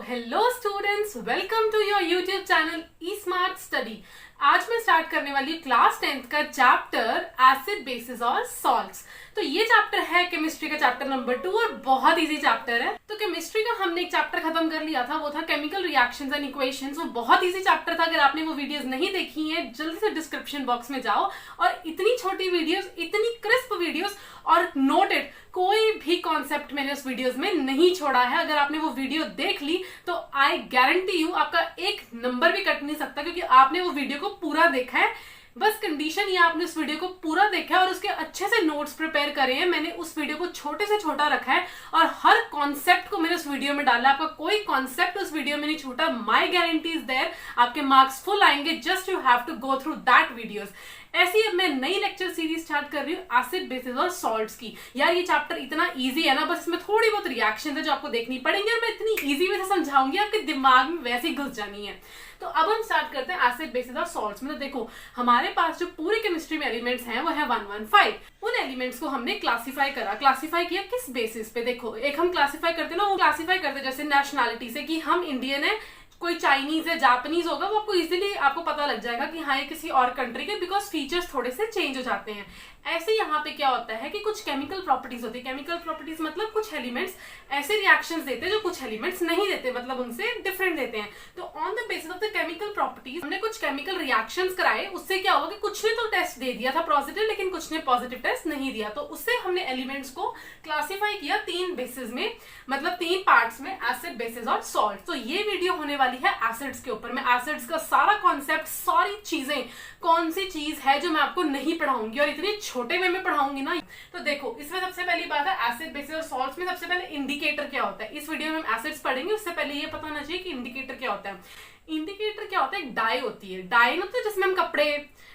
Hello students, welcome to your YouTube channel e smart study. आज मैं start करने वाली हूँ क्लास 10th का चैप्टर एसिड बेसिस और सॉल्ट्स। तो ये चैप्टर है केमिस्ट्री का चैप्टर नंबर 2 और बहुत इजी चैप्टर है। तो केमिस्ट्री का हमने एक चैप्टर खत्म कर लिया था, वो था केमिकल रिएक्शंस एंड इक्वेशंस। वो बहुत इजी चैप्टर था। अगर आपने वो वीडियोस नहीं देखी हैं, जल्दी से डिस्क्रिप्शन बॉक्स में जाओ और इतनी छोटी वीडियोस, इतनी क्रिस्प वीडियोस और नोटेड कोई भी कॉन्सेप्ट मैंने उस वीडियोस में नहीं छोड़ा है। अगर आपने वो वीडियो देख ली तो आई गारंटी यू आपका एक नंबर भी कट नहीं सकता, क्योंकि आपने वो वीडियो को पूरा देखा है। बस कंडीशन ये, आपने उस वीडियो को पूरा देखा है और उसके अच्छे से नोट्स प्रिपेयर करे हैं। मैंने उस वीडियो को छोटे से छोटा रखा है और हर कॉन्सेप्ट को मैंने उस वीडियो में डाला। आपका कोई कॉन्सेप्ट उस वीडियो में नहीं छूटा। माई गारंटी इज देयर, आपके मार्क्स फुल आएंगे। Just you have to go through that videos. ऐसी अब मैं नई लेक्चर सीरीज स्टार्ट कर रही हूँ एसिड बेसिस और सॉल्ट्स की। यार ये चैप्टर इतना इजी है ना, बस इसमें थोड़ी बहुत रिएक्शन है जो आपको देखनी पड़ेंगे और मैं इतनी इजी वे से समझाऊंगी, आपके दिमाग में वैसे ही घुस जानी है। तो अब हम स्टार्ट करते हैं एसिड बेसिस और सॉल्ट्स में। तो देखो, हमारे पास जो पूरी केमिस्ट्री में एलिमेंट्स हैं वो है 115। उन एलिमेंट्स को हमने क्लासिफाई करा। क्लासिफाई किया किस बेसिस पे? देखो, एक हम क्लासिफाई करते ना, वो क्लासिफाई करते जैसे नेशनैलिटी से, कि हम इंडियन है, कोई चाइनीज है, जापानीज होगा, वो आपको इजीली आपको पता लग जाएगा कि हाँ ये किसी और कंट्री के, बिकॉज फीचर्स थोड़े से चेंज हो जाते हैं। ऐसे यहाँ पे क्या होता है कि कुछ केमिकल प्रॉपर्टीज होती है। केमिकल प्रॉपर्टीज मतलब कुछ एलिमेंट्स ऐसे रिएक्शंस देते हैं जो कुछ एलिमेंट्स नहीं देते, मतलब उनसे डिफरेंट देते हैं। तो on the basis of the chemical properties हमने कुछ केमिकल रिएक्शंस कराए। उससे क्या होगा कि कुछ ने तो टेस्ट दे दिया था पॉजिटिव, लेकिन कुछ ने पॉजिटिव टेस्ट नहीं दिया। तो उससे हमने एलिमेंट्स को क्लासिफाई किया 3 बेसिस में, मतलब 3 पार्ट्स में, एसिड बेसिस और सॉल्ट। तो ये वीडियो होने वाली है एसिड्स के ऊपर। मैं एसिड्स का सारा कॉन्सेप्ट, सारी चीजें, कौन सी चीज है जो मैं आपको नहीं पढ़ाऊंगी और इतने छोटे वे में पढ़ाऊंगी ना। तो देखो, इसमें सबसे पहली बात है एसिड बेसिस और सॉल्ट्स में सबसे पहले इंडिकेटर क्या होता है। इस वीडियो में हम एसिड्स पढ़ेंगे, उससे पहले ये पता होना चाहिए कि इंडिकेटर क्या होता है। इंडिकेटर क्या होता है? एक डाई होती है। डाई मतलब जिसमें हम कपड़े,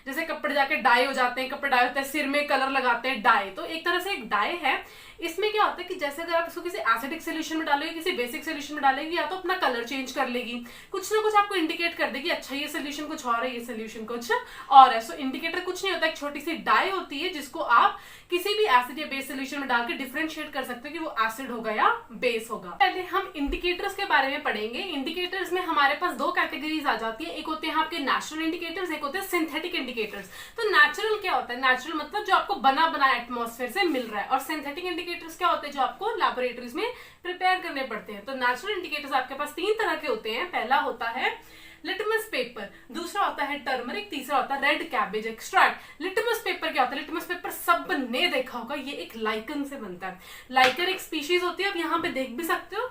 जैसे कपड़े जाके डाई हो जाते हैं, कपड़े डाई होते हैं, सिर में कलर लगाते हैं, डाई। तो एक तरह से एक डाई है। इसमें क्या होता है कि जैसे अगर आप इसको किसी एसिडिक सोल्यूशन में डालोगे, किसी बेसिक सोल्यूशन में डालेगी, या तो अपना कलर चेंज कर लेगी, कुछ ना कुछ आपको इंडिकेट कर देगी, अच्छा ये सोल्यूशन कुछ और है, ये सोल्यूशन कुछ और है। सो इंडिकेटर कुछ नहीं होता, एक छोटी सी डाई होती है जिसको आप किसी भी एसिड या बेस सोल्यूशन में डाल के डिफरेंशिएट कर सकते हो कि वो एसिड होगा या बेस होगा। पहले हम इंडिकेटर्स के बारे में पढ़ेंगे। इंडिकेटर्स में हमारे पास 2 कैटेगरीज आ जाती है। एक होते हैं आपके नेचुरल इंडिकेटर्स, एक होते हैं सिंथेटिक इंडिकेटर्स। तो नेचुरल क्या होता है? नेचुरल मतलब जो आपको बना बनाया एटमॉस्फेयर से मिल रहा है। और सिंथेटिक इंडिकेटर्स क्या होते हैं? जो आपको लैबोरेटरीज में प्रिपेयर करने पड़ते हैं। तो नेचुरल इंडिकेटर्स आपके पास 3 तरह के होते हैं। पहला होता है लिटमस पेपर, दूसरा होता है टर्मरिक, तीसरा होता है red cabbage extract. Litmus paper क्या होता है? लिटमस पेपर सबने देखा होगा, ये एक लाइकन से बनता है। लाइकन एक स्पीशीज होती है, आप यहाँ पे देख भी सकते हो।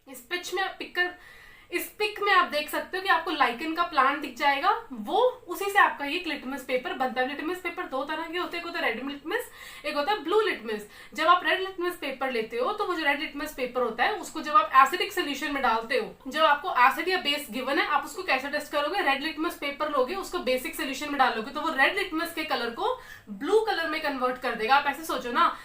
इस पिक में आप देख सकते हो कि आपको लाइकन का प्लांट दिख जाएगा, वो उसी से आपका ये लिटमस पेपर बनता है। लिटमस पेपर 2 तरह के होते हैं, एक होता है रेड लिटमस, एक होता है ब्लू लिटमस। जब आप रेड लिटमस पेपर लेते हो तो वो जो रेड लिटमस पेपर होता है उसको जब आप एसिडिक सोल्यूशन में डालते हो, जब आपको एसिड या बेस गिवन है, आप उसको कैसे टेस्ट करोगे? रेड लिटमस पेपर लोगे, उसको बेसिक सोल्यूशन में डालोगे तो वो रेड लिटमस के कलर को ब्लू कलर में कन्वर्ट कर देगा। आप ऐसे सोचो ना,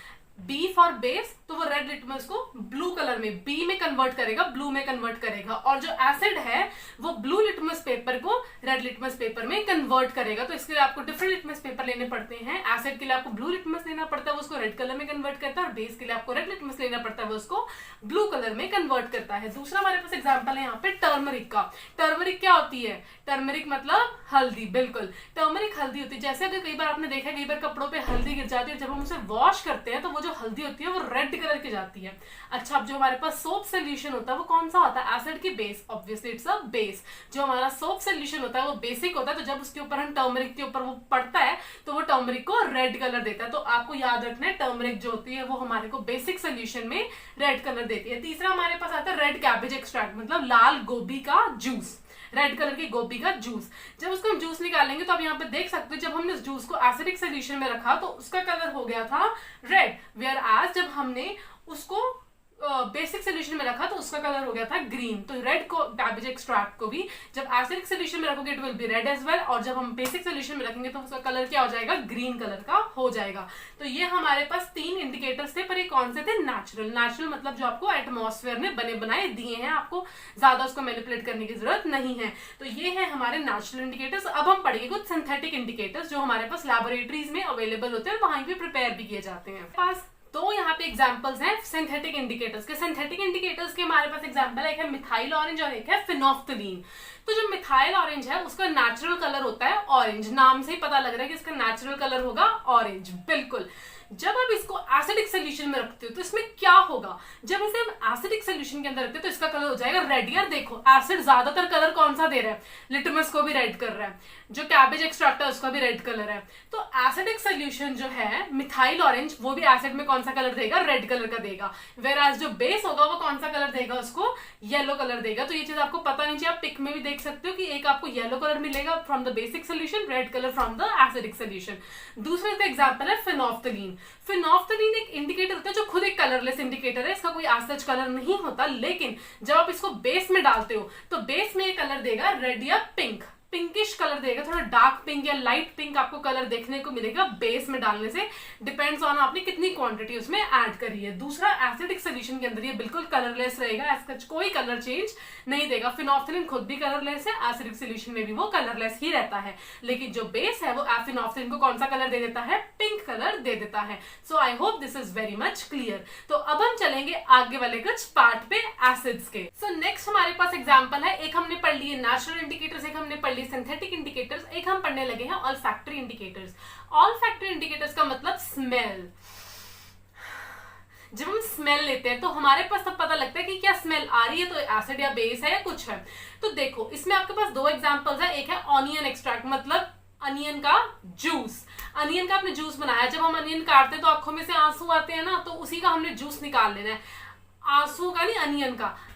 बी फॉर बेस, तो वो रेड लिटमस को ब्लू कलर में, बी में कन्वर्ट करेगा, ब्लू में कन्वर्ट करेगा। और जो एसिड है वो ब्लू लिटमस पेपर को रेड लिटमस पेपर में कन्वर्ट करेगा। तो इसके लिए आपको डिफरेंट लिटमस पेपर लेने पड़ते हैं। एसिड के लिए आपको ब्लू लिटमस लेना पड़ता है, वो उसको रेड कलर में कन्वर्ट करता है, और बेस के लिए आपको रेड लिटमस लेना पड़ता है, वो उसको ब्लू कलर में कन्वर्ट करता है। दूसरा हमारे पास एग्जाम्पल है यहाँ पे टर्मरिक का। टर्मरिक क्या होती है? टर्मरिक मतलब हल्दी। बिल्कुल, टर्मरिक हल्दी होती है। जैसे अगर कई बार आपने देखा, कई बार कपड़ों पे हल्दी गिर जाती है, जब हम उसे वॉश करते हैं तो वो जो हल्दी होती है वो रेड कलर की जाती है। अच्छा, अब जो हमारे पास सोप सोल्यूशन होता है वो कौन सा होता है? एसिड की base, obviously it's a base. जो हमारा सोप सोल्यूशन होता है वो बेसिक होता है, तो जब उसके ऊपर हम टर्मरिक के ऊपर वो पड़ता है तो वो टर्मरिक को रेड कलर देता है। तो आपको याद रखना है, टर्मरिक जो होती है वो हमारे को बेसिक सोल्यूशन में रेड कलर देती है। तीसरा हमारे पास आता है रेड कैबेज एक्सट्रैक्ट, मतलब लाल गोभी का जूस, रेड कलर की गोभी का जूस। जब उसको हम जूस निकालेंगे तो आप यहाँ पे देख सकते हो, जब हमने उस जूस को एसिडिक सोल्यूशन में रखा तो उसका कलर हो गया था रेड, वेयर एज जब हमने उसको बेसिक सोल्यूशन में रखा तो उसका कलर हो गया था ग्रीन। तो रेड को कैबेज एक्सट्रैक्ट को भी जब एसिडिक सोल्यूशन में रखोगे it will be red as well, और जब हम बेसिक सोल्यूशन में रखेंगे तो उसका कलर क्या हो जाएगा? ग्रीन कलर का हो जाएगा। तो ये हमारे पास 3 इंडिकेटर्स थे, पर ये कौन से थे? नेचुरल। नेचुरल मतलब जो आपको एटमॉस्फेयर ने बने बनाए दिए हैं, आपको ज्यादा उसको मैनिपुलेट करने की जरूरत नहीं है। तो ये है हमारे नेचुरल इंडिकेटर्स। अब हम पढ़ेंगे कुछ सिंथेटिक इंडिकेटर्स जो हमारे पास लैबोरेटरीज में अवेलेबल होते हैं, वहां भी प्रिपेयर भी किए जाते हैं। पास तो यहाँ पे एग्जांपल्स हैं सिंथेटिक इंडिकेटर्स के। सिंथेटिक इंडिकेटर्स के हमारे पास एग्जांपल है, एक है मिथाइल ऑरेंज और एक है फिनोफ्थलीन। तो जो मिथाइल ऑरेंज है उसका नेचुरल कलर होता है ऑरेंज, नाम से ही पता लग रहा है कि इसका नेचुरल कलर होगा ऑरेंज, बिल्कुल। जब आप इसको एसिडिक सोल्यूशन में रखते हो तो इसमें क्या होगा, जब इसे हम एसिडिक सोल्यूशन के अंदर रखते हैं तो इसका कलर हो जाएगा रेड। यार देखो एसिड ज्यादातर कलर कौन सा दे रहा है, लिटमस को भी रेड कर रहा है, जो कैबेज एक्सट्रैक्ट है उसका भी रेड कलर है। तो एसिडिक सोल्यूशन जो है मिथाइल ऑरेंज, वो भी एसिड में कौन सा कलर देगा, रेड कलर का देगा। वेराज जो बेस होगा वो कौन सा कलर देगा, उसको येलो कलर देगा। तो ये चीज आपको पता नहीं चाहिए, आप पिक में भी देख सकते हो कि एक आपको येलो कलर मिलेगा from the basic solution, red colour from the acidic solution. दूसरा इसका एग्जांपल है फिनोफ्थलीन। फिनोफ्थलीन एक इंडिकेटर होता है जो खुद एक कलरलेस इंडिकेटर है, इसका कोई एज कलर नहीं होता, लेकिन जब आप इसको बेस में डालते हो तो बेस में ये कलर देगा रेड या पिंक, पिंकिश कलर देगा, थोड़ा डार्क पिंक या लाइट पिंक आपको कलर देखने को मिलेगा बेस में डालने से, डिपेंड्स ऑन आपने कितनी क्वांटिटी उसमें ऐड करी है। दूसरा एसिडिक सोल्यूशन के अंदर ये बिल्कुल कलरलेस रहेगा, इसका कोई कलर चेंज नहीं देगा। फिनोफ्थलीन खुद भी कलरलेस है, एसिडिक सोल्यूशन में भी वो कलरलेस ही रहता है, लेकिन जो बेस है वो फिनोफ्थलीन को कौन सा कलर दे देता है, पिंक कलर दे देता है। So I hope this is very much clear. तो अब हम चलेंगे आगे वाले कुछ पार्ट पे एसिड्स के। सो नेक्स्ट हमारे पास एग्जांपल है, एक हमने पढ़ लिए नेचुरल इंडिकेटर्स, एक हमने पढ़ सिंथेटिक इंडिकेटर्स, एक हम पढ़ने लगे हैं ऑल्फैक्टरी इंडिकेटर्स। ऑल्फैक्टरी इंडिकेटर्स का मतलब स्मेल। जब हम स्मेल लेते हैं तो हमारे पास तब पता लगता है कि क्या स्मेल आ रही है, तो एसिड या बेस है या कुछ है। तो देखो इसमें आपके पास दो एग्जांपल्स है, एक है ऑनियन एक्सट्रैक्ट, मतलब अनियन का जूस। अनियन का आपने जूस बनाया, जब हम अनियन काटते हैं तो आंखों में से आंसू आते हैं ना, तो उसी का हमने जूस निकाल लेना है, आंसू का नहीं,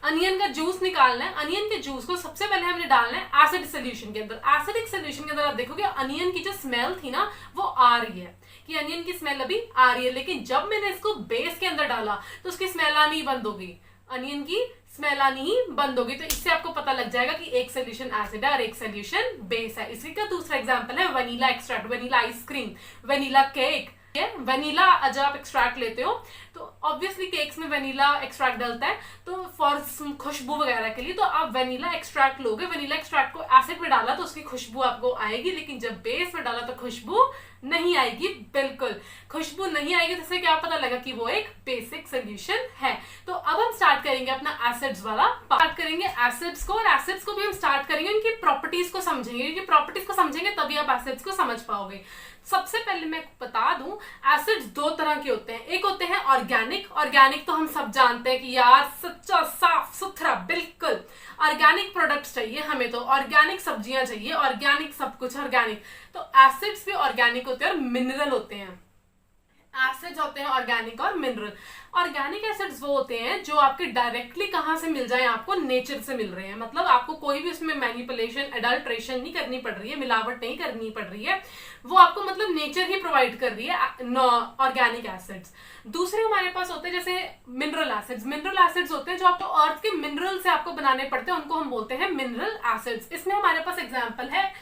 अनियन का जूस निकालना है। अनियन के जूस को सबसे पहले हमने डालना है एसिड सोल्यूशन के अंदर। एसिडिक सोल्यूशन के अंदर आप देखोगे अनियन की जो स्मेल थी ना वो आ रही है, कि अनियन की स्मेल अभी आ रही है, लेकिन जब मैंने इसको बेस के अंदर डाला तो उसकी स्मेल आनी ही बंद हो गई, अनियन की स्मेल आनी ही बंद होगी। तो इससे आपको पता लग जाएगा कि एक सोल्यूशन एसिड है और एक सोल्यूशन बेस है। इसी का दूसरा एग्जांपल है vanilla extract, vanilla ice cream, vanilla cake. Vanilla जब आप एक्सट्रैक्ट लेते हो तो ऑब्वियसली केक्स में वनीला एक्सट्रैक्ट डलता है, तो फॉर खुशबू वगैरह के लिए तो आप वनीला एक्सट्रैक्ट लोगे। वनीला एक्सट्रैक्ट को एसिड में डाला तो उसकी खुशबू आपको आएगी, लेकिन जब बेस में डाला तो खुशबू नहीं आएगी, बिल्कुल खुशबू नहीं आएगी। तो इससे क्या पता लगा कि वो एक बेसिक सोल्यूशन है। तो अब हम स्टार्ट करेंगे अपना एसिड्स वाला पार्ट, करेंगे एसिड्स को, और एसिड्स को भी हम स्टार्ट करेंगे उनकी प्रॉपर्टीज को समझेंगे, क्योंकि प्रॉपर्टीज को समझेंगे तभी आप एसिड्स को समझ पाओगे। सबसे पहले मैं बता दूं एसिड्स दो तरह के होते हैं, एक होते हैं ऑर्गेनिक। ऑर्गेनिक तो हम सब जानते हैं कि यार सच्चा साफ सुथरा, बिल्कुल ऑर्गेनिक प्रोडक्ट्स चाहिए हमें, तो ऑर्गेनिक सब्जियां चाहिए, ऑर्गेनिक सब कुछ ऑर्गेनिक। तो एसिड्स भी ऑर्गेनिक होते हैं और मिनरल होते हैं। एसिड्स होते हैं ऑर्गेनिक और मिनरल। ऑर्गेनिक एसिड्स वो होते हैं जो आपके डायरेक्टली कहां से मिल जाए, आपको नेचर से मिल रहे हैं, मतलब आपको कोई भी उसमें मैनिपुलेशन, एडल्ट्रेशन नहीं करनी पड़ रही है, मिलावट नहीं करनी पड़ रही है, वो आपको मतलब नेचर ही प्रोवाइड कर रही है ऑर्गेनिक एसिड्स। दूसरे हमारे पास होते हैं जैसे मिनरल एसिड्स। मिनरल एसिड्स होते हैं जो आपको अर्थ के मिनरल से आपको बनाने पड़ते हैं, उनको हम बोलते हैं मिनरल एसिड्स। इसमें हमारे पास एग्जाम्पल है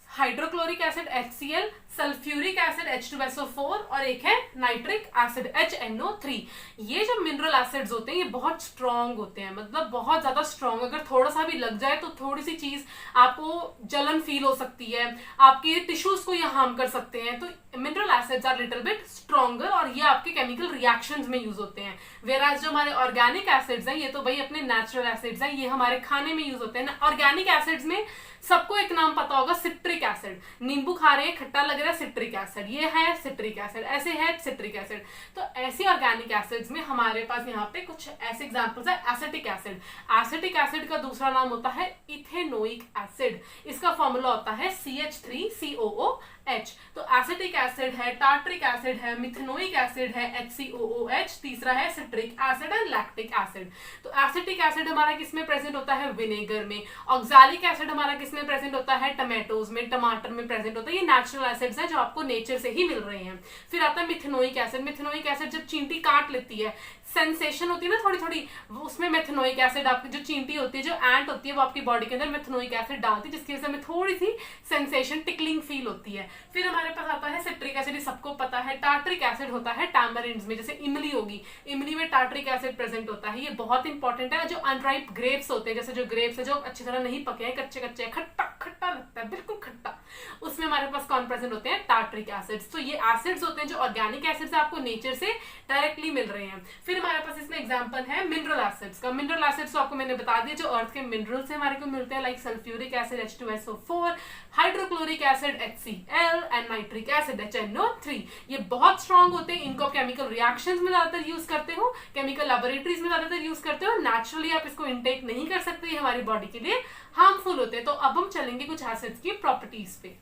hydrochloric acid HCl, sulphuric acid H2SO4 और एक है नाइट्रिक एसिड HNO3। ये जो मिनरल एसिड्स होते हैं ये बहुत स्ट्रॉन्ग होते हैं, मतलब बहुत ज्यादा स्ट्रॉन्ग। अगर थोड़ा सा भी लग जाए तो थोड़ी सी चीज आपको जलन फील हो सकती है, आपके टिश्यूज को ये हार्म कर सकते हैं। तो mineral acids are little bit stronger और ये आपके केमिकल रिएक्शंस में यूज होते हैं। वेराज जो हमारे ऑर्गेनिक एसिड्स हैं ये तो भाई अपने नेचुरल एसिड्स हैं, ये हमारे खाने में यूज होते हैं। ऑर्गेनिक एसिड्स में सबको एक नाम पता होगा, सिट्रिक एसिड। नींबू खा रहे हैं, खट्टा लग रहा है, सिट्रिक एसिड, ये है सिट्रिक एसिड, ऐसे है सिट्रिक एसिड। तो ऐसे ऑर्गेनिक एसिड्स में हमारे पास यहाँ पे कुछ ऐसे एग्जांपल्स है। एसिटिक एसिड, एसिटिक एसिड का दूसरा नाम होता है इथेनोइक एसिड, इसका फॉर्मूला होता है CH3COOH। तो एसिटिक एसिड है, टार्ट्रिक एसिड है, मिथेनोइक एसिड है HCOOH, तीसरा है citric acid and lactic acid. तो एसिटिक एसिड हमारा किसमें प्रेजेंट होता है, विनेगर में। ऑक्सैलिक एसिड हमारा किसमें प्रेजेंट होता है, टमाटोज में, टमाटर में प्रेजेंट होता है। ये नेचुरल एसिड्स हैं जो आपको नेचर से ही मिल रहे हैं। फिर आता है मिथेनोइक एसिड। मिथेनोइक एसिड जब चींटी काट लेती है, सेंसेशन होती है ना थोड़ी थोड़ी, उसमें मेथेनोइक एसिड, आपकी जो चींटी होती है, जो एंट होती है, वो आपकी बॉडी के अंदर मेथेनोइक एसिड डालती है, जिसकी वजह से हमें थोड़ी सी सेंसेशन, टिकलिंग फील होती है। फिर हमारे पास आता है सिट्रिक एसिड, सबको पता है। टार्ट्रिक एसिड होता है टैमरिंड्स में, जैसे इमली होगी, इमली में टार्ट्रिक एसिड प्रेजेंट होता है, ये बहुत इंपॉर्टेंट है। जो अनराइप ग्रेप्स होते हैं, जैसे जो ग्रेप्स है जो अच्छी तरह नहीं पके हैं, कच्चे कच्चे, खट्टा खट्टा लगता है, बिल्कुल खट्टा, उसमें हमारे पास कौन प्रेजेंट होते हैं, टार्टरिक एसिड्स। तो ये एसिड्स होते हैं जो ऑर्गेनिक एसिड्स आपको नेचर से डायरेक्टली मिल रहे हैं। फिर हमारे पास इसमें एग्जांपल है मिनरल एसिड्स का। मिनरल एसिड्स तो आपको मैंने बता दिया जो अर्थ के मिनरल से हमारे को मिलते हैं, like sulphuric acid H2SO4, hydrochloric acid HCl and nitric acid HNO3। ये बहुत स्ट्रॉन्ग होते हैं, इनको केमिकल रिएक्शंस में ज्यादातर यूज करते हो, केमिकल लैबोरेटरीज में ज्यादातर यूज करते हो। नेचुरली आप इसको इनटेक नहीं कर सकते, ये हमारी बॉडी के लिए हार्मफुल होते हैं। तो अब हम चलेंगे कुछ एसिड्स की प्रॉपर्टीज पे।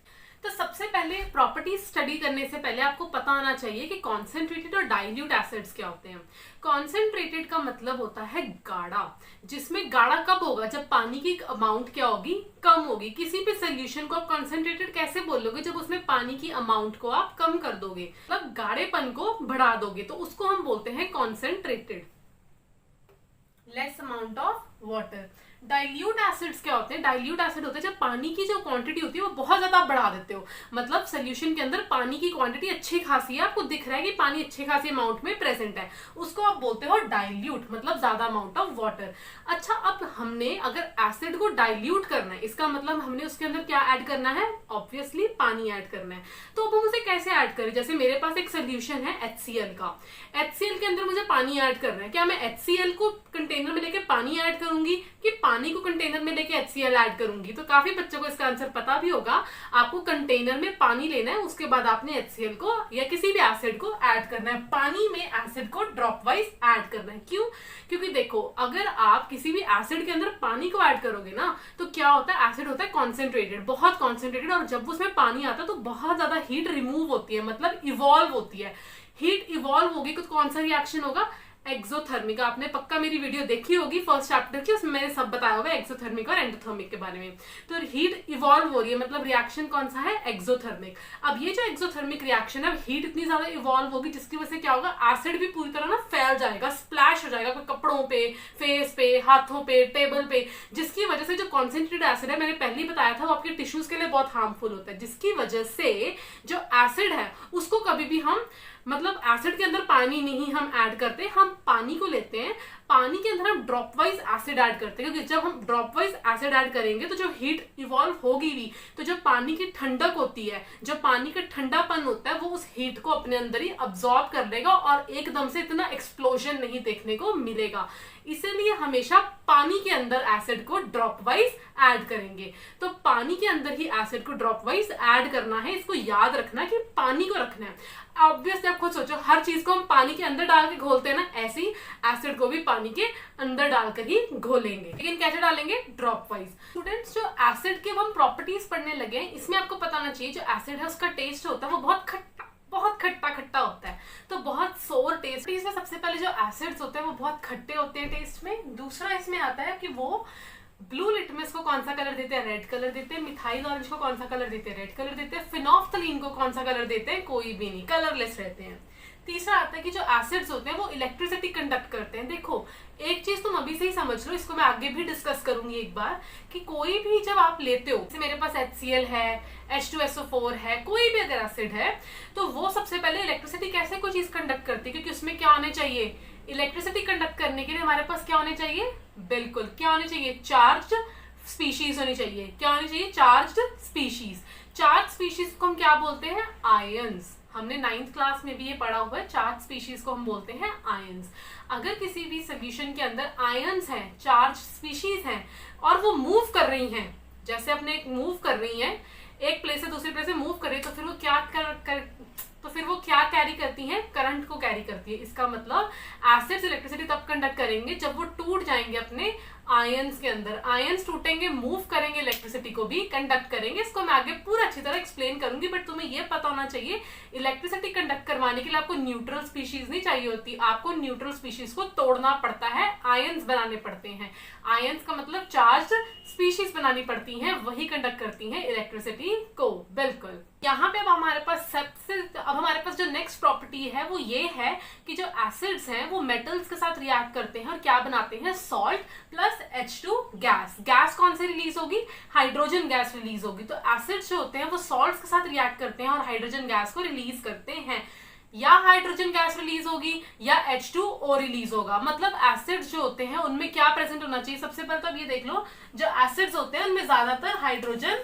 तो सबसे पहले प्रॉपर्टीज स्टडी करने से पहले आपको पता होना चाहिए कि कॉन्सेंट्रेटेड और डाइल्यूट एसिड्स क्या होते हैं। कॉन्सेंट्रेटेड का मतलब होता है गाढ़ा, जिसमें गाढ़ा कब होगा, जब पानी की अमाउंट क्या होगी, कम होगी। किसी भी सोल्यूशन को आप कॉन्सेंट्रेटेड कैसे बोलोगे, जब उसमें पानी की अमाउंट को आप कम कर दोगे, मतलब गाढ़ेपन को बढ़ा दोगे, तो उसको हम बोलते हैं concentrated. Less amount of water. Dilute acids क्या होते हैं, डाइल्यूट एसिड होते हैं जब पानी की जो क्वांटिटी होती है वो बहुत ज्यादा बढ़ा देते हो, मतलब सोल्यूशन के अंदर पानी की क्वांटिटी अच्छी खासी है, आपको दिख रहा है कि पानी अच्छी खासी अमाउंट में प्रेजेंट है, उसको आप बोलते हो डाइल्यूट, मतलब ज्यादा अमाउंट ऑफ वाटर। अच्छा, अब हमने अगर एसिड को डाइल्यूट करना है, इसका मतलब हमने उसके अंदर क्या ऐड करना है, ऑब्वियसली पानी ऐड करना है। तो अब हम उसे कैसे ऐड करें, जैसे मेरे पास एक सोल्यूशन है HCl का, HCl के अंदर मुझे पानी ऐड करना है, क्या मैं HCl को कंटेनर में लेके पानी ऐड करूंगी कि पानी को कंटेनर में लेके HCl ऐड करूंगी? तो काफी बच्चों को इसका आंसर पता भी होगा, आपको कंटेनर में पानी लेना है, उसके बाद आपने HCl को या किसी भी एसिड को ऐड करना है, पानी में एसिड को ड्रॉप वाइज ऐड करना है। क्यों? क्योंकि देखो, अगर आप किसी भी एसिड के अंदर पानी को ऐड करोगे ना, तो क्या होता है, एसिड होता है कॉन्सेंट्रेटेड, बहुत कॉन्सेंट्रेटेड, और जब उसमें पानी आता है तो बहुत ज्यादा हीट रिमूव होती है, मतलब इवॉल्व होती है। हीट इवॉल्व होगी तो कौन सा रिएक्शन होगा, एक्सोथर्मिक। आपने पक्का मेरी वीडियो देखी होगी फर्स्ट चैप्टर की, उसमें मैंने सब बताया होगा एक्सोथर्मिक और एंडोथर्मिक के बारे में। तो हीट इवॉल्व हो रही है, मतलब रिएक्शन कौन सा है, एक्सोथर्मिक। अब ये जो एक्सोथर्मिक रिएक्शन है, हीट इतनी ज्यादा इवॉल्व होगी जिसकी वजह से क्या होगा, एसिड भी पूरी तरह ना फैल जाएगा, स्प्लैश हो जाएगा कोई कपड़ों पे, फेस पे, हाथों पे, टेबल पे, जिसकी वजह से जो कॉन्सेंट्रेटेड एसिड है, मैंने पहले ही बताया था, वो आपके टिश्यूज के लिए बहुत हार्मफुल होता है, जिसकी वजह से जो एसिड है उसको कभी भी हम, मतलब एसिड के अंदर पानी नहीं हम ऐड करते, हम पानी को लेते हैं, पानी के अंदर हम ड्रॉप वाइज एसिड ऐड करते हैं, क्योंकि जब हम ड्रॉप वाइज एसिड ऐड करेंगे तो जो हीट इवॉल्व होगी भी, तो जो पानी की ठंडक होती है, जो पानी का ठंडापन होता है, वो उस हीट को अपने अंदर ही अब्सॉर्ब कर लेगा और एकदम से इतना एक्सप्लोजन नहीं देखने को मिलेगा। इसीलिए हमेशा पानी के अंदर एसिड को ड्रॉप वाइज ऐड करेंगे। तो पानी के अंदर ही एसिड को ड्रॉप वाइज ऐड करना है, इसको याद रखना कि पानी को रखना है। ऑब्वियसली आप खुद सोचो, हर चीज को हम पानी के अंदर डाल के घोलते हैं ना, ऐसे ही एसिड को भी पानी के अंदर डालकर ही घोलेंगे, लेकिन कैसे डालेंगे, ड्रॉप वाइज। स्टूडेंट्स, जो एसिड के हम प्रॉपर्टीज पढ़ने लगे हैं, इसमें आपको पता होना चाहिए जो एसिड है उसका टेस्ट होता है वो बहुत खट्टा होता है, तो बहुत सोर टेस्ट। इसमें सबसे पहले जो एसिड्स होते हैं वो बहुत खट्टे होते हैं टेस्ट में। दूसरा इसमें आता है कि वो ब्लू लिटमस को कौन सा कलर देते हैं, रेड कलर देते हैं। मिथाइल ऑरेंज को कौन सा कलर देते हैं, रेड कलर देते हैं। फिनोफ्थलीन को कौन सा कलर देते हैं, कोई भी नहीं, कलरलेस रहते हैं। तीसरा आता है कि जो एसिड्स होते हैं वो इलेक्ट्रिसिटी कंडक्ट करते हैं। देखो, एक चीज तुम अभी से ही समझ लो, इसको मैं आगे भी डिस्कस करूंगी एक बार, कि कोई भी जब आप लेते हो, जैसे मेरे पास HCl है, H2SO4 है, कोई भी अगर एसिड है, तो वो सबसे पहले इलेक्ट्रिसिटी कैसे कोई चीज कंडक्ट करती है, क्योंकि उसमें क्या होने चाहिए, इलेक्ट्रिसिटी कंडक्ट करने के लिए हमारे पास क्या होने चाहिए, बिल्कुल क्या होने चाहिए, चार्ज्ड स्पीशीज होनी चाहिए। क्या होनी चाहिए, चार्ज्ड स्पीशीज। चार्ज स्पीशीज को हम क्या बोलते हैं, आयंस। हमने 9th क्लास में भी ये पढ़ा हुआ है, चार्ज स्पीशीज को हम बोलते हैं आयंस। अगर किसी भी सोल्यूशन के अंदर आयंस हैं, चार्ज स्पीशीज हैं, और वो मूव कर रही हैं, जैसे अपने मूव कर रही हैं, एक प्लेस से दूसरे प्लेस से मूव कर रही है, तो फिर वो क्या कैरी करती हैं, करंट को कैरी करती है। इसका मतलब एसिड्स इलेक्ट्रिसिटी तब कंडक्ट करेंगे जब वो टूट जाएंगे अपने आयंस के अंदर। आयंस टूटेंगे, मूव करेंगे, इलेक्ट्रिसिटी को भी कंडक्ट करेंगे। इसको मैं आगे पूरा अच्छी तरह एक्सप्लेन करूंगी, बट तुम्हें ये पता होना चाहिए, इलेक्ट्रिसिटी कंडक्ट करवाने के लिए आपको न्यूट्रल स्पीशीज नहीं चाहिए होती, आपको न्यूट्रल स्पीशीज को तोड़ना पड़ता है, आयंस बनाने पड़ते हैं। आयंस का मतलब चार्ज स्पीशीज बनानी पड़ती हैं, वही कंडक्ट करती हैं इलेक्ट्रिसिटी को। बिल्कुल। यहाँ पे अब हमारे पास जो नेक्स्ट प्रॉपर्टी है वो ये है कि जो एसिड्स हैं वो मेटल्स के साथ रिएक्ट करते हैं और क्या बनाते हैं, salt plus H2 gas. Gas कौन से रिलीज होगी, हाइड्रोजन गैस रिलीज होगी। तो एसिड्स जो होते हैं वो सॉल्ट्स के साथ रिएक्ट करते हैं और हाइड्रोजन गैस को रिलीज करते हैं। या हाइड्रोजन गैस रिलीज होगी या H2O रिलीज होगा। मतलब एसिड्स जो होते हैं उनमें क्या प्रेजेंट होना चाहिए, सबसे पहले तो अब ये देख लो, जो एसिड्स होते हैं उनमें ज्यादातर हाइड्रोजन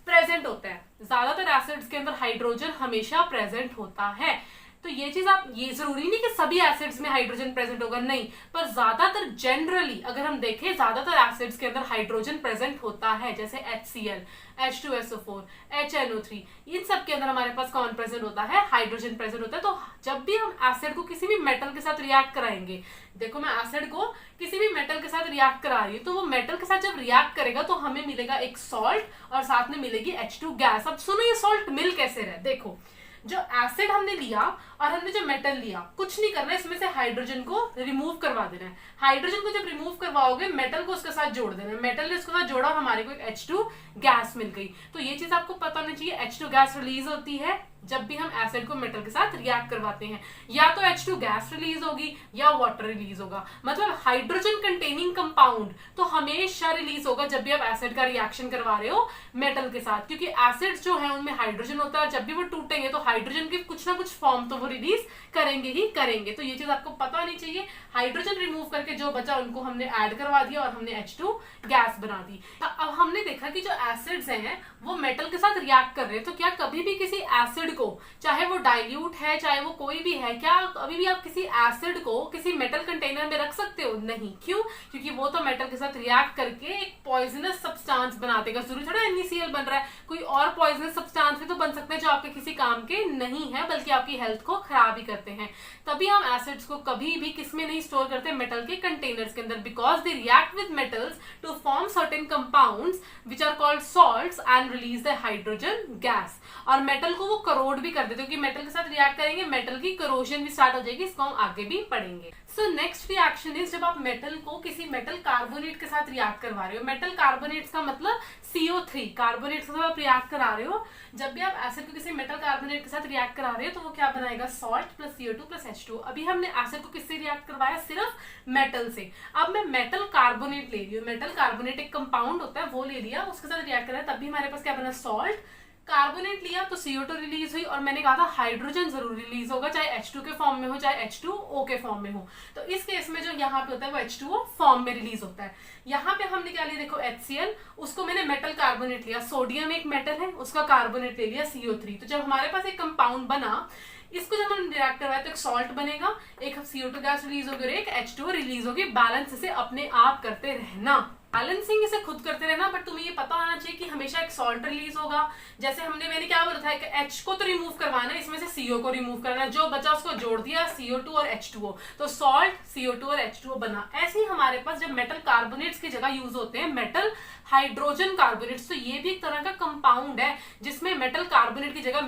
प्रेजेंट होता है। ज्यादातर एसिड्स के अंदर हाइड्रोजन हमेशा प्रेजेंट होता है। तो ये चीज आप, ये जरूरी नहीं कि सभी एसिड्स में हाइड्रोजन प्रेजेंट होगा, नहीं, पर ज्यादातर जनरली अगर हम देखें ज्यादातर एसिड्स के अंदर हाइड्रोजन प्रेजेंट होता है। जैसे HCl, H2SO4, HNO3, इन सब के अंदर हमारे पास कौन प्रेजेंट होता है? हाइड्रोजन प्रेजेंट होता है। तो जब भी हम एसिड को किसी भी मेटल के साथ रिएक्ट कराएंगे, देखो मैं एसिड को किसी भी मेटल के साथ रिएक्ट करा रही हूँ, तो वो मेटल के साथ जब रिएक्ट करेगा तो हमें मिलेगा एक सॉल्ट और साथ में मिलेगी H2 गैस। अब सुनो ये सॉल्ट मिल कैसे रहा है। देखो जो एसिड हमने लिया और हमने जो मेटल लिया, कुछ नहीं करना है, इसमें से हाइड्रोजन को रिमूव करवा देना है। हाइड्रोजन को जब रिमूव करवाओगे मेटल को उसके साथ जोड़ देना है। मेटल ने उसके साथ जोड़ा और हमारे को एक H2 गैस मिल गई। तो ये चीज आपको पता होना चाहिए, H2 गैस रिलीज होती है जब भी हम एसिड को मेटल के साथ रिएक्ट करवाते हैं। या तो H2 गैस रिलीज होगी या वाटर रिलीज होगा। मतलब हाइड्रोजन कंटेनिंग कंपाउंड तो हमेशा रिलीज होगा जब भी आप एसिड का रिएक्शन करवा रहे हो मेटल के साथ, क्योंकि एसिड्स जो है उनमें हाइड्रोजन होता है। जब भी वो टूटेंगे तो हाइड्रोजन की कुछ ना कुछ फॉर्म तो वो रिलीज करेंगे ही करेंगे। तो ये चीज आपको पता होनी चाहिए। हाइड्रोजन रिमूव करके जो बचा उनको हमने ऐड करवा दिया और हमने H2 गैस बना दी। अब हमने देखा कि जो एसिड्स हैं वो मेटल के साथ रिएक्ट कर रहे हैं, तो क्या कभी भी किसी एसिड को, चाहे वो डाइल्यूट है चाहे वो कोई भी है, क्या अभी भी आप किसी एसिड को किसी मेटल कंटेनर में रख सकते हो? नहीं। क्यों? क्योंकि वो तो मेटल के साथ रिएक्ट करके एक पॉइजनस सब्सटेंस बना देगा। जरूरी थोड़ा NaCl बन रहा है, कोई और पॉइजनस सब्सटेंस भी तो बन सकते हैं जो आपके किसी काम के नहीं है बल्कि आपकी हेल्थ को खराब ही करते हैं। तभी हम एसिड्स को कभी भी किस में नहीं स्टोर करते? मेटल के कंटेनर्स के अंदर, because they react with metals to form certain compounds which are called salts and release the hydrogen gas. और मेटल को वो करोड भी कर देते हो कि मेटल के साथ रिएक्ट करेंगे मेटल की करोजन भी स्टार्ट हो जाएगी। इसको हम आगे भी पढ़ेंगे। सो नेक्स्ट रिएक्शन इज जब आप मेटल को किसी मेटल कार्बोनेट के साथ रिएक्ट करवा रहे हो। मेटल कार्बोनेट्स का मतलब CO3 कार्बोनेट्स के साथ आप रिएक्ट करा रहे हो। जब भी आप एसिड को किसी मेटल कार्बोनेट के साथ रिएक्ट करा रहे हो तो वो क्या बनाएगा? Salt plus CO2 plus H2। अभी हमने एसिड को किससे रिएक्ट करवाया? सिर्फ मेटल से। अब मैं मेटल कार्बोनेट ले रही हूँ। मेटल कार्बोनेट एक कंपाउंड होता है, वो ले लिया, उसके साथ रिएक्ट कराया, तब भी हमारे पास क्या बना? सॉल्ट। कार्बोनेट लिया तो CO2 रिलीज हुई और मैंने कहा था हाइड्रोजन जरूर रिलीज होगा, चाहे H2 के फॉर्म में हो चाहे H2O के फॉर्म में हो। तो इस केस में जो यहाँ पे होता है वो H2O फॉर्म में रिलीज होता है। यहाँ पे हमने क्या लिया? देखो HCl, उसको मैंने मेटल कार्बोनेट लिया। सोडियम एक मेटल है, उसका कार्बोनेट ले लिया CO3। तो जब हमारे पास एक कंपाउंड बना, इसको जब हम रिएक्ट करवाए तो एक सॉल्ट बनेगा, एक CO2 गैस रिलीज होगी और एक H2O रिलीज होगी। बैलेंस इसे अपने आप करते रहना, बैलेंसिंग इसे खुद करते रहना। बट तुम्हें ये पता होना चाहिए कि हमेशा एक सॉल्ट रिलीज होगा। जैसे मैंने क्या बोला था, एक H को तो रिमूव करवाना है, इसमें से CO को रिमूव करना, जो बचा उसको जोड़ दिया CO2 और H2O, तो सॉल्ट CO2 और H2O बना। ऐसे ही हमारे पास जब मेटल कार्बोनेट्स की जगह यूज होते हैं मेटल हाइड्रोजन कार्बोनेट्स, तो ये भी एक तरह का कंपाउंड है जिसमें मेटल कार्बोनेट की जगह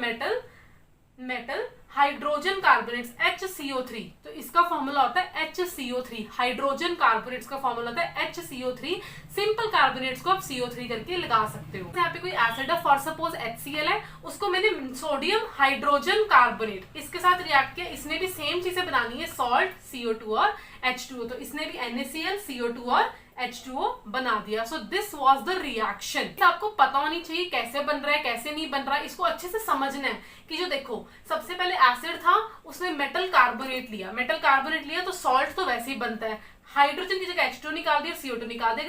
मेटल हाइड्रोजन कार्बोनेट्स HCO3, तो इसका फॉर्मूला होता है HCO3। हाइड्रोजन कार्बोनेट्स का फॉर्मूला होता है HCO3। सिंपल कार्बोनेट्स को आप CO3 करके लगा सकते हो। यहाँ पे कोई एसिड है, फॉर सपोज HCl है, उसको मैंने सोडियम हाइड्रोजन कार्बोनेट इसके साथ रिएक्ट किया। इसने भी सेम चीजें बनानी है, सॉल्ट CO2 और H2O, तो इसने भी NaCl CO2 और H2O बना दिया। So this was the reaction. आपको पता होनी चाहिए कैसे बन रहा है कैसे नहीं बन रहा है, इसको अच्छे से समझना है कि जो देखो सबसे पहले एसिड था, उसने मेटल कार्बोनेट लिया तो सॉल्ट तो वैसे ही बनता है। हाइड्रोजन की जगह H2O निकाल दिया, CO2 निकाल दिया।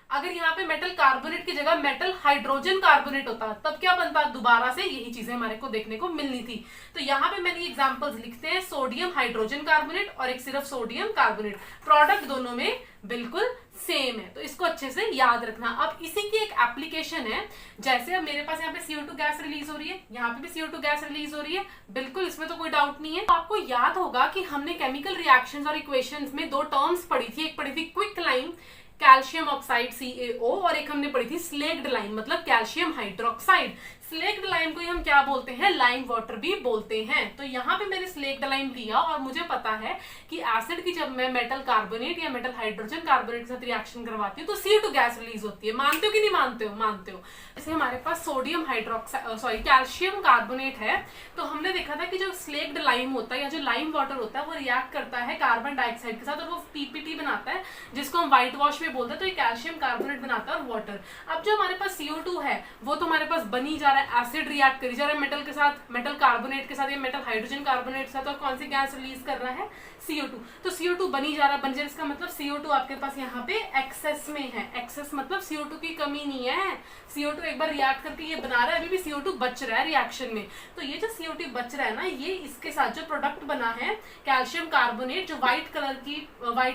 अगर यहाँ पे मेटल कार्बोनेट की जगह मेटल हाइड्रोजन कार्बोनेट होता तब क्या बनता? दोबारा से यही चीजें हमारे को देखने को मिलनी थी। तो यहाँ पे मैंने एग्जांपल्स लिखते हैं, सोडियम हाइड्रोजन कार्बोनेट और एक सिर्फ सोडियम कार्बोनेट। प्रोडक्ट दोनों में बिल्कुल सेम है, तो इसको अच्छे से याद रखना। अब इसी की एक एप्लीकेशन है, जैसे अब मेरे पास यहाँ पे CO2 गैस रिलीज हो रही है, यहाँ पे भी CO2 गैस रिलीज हो रही है, बिल्कुल इसमें तो कोई डाउट नहीं है। तो आपको याद होगा कि हमने केमिकल रिएक्शंस और इक्वेशंस में दो टर्म्स पढ़ी थी। एक पढ़ी थी quick lime calcium oxide CaO और एक हमने पढ़ी थी स्लेक्ड लाइम मतलब कैल्शियम हाइड्रोक्साइड। स्लेक्ड लाइम को ही हम क्या बोलते हैं? लाइम वाटर भी बोलते हैं। तो यहाँ पे मैंने स्लेक्ड लाइम लिया और मुझे पता है कि एसिड की जब मैं मेटल कार्बोनेट या मेटल हाइड्रोजन कार्बोनेट के साथ रिएक्शन करवाती हूँ तो CO2 गैस रिलीज होती है। मानते हो कि नहीं मानते हो? मानते हो। जैसे हमारे पास सोडियम कैल्शियम कार्बोनेट है, तो हमने देखा था कि जो स्लेक्ड लाइम होता है या जो लाइम वाटर होता है वो रिएक्ट करता है कार्बन डाइऑक्साइड के साथ और वो PPT बनाता है, जिसको हम व्हाइट वॉश में बोलते हैं। तो ये कैल्शियम कार्बोनेट बनाता है और वाटर। अब जो हमारे पास CO2 है वो तो हमारे पास बनी जा रहा रहा है, एसिड रिएक्ट करी जा रहा है मेटल के साथ, मेटल कार्बोनेट के साथ या मेटल हाइड्रोजन कार्बोनेट के साथ, और कौन सी गैस रिलीज कर रहा है, CO2। तो CO2 बनी जा रहा है, इसका मतलब CO2 आपके पास यहाँ पे एक्सेस में है। एक्सेस मतलब CO2 की कमी नहीं है, CO2 एक बार रिएक्ट करके ये बना रहा है, अभी भी CO2 बच रहा है रिएक्शन में। तो ये जो CO2 बच रहा है ना, ये इसके साथ जो प्रोडक्ट बना है कैल्शियम कार्बोनेट, जो व्हाइट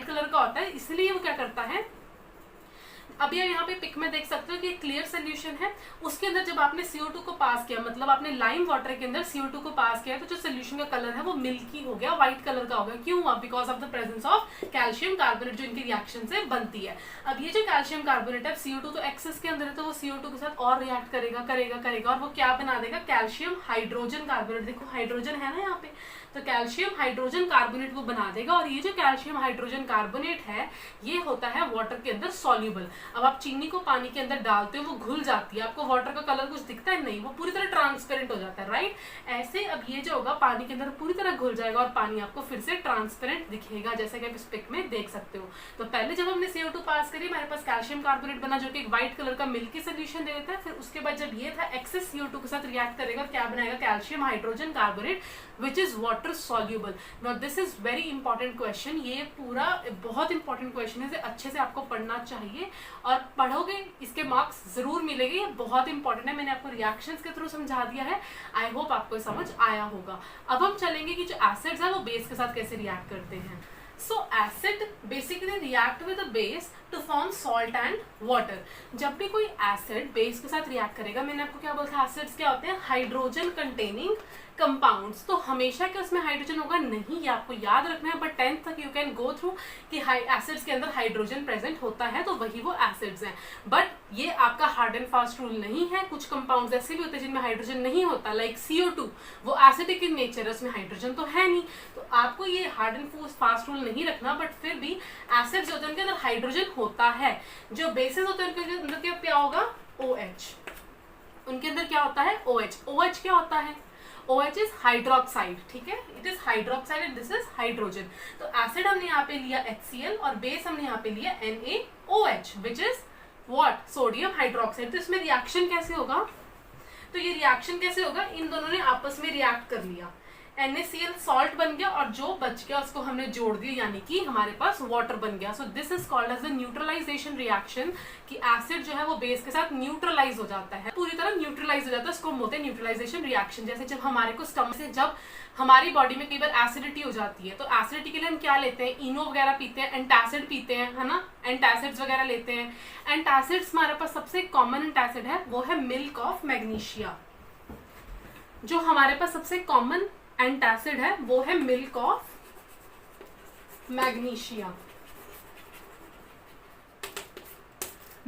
कलर का होता है, इसलिए वो क्या करता है, अभी आप यहाँ पे पिक में देख सकते हो कि एक क्लियर सोल्यूशन है, उसके अंदर जब आपने CO2 को पास किया, मतलब आपने लाइम वाटर के अंदर CO2 को पास किया, तो जो सोल्यूशन का कलर है वो मिल्की हो गया, व्हाइट कलर का हो गया। क्यों हुआ? Because of the presence of calcium carbonate, जो इनकी रिएक्शन से बनती है। अब ये जो कैल्शियम कार्बोनेट है, CO2 तो एक्सेस के अंदर है, तो वो CO2 के साथ और रिएक्ट करेगा और वो क्या बना देगा, कैल्शियम हाइड्रोजन कार्बोनेट। देखो हाइड्रोजन है ना यहाँ पे, तो कैल्शियम हाइड्रोजन कार्बोनेट वो बना देगा, और ये जो कैल्शियम हाइड्रोजन कार्बोनेट है ये होता है वाटर के अंदर सॉल्यूबल। अब आप चीनी को पानी के अंदर डालते हो, वो घुल जाती है, आपको वाटर का कलर कुछ दिखता है नहीं, वो पूरी तरह ट्रांसपेरेंट हो जाता है, राइट। ऐसे अब ये जो होगा पानी के अंदर पूरी तरह घुल जाएगा और पानी आपको फिर से ट्रांसपेरेंट दिखेगा, जैसा कि आप इस पिक में देख सकते हो। तो पहले जब हमने CO2 पास करी, हमारे पास कैल्शियम कार्बोनेट बना, जो कि एक व्हाइट कलर का मिल्की सोल्यूशन दे देता है। फिर उसके बाद जब ये था, एक्सेस CO2 के साथ रिएक्ट करेगा, क्या बनाएगा, calcium hydrogen carbonate which is water soluble. Now this is very important question, ये पूरा बहुत इंपॉर्टेंट क्वेश्चन है, इसे अच्छे से आपको पढ़ना चाहिए, और पढ़ोगे इसके मार्क्स जरूर मिलेंगे। ये बहुत इंपॉर्टेंट है, मैंने आपको रिएक्शंस के थ्रू समझा दिया है, आई होप आपको समझ आया होगा। अब हम चलेंगे कि जो एसिड्स है वो बेस के साथ कैसे रिएक्ट करते हैं। So acid basically react with the base to form salt and water। जब भी कोई एसिड बेस के साथ रिएक्ट करेगा, मैंने आपको क्या बोला था, एसिड्स क्या होते हैं, हाइड्रोजन कंटेनिंग कंपाउंड्स। तो हमेशा क्या उसमें हाइड्रोजन होगा नहीं, ये आपको याद रखना है, बट 10th तक यू कैन गो थ्रू कि एसिड्स के अंदर हाइड्रोजन प्रेजेंट होता है, तो वही वो एसिड्स हैं। बट ये आपका हार्ड एंड फास्ट रूल नहीं है, कुछ कंपाउंड्स ऐसे भी होते हैं जिनमें हाइड्रोजन नहीं होता, लाइक CO2, वो एसिडिक इन नेचर है, उसमें हाइड्रोजन तो है नहीं। तो आपको ये हार्ड एंड फास्ट रूल नहीं रखना, बट फिर भी एसिड्स होते हैं उनके अंदर हाइड्रोजन होता है। जो बेसिस होते हैं उनके अंदर क्या होगा, OH, उनके अंदर क्या होता है, OH क्या होता है, OH इज हाइड्रोक्साइड, ठीक है, it is hydroxide and this is hydrogen. तो एसिड हमने यहाँ पे लिया HCl और बेस हमने यहाँ पे लिया NaOH which is what, sodium hydroxide. तो इसमें रिएक्शन कैसे होगा, तो ये रिएक्शन कैसे होगा, इन दोनों ने आपस में रिएक्ट कर लिया, NaCl सॉल्ट बन गया और जो बच गया उसको हमने जोड़ दिया, यानी कि हमारे पास वाटर बन गया। So this is called as the neutralisation reaction, कि एसिड जो है वो बेस के साथ न्यूट्रलाइज हो जाता है, पूरी तरह न्यूट्रलाइज हो जाता है, उसको हम बोलते हैं न्यूट्रलाइजेशन रिएक्शन। जैसे जब हमारे को स्टमक से, जब हमारी बॉडी में कई बार एसिडिटी हो जाती है, तो एसिडिटी के लिए हम क्या लेते हैं, इनो वगैरह पीते हैं, एंटासिड पीते हैं, है ना, एंटासिड्स वगैरह लेते हैं। एंटासिड्स हमारे पास सबसे कॉमन एंटासिड है वो है मिल्क ऑफ मैग्नीशिया। जो हमारे पास सबसे कॉमन एंटासिड है वो है milk of magnesia,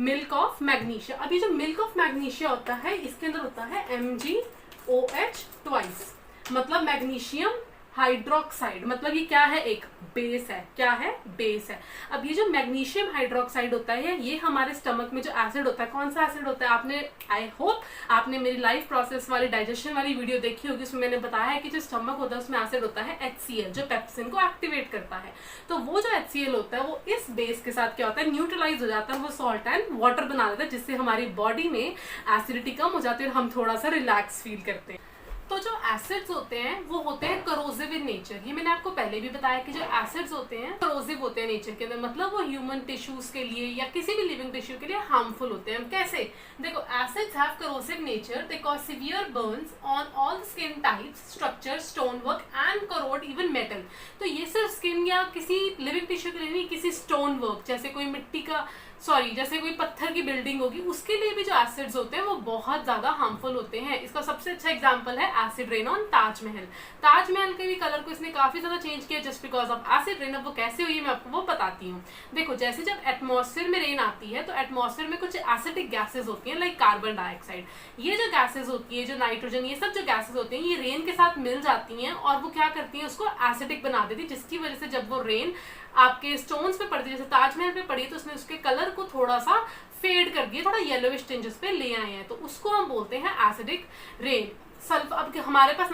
milk of magnesia. अभी जो मिल्क ऑफ मैग्नीशिया होता है, इसके अंदर होता है MgOH ट्वाइस, मतलब मैग्नीशियम हाइड्रोक्साइड, मतलब ये क्या है, एक बेस है, क्या है, बेस है। अब ये जो मैग्नीशियम हाइड्रोक्साइड होता है, ये हमारे स्टमक में जो एसिड होता है, कौन सा एसिड होता है, आपने, आई होप आपने मेरी लाइफ प्रोसेस वाली डाइजेशन वाली वीडियो देखी होगी, उसमें मैंने बताया है कि जो स्टमक होता है उसमें एसिड होता है HCl, जो पेप्सिन को एक्टिवेट करता है। तो वो जो HCl होता है वो इस बेस के साथ क्या होता है, न्यूट्रलाइज हो जाता है, वो सॉल्ट एंड वाटर बना देता है, जिससे हमारी बॉडी में एसिडिटी कम हो जाती है और हम थोड़ा सा रिलैक्स फील करते हैं। तो जो एसिड्स होते हैं वो होते हैं करोसिव इन नेचर, ये मैंने आपको पहले भी बताया कि जो एसिड्स होते हैं करोसिव होते हैं नेचर के अंदर, मतलब वो ह्यूमन टिश्यूज के लिए या किसी भी लिविंग टिश्यू के लिए हार्मफुल होते हैं। कैसे, देखो, acids have corrosive nature, they cause severe Burns on all skin types, structure, stone work and crore even metal. तो ये सिर्फ स्किन या किसी लिविंग टिश्यू के लिए नहीं, किसी स्टोन वर्क, जैसे कोई मिट्टी का जैसे कोई पत्थर की बिल्डिंग होगी, उसके लिए भी जो एसिड्स होते हैं वो बहुत ज्यादा हार्मफुल होते हैं। इसका सबसे अच्छा एग्जांपल है acid rain on Taj Mahal. Taj Mahal के भी कलर को इसने काफी ज्यादा चेंज किया just because of acid rain. अब वो कैसे हुई है मैं आपको वो बताती हूँ। देखो, जैसे जब एटमॉस्फेयर में रेन आती है तो एटमॉस्फेयर में कुछ एसिडिक गैसेज होती हैं, लाइक कार्बन डाइऑक्साइड। ये जो गैसेज होती है, जो नाइट्रोजन, ये सब जो गैसेज होती हैं, ये रेन के साथ मिल जाती हैं और वो क्या करती हैं, उसको एसिडिक बना देती है, जिसकी वजह से जब वो रेन आपके स्टोन्स पे पड़ती है, जैसे ताजमहल पे पड़ी, तो उसने उसके कलर को थोड़ा सा फेड कर दिया, थोड़ा येलोविश टिंजेस पे ले आए हैं, तो उसको हम बोलते हैं एसिडिक रेन। सल्फर, अब हमारे पास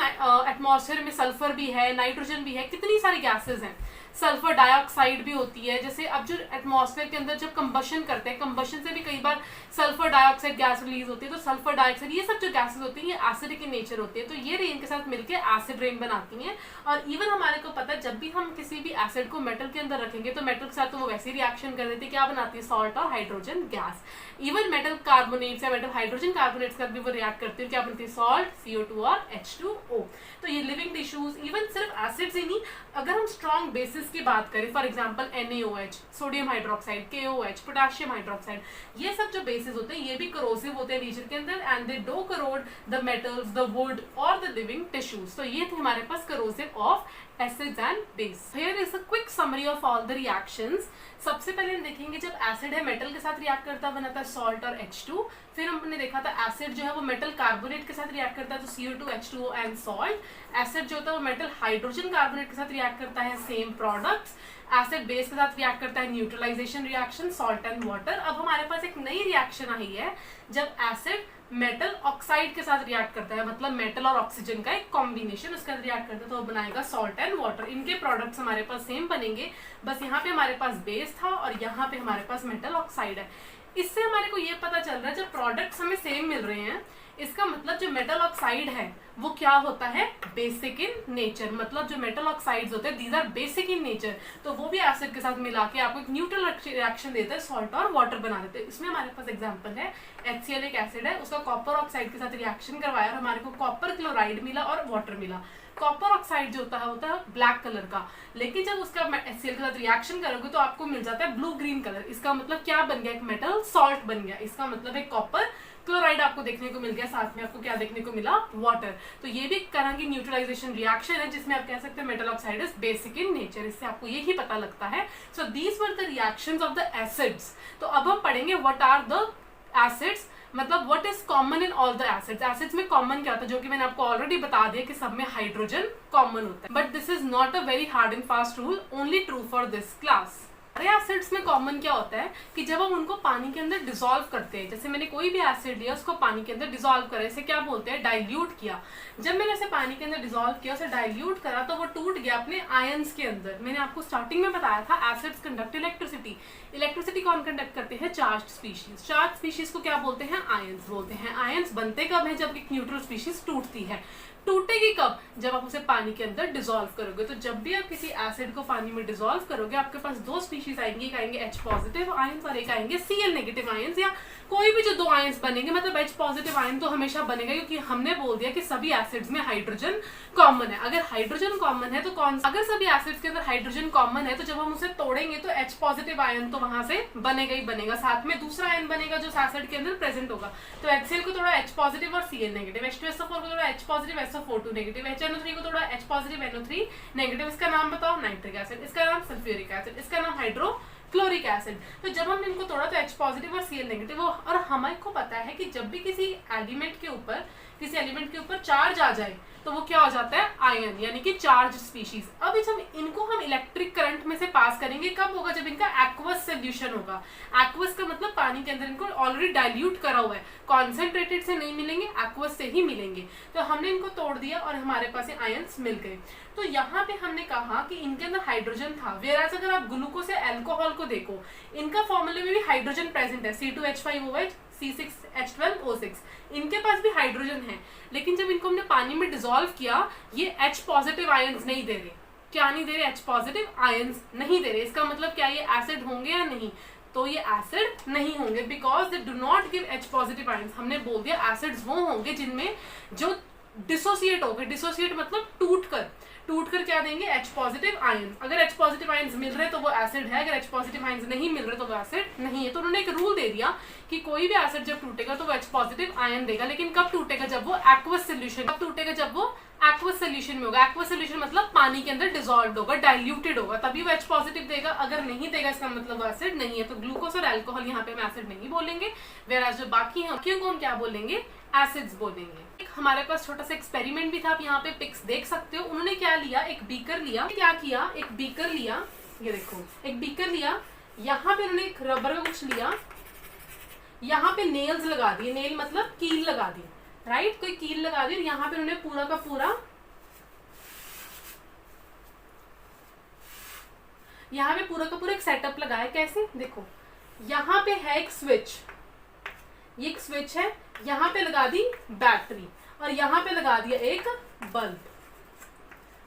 एटमॉस्फेयर में सल्फर भी है, नाइट्रोजन भी है, कितनी सारी गैसेज हैं, सल्फर डाइऑक्साइड भी होती है। जैसे अब जो एटमॉस्फेयर के अंदर जब कंबशन करते हैं, कंबशन से भी कई बार सल्फर डाइऑक्साइड गैस रिलीज होती है, तो सल्फर डाइऑक्साइड ये सब जो गैसेस होती हैं ये एसिडिक इन नेचर होती है, तो ये रेन के साथ मिलकर एसिड रेन बनाती हैं। और इवन हमारे को पता है जब भी हम किसी भी एसिड को मेटल के अंदर रखेंगे तो मेटल के साथ तो वो वैसे ही रिएक्शन कर देती है, क्या बनाती है, सॉल्ट और hydrogen gas. Even metal carbonates या मेटल हाइड्रोजन कार्बोनेट्स के साथ भी वो रिएक्ट करती है, क्या बनती है, सॉल्ट, CO2 और H2O। तो ये लिविंग टिश्यूज, इवन सिर्फ एसिड्स ही नहीं, अगर हम स्ट्रॉन्ग बेसिस की बात करें, for example NaOH, sodium hydroxide, KOH, potassium hydroxide, ये सब जो बेसिस होते हैं ये भी करोसिव होते हैं नेचर के अंदर, and they do corrode the metals, the wood और द लिविंग टिश्यूज। तो ये थे हमारे पास corrosive of acids and base. Here is a quick summary of all the reactions. सबसे पहले हम देखेंगे जब एसिड है मेटल के साथ रिएक्ट करता है, बनाता है सॉल्ट और H2। फिर हमने देखा था एसिड जो है वो मेटल कार्बोनेट के साथ रिएक्ट करता है, तो CO2, H2O and salt. Acid जो होता है वो मेटल हाइड्रोजन कार्बोनेट के साथ रिएक्ट करता है, सेम प्रोडक्ट्स। एसिड बेस के साथ रिएक्ट करता है, neutralisation reaction, salt and water. अब हमारे पास एक नई रिएक्शन आई है जब एसिड मेटल ऑक्साइड के साथ रिएक्ट करता है, मतलब मेटल और ऑक्सीजन का एक कॉम्बिनेशन उसके साथ रिएक्ट करता है, तो वो बनाएगा सॉल्ट एंड वाटर। इनके प्रोडक्ट्स हमारे पास सेम बनेंगे, बस यहाँ पे हमारे पास बेस था और यहाँ पे हमारे पास मेटल ऑक्साइड है। इससे हमारे को ये पता चल रहा है जब प्रोडक्ट्स हमें सेम मिल रहे हैं, इसका मतलब जो मेटल ऑक्साइड है वो क्या होता है, बेसिक इन नेचर। मतलब जो मेटल ऑक्साइड्स होते हैं these are basic in nature, तो वो भी एसिड के साथ मिला के आपको एक न्यूट्रल रिएक्शन देता है, सॉल्ट और वाटर बना देते हैं। इसमें हमारे पास एग्जांपल है HCl एक एसिड है, उसका कॉपर ऑक्साइड के साथ रिएक्शन करवाया और हमारे को कॉपर क्लोराइड मिला और वाटर मिला। कॉपर ऑक्साइड जो होता है ब्लैक कलर का, लेकिन जब उसका HCl के साथ रिएक्शन करोगे तो आपको मिल जाता है ब्लू ग्रीन कलर। इसका मतलब क्या बन गया, एक मेटल सॉल्ट बन गया। इसका मतलब एक कॉपर क्लोराइड आपको देखने को मिल गया, साथ में आपको क्या देखने को मिला, वाटर। तो ये भी एक तरह की न्यूट्रलाइजेशन रिएक्शन है जिसमें आप कह सकते हैं metal oxide is basic in nature. इससे आपको यही पता लगता है। So these were the reactions of the acids. तो अब हम पढ़ेंगे व्हाट आर द एसिड्स, मतलब what is common in all the acids. Acids में कॉमन क्या होता है, जो कि मैंने आपको ऑलरेडी बता दिया कि सब में हाइड्रोजन कॉमन होता है, but this is not a very hard and fast rule, only true for this class. Acids में कॉमन क्या होता है कि जब हम उनको पानी के अंदर डिसॉल्व करते हैं, जैसे मैंने कोई भी एसिड लिया उसको पानी के अंदर डिसॉल्व करा, इसे क्या बोलते हैं, डाइल्यूट किया। जब मैंने इसे पानी के अंदर डिसॉल्व किया, उसे डाइल्यूट करा, तो वो टूट गया अपने आयंस के अंदर। मैंने आपको स्टार्टिंग में बताया था एसिड्स कंडक्ट इलेक्ट्रिसिटी। इलेक्ट्रिसिटी कौन कंडक्ट करते हैं, चार्ज स्पीशीज। चार्ज स्पीशीज को क्या बोलते हैं, आयंस बोलते हैं। आयंस बनते कब है, जब एक न्यूट्रल स्पीशीज टूटती है। टूटेगी कब, जब आप उसे पानी के अंदर डिसॉल्व करोगे। तो जब भी आप किसी एसिड को पानी में डिसॉल्व करोगे, आपके पास दो स्पीशीज आएंगी, एक आएंगे H पॉजिटिव आयंस और एक आएंगे Cl नेगेटिव आयंस, या कोई भी जो दो आयंस बनेंगे, मतलब H पॉजिटिव आयन तो हमेशा बनेगा, क्योंकि हमने बोल दिया कि सभी एसिड्स में हाइड्रोजन कॉमन है। अगर हाइड्रोजन कॉमन है तो अगर सभी एसिड्स के अंदर हाइड्रोजन कॉमन है तो जब हम उसे तोड़ेंगे तो H पॉजिटिव आयन तो वहां से बनेगा ही बनेगा, साथ में दूसरा आयन बनेगा जो एसिड के अंदर प्रेजेंट होगा। तो HCl को थोड़ा H पॉजिटिव और Cl नेगेटिव, H2SO4 को थोड़ा H positive SO4 negative, HNO3 को थोड़ा H पॉजिटिव NO3 नेगेटिव। इसका नाम बताओ, नाइट्रिक एसिड। इसका नाम सल्फ्यूरिक एसिड। इसका नाम हाइड्रोक्लोरिक एसिड। तो जब हमने इनको तोड़ा तो H पॉजिटिव और Cl नेगेटिव, और हमें को पता है कि जब भी किसी एलिमेंट के ऊपर चार्ज आ जाए तो वो क्या हो जाता है, आयन, यानी कि चार्ज स्पीशीज। अब जब इनको हम इलेक्ट्रिक करंट में से पास करेंगे, कब होगा, जब इनका एक्वस सोल्यूशन होगा। एक्वस का मतलब पानी के अंदर इनको ऑलरेडी डाइल्यूट करा हुआ है, कॉन्सेंट्रेटेड से नहीं मिलेंगे, एक्वस से ही मिलेंगे। तो हमने इनको तोड़ दिया और हमारे पास आयंस मिल गए। तो यहाँ पे हमने कहा कि इनके अंदर हाइड्रोजन था, वेराज अगर आप ग्लूकोज या अल्कोहल को देखो, इनका फॉर्मूले में भी हाइड्रोजन प्रेजेंट है, C2H5OH C6H12O6, इनके पास भी हाइड्रोजन है। लेकिन जब इनको हमने पानी में डिसॉल्व किया, ये H पॉजिटिव आयंस नहीं दे रहे। क्या नहीं दे रहे, H पॉजिटिव आयंस नहीं दे रहे। इसका मतलब क्या, ये एसिड होंगे या नहीं, तो ये एसिड नहीं होंगे, because they do not give H positive ions. हमने बोल दिया एसिड्स वो होंगे जिनमें जो डिसोसिएट हो गए। डिसोसिएट मतलब टूटकर क्या देंगे, H पॉजिटिव आयंस। अगर H पॉजिटिव आयंस मिल रहे तो वो एसिड है, अगर H पॉजिटिव आयंस नहीं मिल रहे तो वो एसिड नहीं है। तो उन्होंने एक रूल दे दिया कि कोई भी एसिड जब टूटेगा तो वो H पॉजिटिव आयन देगा, लेकिन कब टूटेगा, जब वो एक्वस सोल्यूशन, कब टूटेगा, जब वो एक्वस सोल्यूशन में होगा। एक्वस सोल्यूशन मतलब पानी के अंदर डिसॉल्व होगा, डाइल्यूटेड होगा, तभी वो H पॉजिटिव देगा। अगर नहीं देगा इसका मतलब वो एसिड नहीं है। तो ग्लूकोज और अल्कोहल यहाँ पे हम एसिड नहीं बोलेंगे, वेराज जो बाकी हैं को हम क्या बोलेंगे, एसिड्स बोलेंगे। हमारे पास छोटा सा एक्सपेरिमेंट भी था, आप यहाँ पे पिक्स देख सकते हो। उन्होंने क्या लिया, एक बीकर लिया, क्या किया, एक बीकर लिया, ये देखो एक बीकर लिया, यहाँ पे उन्होंने एक रबर का कुछ लिया, यहाँ पे नेल्स लगा दिए, नेल मतलब कील लगा दी, राइट, कोई कील लगा दी, और यहाँ पे उन्होंने पूरा का पूरा यहाँ पे पूरा का पूरा एक सेटअप लगा है। कैसे, देखो यहाँ पे है एक स्विच, ये एक स्विच है, यहाँ पे लगा दी बैटरी और यहाँ पे लगा दिया एक बल्ब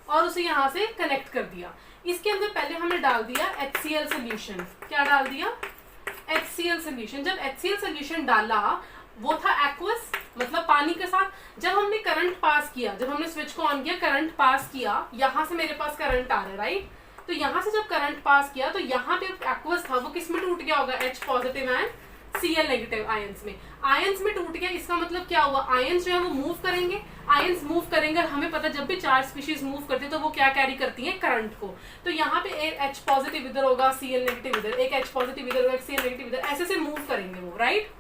और उसे यहाँ से कनेक्ट कर दिया। इसके अंदर पहले हमने डाल दिया HCl सोल्यूशन। क्या डाल दिया, HCl सोल्यूशन। जब HCl सोल्यूशन डाला वो था एक्वस, मतलब पानी के साथ। जब हमने करंट पास किया, जब हमने स्विच को ऑन किया, करंट पास किया, यहाँ से मेरे पास करंट आ रहा है, राइट। तो यहाँ से जब करंट पास किया तो यहाँ पे एक्वस था वो किस में टूट गया होगा, H positive and Cl negative ions में। आयंस में टूट गया, इसका मतलब क्या हुआ, आयंस जो है वो मूव करेंगे। आयंस मूव करेंगे, हमें पता जब भी चार्ज स्पीशीज मूव करती है तो वो क्या कैरी करती है, करंट को। तो यहाँ पे एक H पॉजिटिव इधर होगा, Cl नेगेटिव इधर, एक H पॉजिटिव इधर होगा, Cl नेगेटिव इधर, ऐसे से मूव करेंगे वो, राइट।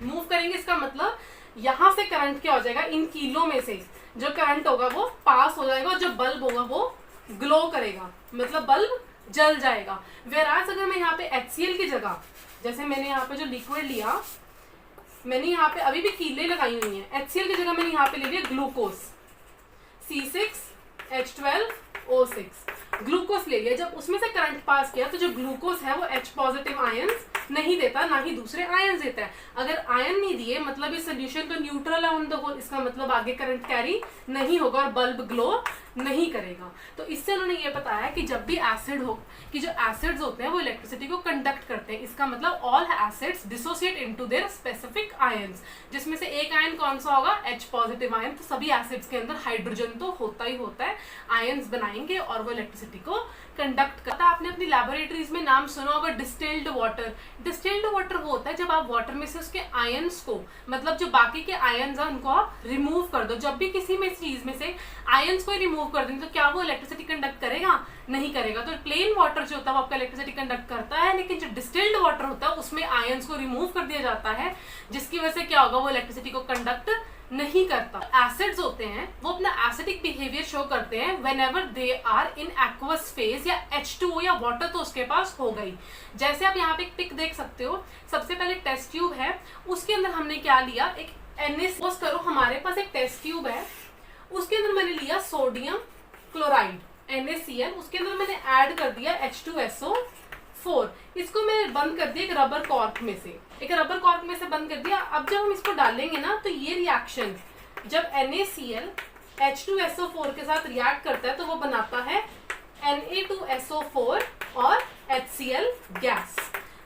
मूव करेंगे, इसका मतलब यहाँ से करंट क्या हो जाएगा, इन कीलों में से जो करंट होगा वो पास हो जाएगा और जो बल्ब होगा वो ग्लो करेगा, मतलब बल्ब जल जाएगा। वेराज अगर मैं यहाँ पे HCl की जगह, जैसे मैंने यहाँ पे जो लिक्विड लिया, मैंने यहाँ पे अभी भी कीले लगाई हुई हैं, HCl की जगह मैंने यहाँ पे ले लिया ग्लूकोज, C6H12O6 ग्लूकोज ले लिया। जब उसमें से करंट पास किया तो जो ग्लूकोज है वो H पॉजिटिव आयंस नहीं देता, ना ही दूसरे आयंस देता है। अगर आयन नहीं दिए मतलब ये सोल्यूशन तो न्यूट्रल है ऑन द होल, इसका मतलब आगे करंट कैरी नहीं होगा और बल्ब ग्लो नहीं करेगा। तो इससे उन्होंने ये बताया कि जब भी एसिड हो, कि जो एसिड्स होते हैं वो इलेक्ट्रिसिटी को कंडक्ट करते हैं। इसका मतलब all acids dissociate into their specific ions, जिसमें से एक आयन कौन सा होगा, H पॉजिटिव आयन। तो सभी एसिड्स के अंदर हाइड्रोजन तो होता ही होता है, आयंस बनाएंगे और वो इलेक्ट्रिसिटी को कंडक्ट करता है। आपने अपनी लैबोरेटरीज में नाम सुना होगा डिस्टिल्ड वाटर। डिस्टिल्ड वाटर वो होता है जब आप वाटर में से उसके आयंस को, मतलब जो बाकी के आयंस हैं उनको आप रिमूव कर दो। जब भी किसी में चीज में से आयंस को रिमूव कर देंगे तो क्या वो इलेक्ट्रिसिटी कंडक्ट करेगा, नहीं करेगा। तो प्लेन वाटर जो होता है वो आपका इलेक्ट्रिसिटी कंडक्ट करता है, लेकिन जो डिस्टिल्ड वाटर होता है उसमें आयंस को रिमूव कर दिया जाता है, जिसकी वजह से क्या होगा, वो इलेक्ट्रिसिटी को कंडक्ट नहीं करता। एसिड्स होते हैं वो अपना एसिडिक बिहेवियर शो करते हैं whenever they are in aqueous phase, या H2O या वाटर तो उसके पास हो गई। जैसे आप यहाँ पे एक पिक देख सकते हो, सबसे पहले टेस्ट ट्यूब है, उसके अंदर हमने क्या लिया, एक NaCl करो, हमारे पास एक टेस्ट ट्यूब है, उसके अंदर मैंने लिया सोडियम क्लोराइड NaCl, उसके अंदर मैंने ऐड कर दिया H2SO4। इसको मैंने बंद कर दिया एक रबर कॉर्क में से, एक रबर कॉर्क में से बंद कर दिया। अब जब हम इसको डालेंगे ना तो ये रिएक्शन जब NaCl H2SO4 के साथ रिएक्ट करता है तो वो बनाता है Na2SO4 और HCl गैस।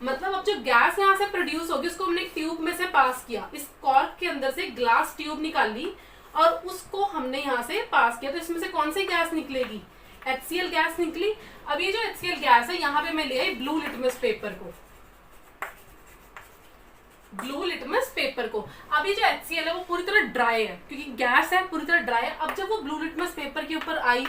मतलब अब जो गैस यहाँ से प्रोड्यूस होगी उसको हमने एक ट्यूब में से पास किया, इस कॉर्क के अंदर से ग्लास ट्यूब निकाली और उसको हमने यहाँ से पास किया, तो इसमें से कौन सी गैस निकलेगी, HCl गैस निकली। अब ये जो HCl गैस है यहाँ पे मैं ले आई ब्लू लिटमस पेपर को, ब्लू लिटमस पेपर को। अब ये जो HCl है वो पूरी तरह ड्राई है क्योंकि गैस है, पूरी तरह ड्राई है। अब जब वो ब्लू लिटमस पेपर के ऊपर आई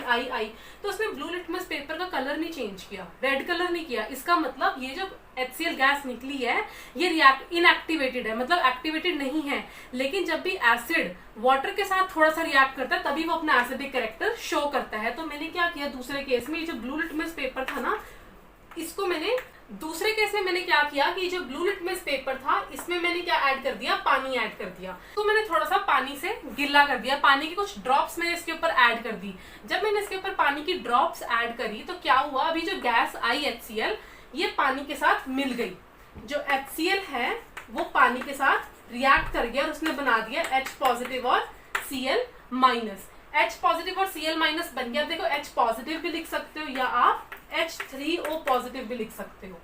तो उसने ब्लू लिटमस पेपर का कलर नहीं चेंज किया, रेड कलर नहीं किया। इसका मतलब ये जो HCl गैस निकली है ये इनएक्टिवेटेड है, मतलब एक्टिवेटेड नहीं है। लेकिन जब भी एसिड वाटर के साथ थोड़ा सा रिएक्ट करता है तभी वो अपना एसिडिक कैरेक्टर शो करता है। तो मैंने क्या किया दूसरे केस में, ये जो ब्लू लिटमस पेपर था ना, इसको मैंने दूसरे केस में मैंने क्या किया कि जो ब्लू लिटमस पेपर था इसमें मैंने क्या ऐड कर दिया, पानी ऐड कर दिया। तो मैंने थोड़ा सा पानी से गिल्ला कर दिया, पानी की कुछ ड्रॉप्स मैंने इसके ऊपर ऐड कर दी। जब मैंने इसके ऊपर पानी की ड्रॉप्स ऐड करी तो क्या हुआ, अभी जो गैस आई HCl ये पानी के साथ मिल गई। जो HCl है वो पानी के साथ रिएक्ट कर गया और उसने बना दिया H पॉजिटिव और Cl माइनस। H पॉजिटिव और Cl माइनस बन गया। देखो H पॉजिटिव भी लिख सकते हो या आप H3O पॉजिटिव भी लिख सकते हो,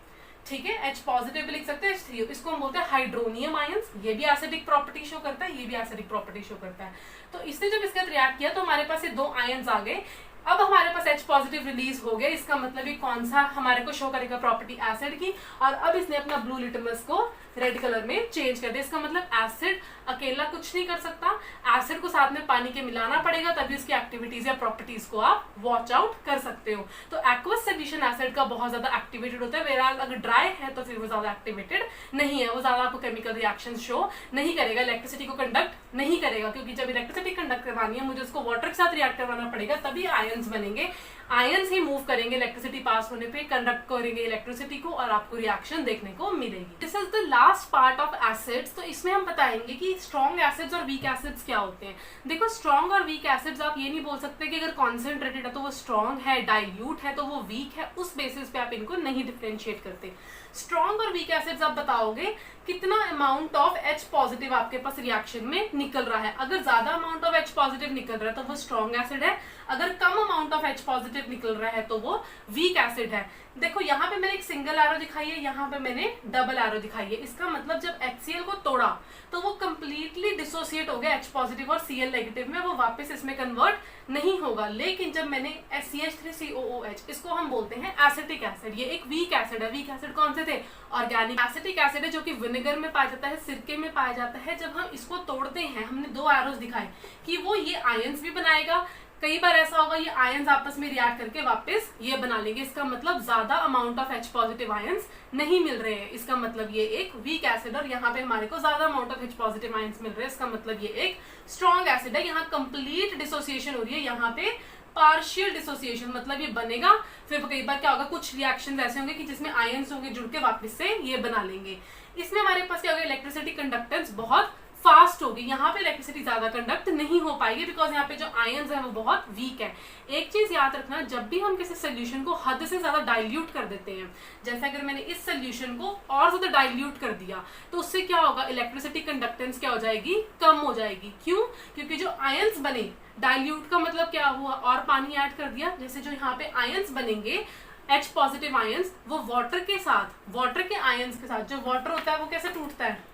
ठीक है। H पॉजिटिव भी लिख सकते हैं, H3O, इसको हम बोलते हैं हाइड्रोनियम आयंस। ये भी एसिडिक प्रॉपर्टी शो करता है, ये भी एसिडिक प्रॉपर्टी शो करता है। तो इसने जब इसके साथ रिएक्ट किया तो हमारे पास ये दो आयंस आ गए। अब हमारे पास H पॉजिटिव रिलीज हो गया, इसका मतलब ये कौन सा हमारे को शो करेगा, प्रॉपर्टी एसिड की। और अब इसने अपना ब्लू लिटमस को रेड कलर में चेंज कर दिया। इसका मतलब एसिड अकेला कुछ नहीं कर सकता, एसिड को साथ में पानी के मिलाना पड़ेगा तभी उसकी एक्टिविटीज या प्रॉपर्टीज को आप वॉच आउट कर सकते हो। तो एक्वस सोल्यूशन एसिड का बहुत ज्यादा एक्टिवेटेड होता है, वेराज अगर ड्राई है तो फिर वो ज्यादा एक्टिवेटेड नहीं है, वो ज्यादा आपको केमिकल रिएक्शन शो नहीं करेगा, इलेक्ट्रिसिटी को कंडक्ट नहीं करेगा। क्योंकि जब इलेक्ट्रिसिटी कंडक्ट करवानी है मुझे उसको वाटर के साथ रिएक्ट करवाना पड़ेगा तभी आयन आयंस बनेंगे, आयंस ही मूव करेंगे इलेक्ट्रिसिटी पास होने पे, कंडक्ट करेंगे इलेक्ट्रिसिटी को और आपको रिएक्शन देखने को मिलेगी। This is the last part of acids. तो इसमें हम बताएंगे कि स्ट्रॉन्ग एसिड्स और वीक एसिड्स क्या होते हैं। देखो स्ट्रॉन्ग और वीक एसिड्स आप ये नहीं बोल सकते कि अगर कॉन्सेंट्रेटेड है तो वो स्ट्रॉन्ग है, डाइल्यूट है तो वो वीक है, उस बेसिस पे आप इनको नहीं डिफ्रेंशिएट करते। स्ट्रॉन्ग और वीक एसिड्स आप बताओगे कितना अमाउंट ऑफ H पॉजिटिव आपके पास रिएक्शन में निकल रहा है। अगर ज्यादा अमाउंट ऑफ H पॉजिटिव निकल रहा है तो वो स्ट्रॉन्ग एसिड है, अगर कम अमाउंट ऑफ H पॉजिटिव निकल रहा है तो वो वीक एसिड है। देखो यहाँ पे मैंने एक सिंगल एरो दिखाई है, यहाँ पे मैंने डबल एरो दिखाई है। इसका मतलब जब HCl को तोड़ा तो वो कंप्लीटली डिसोसिएट हो गया H पॉजिटिव और Cl नेगेटिव में, वो वापस इसमें कन्वर्ट नहीं होगा। लेकिन जब मैंने CH3COOH, इसको हम बोलते हैं एसिटिक एसिड, ये एक वीक एसिड है। वीक एसिड कौन से थे? ऑर्गेनिक। एसिटिक एसिड है जो कि विनेगर में पाया जाता है, सिरके में पाया जाता है। जब हम इसको तोड़ते हैं, हमने दो एरोस दिखाए कि वो ये आयंस भी बनाएगा, कई बार ऐसा होगा ये आयंस आपस में रिएक्ट करके वापस ये बना लेंगे। इसका मतलब ज्यादा amount of H positive ions नहीं मिल रहे हैं, इसका मतलब ये एक वीक एसिड। और यहाँ पे हमारे को ज्यादा amount of H positive ions मिल रहे हैं, इसका मतलब ये एक स्ट्रॉन्ग एसिड है। यहाँ कंप्लीट डिसोसिएशन हो रही है, यहाँ पे पार्शियल डिसोसिएशन, मतलब ये बनेगा फिर कई बार क्या होगा, कुछ रिएक्शंस ऐसे होंगे कि जिसमें आयंस होंगे जुड़ के वापस से ये बना लेंगे। इसमें हमारे पास क्या होगा, इलेक्ट्रिसिटी कंडक्टेंस बहुत फास्ट होगी। यहाँ पे इलेक्ट्रिसिटी ज्यादा कंडक्ट नहीं हो पाएगी बिकॉज यहाँ पे जो आयंस है वो बहुत वीक है। एक चीज याद रखना, जब भी हम किसी सोल्यूशन को हद से ज्यादा डाइल्यूट कर देते हैं, जैसे अगर मैंने इस सोल्यूशन को और ज्यादा डाइल्यूट कर दिया तो उससे क्या होगा, इलेक्ट्रिसिटी कंडक्टेंस क्या हो जाएगी, कम हो जाएगी। क्यों? क्योंकि जो आयंस बने, डाइल्यूट का मतलब क्या हुआ, और पानी ऐड कर दिया। जैसे जो यहाँ पे आयंस बनेंगे H पॉजिटिव आयंस, वो वाटर के साथ, वाटर के आयंस के साथ, जो वाटर होता है वो कैसे टूटता है,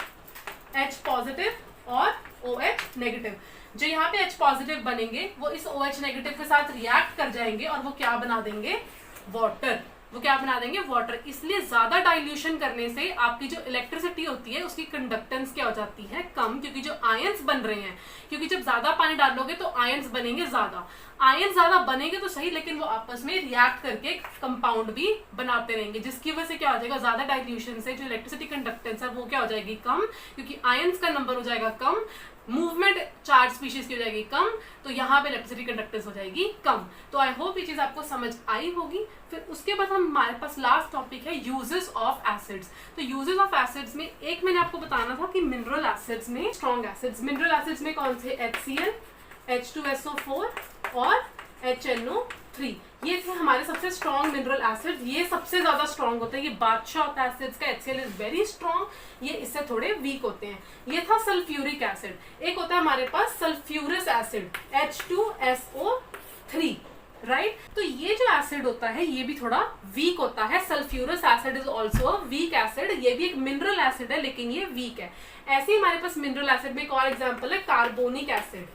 H पॉजिटिव और OH नेगेटिव। जो यहाँ पे H पॉजिटिव बनेंगे वो इस OH नेगेटिव के साथ रिएक्ट कर जाएंगे और वो क्या बना देंगे, वाटर। वो क्या बना देंगे, वाटर। इसलिए ज्यादा डाइल्यूशन करने से आपकी जो इलेक्ट्रिसिटी होती है उसकी कंडक्टेंस क्या हो जाती है, कम, क्योंकि जो आयंस बन रहे हैं, क्योंकि जब ज्यादा पानी डालोगे तो आयंस बनेंगे ज्यादा। आयंस ज्यादा बनेंगे तो सही, लेकिन वो आपस में रिएक्ट करके कंपाउंड भी बनाते रहेंगे, जिसकी वजह से क्या हो जाएगा, ज्यादा डाइल्यूशन से जो इलेक्ट्रिसिटी कंडक्टेंस है वो क्या हो जाएगी, कम, क्योंकि आयंस का नंबर हो जाएगा कम, मूवमेंट चार्ज स्पीशीज की हो जाएगी कम, तो यहाँ पे इलेक्ट्रिसिटी कंडक्टेंस हो जाएगी कम। तो आई होप ये चीज आपको समझ आई होगी। फिर उसके बाद हमारे पास लास्ट टॉपिक है यूजेस ऑफ एसिड्स। तो यूजेस ऑफ एसिड्स में एक मैंने आपको बताना था कि मिनरल एसिड्स में, स्ट्रॉन्ग एसिड्स, मिनरल एसिड्स में कौन से, HCl, H2SO4 और HNO3, ये थे हमारे सबसे स्ट्रॉन्ग मिनरल एसिड। ये सबसे ज्यादा स्ट्रॉन्ग होता है, ये बादशाह होता है एसिड्स का। HCl इज वेरी स्ट्रॉन्ग, ये इससे थोड़े वीक होते हैं। ये था सल्फ्यूरिक एसिड। एक होता है हमारे पास सल्फ्यूरस एसिड, H2SO3, राइट। तो ये जो एसिड होता है ये भी थोड़ा वीक होता है। Sulphurous acid is also weak acid, ये भी एक मिनरल एसिड है लेकिन ये वीक है। ऐसे ही हमारे पास मिनरल एसिड में एक और एग्जाम्पल है कार्बोनिक एसिड,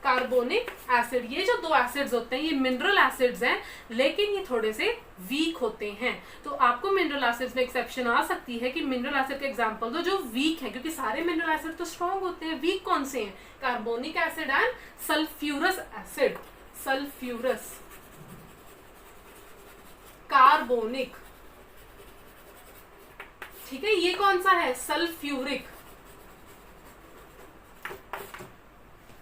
कार्बोनिक एसिड। ये जो दो एसिड्स होते हैं ये मिनरल एसिड्स हैं लेकिन ये थोड़े से वीक होते हैं। तो आपको मिनरल एसिड्स में एक्सेप्शन आ सकती है कि मिनरल एसिड के एग्जांपल दो जो वीक है, क्योंकि सारे मिनरल एसिड तो स्ट्रॉन्ग होते हैं। वीक कौन से हैं, carbonic acid and sulphurous acid. Sulphurous, carbonic, ठीक है। ये कौन सा है, सल्फ्यूरिक।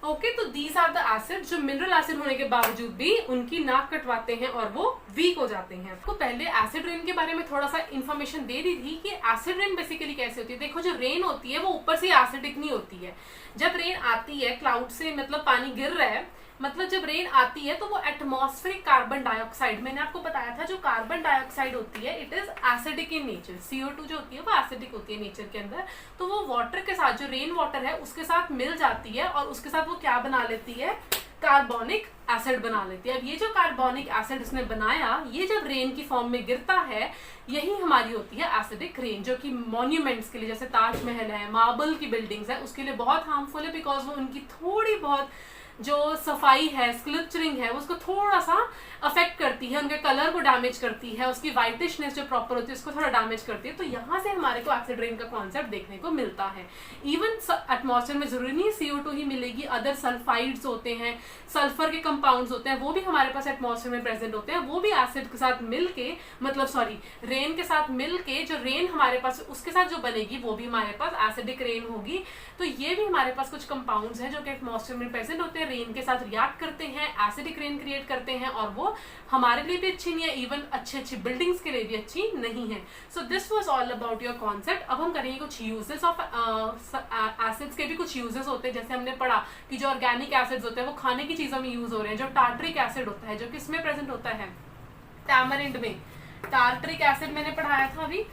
ओके, तो दीज आर द एसिड जो मिनरल एसिड होने के बावजूद भी उनकी नाक कटवाते हैं और वो वीक हो जाते हैं। आपको पहले एसिड रेन के बारे में थोड़ा सा इन्फॉर्मेशन दे दी थी कि एसिड रेन बेसिकली कैसे होती है। देखो जो रेन होती है वो ऊपर से एसिडिक नहीं होती है। जब रेन आती है क्लाउड से, मतलब पानी गिर रहा है, मतलब जब रेन आती है तो वो एटमॉस्फेरिक कार्बन डाइऑक्साइड, मैंने आपको बताया था जो कार्बन डाइऑक्साइड होती है it is acidic in nature. CO2 जो होती है वो एसिडिक होती है नेचर के अंदर। तो वो वाटर के साथ, जो रेन वाटर है उसके साथ मिल जाती है और उसके साथ वो क्या बना लेती है, कार्बोनिक एसिड बना लेती है। अब ये जो कार्बोनिक एसिड उसने बनाया, ये जब रेन की फॉर्म में गिरता है, यही हमारी होती है एसिडिक रेन, जो कि मॉन्यूमेंट्स के लिए, जैसे ताजमहल है, मार्बल की बिल्डिंग्स है, उसके लिए बहुत हार्मफुल है बिकॉज वो उनकी थोड़ी बहुत जो सफाई है, स्कल्पचरिंग है, उसको थोड़ा सा अफेक्ट करती है, उनके कलर को डैमेज करती है, उसकी वाइटिशनेस जो प्रॉपर होती है उसको थोड़ा डैमेज करती है। तो यहाँ से हमारे को एसिड रेन का कॉन्सेप्ट देखने को मिलता है। इवन एटमॉस्फेयर में जरूरी नहीं CO2 ही मिलेगी, अदर सल्फाइड्स होते हैं, सल्फर के कंपाउंड्स होते हैं, वो भी हमारे पास एटमॉस्फेयर में प्रेजेंट होते हैं। वो भी एसिड के साथ मिलके, मतलब सॉरी, रेन के साथ मिलके जो रेन हमारे पास उसके साथ जो बनेगी वो भी हमारे पास एसिडिक रेन होगी। तो ये भी हमारे पास कुछ कंपाउंड्स हैं जो कि एटमॉस्फेयर में प्रेजेंट होते हैं। हैं, रेन के साथ रिएक्ट करते हैं, एसिडिक रेन क्रिएट करते हैं, और वो हमारे लिए भी अच्छी नहीं है, इवन अच्छी बिल्डिंग्स के लिए भी अच्छी नहीं है। सो this was all about your concept. अब हम करेंगे कुछ यूजेस ऑफ एसिड्स के भी कुछ यूजेस होते हैं। जैसे हमने पढ़ा कि जो ऑर्गेनिक एसिड्स होते हैं वो खाने की चीजों में यूज हो रहे हैं। जो टार्टरिक एसिड होता है जो किसमें प्रेजेंट होता है, टैमरिंड में। टार्टरिक एसिड मैंने पढ़ाया था अभी,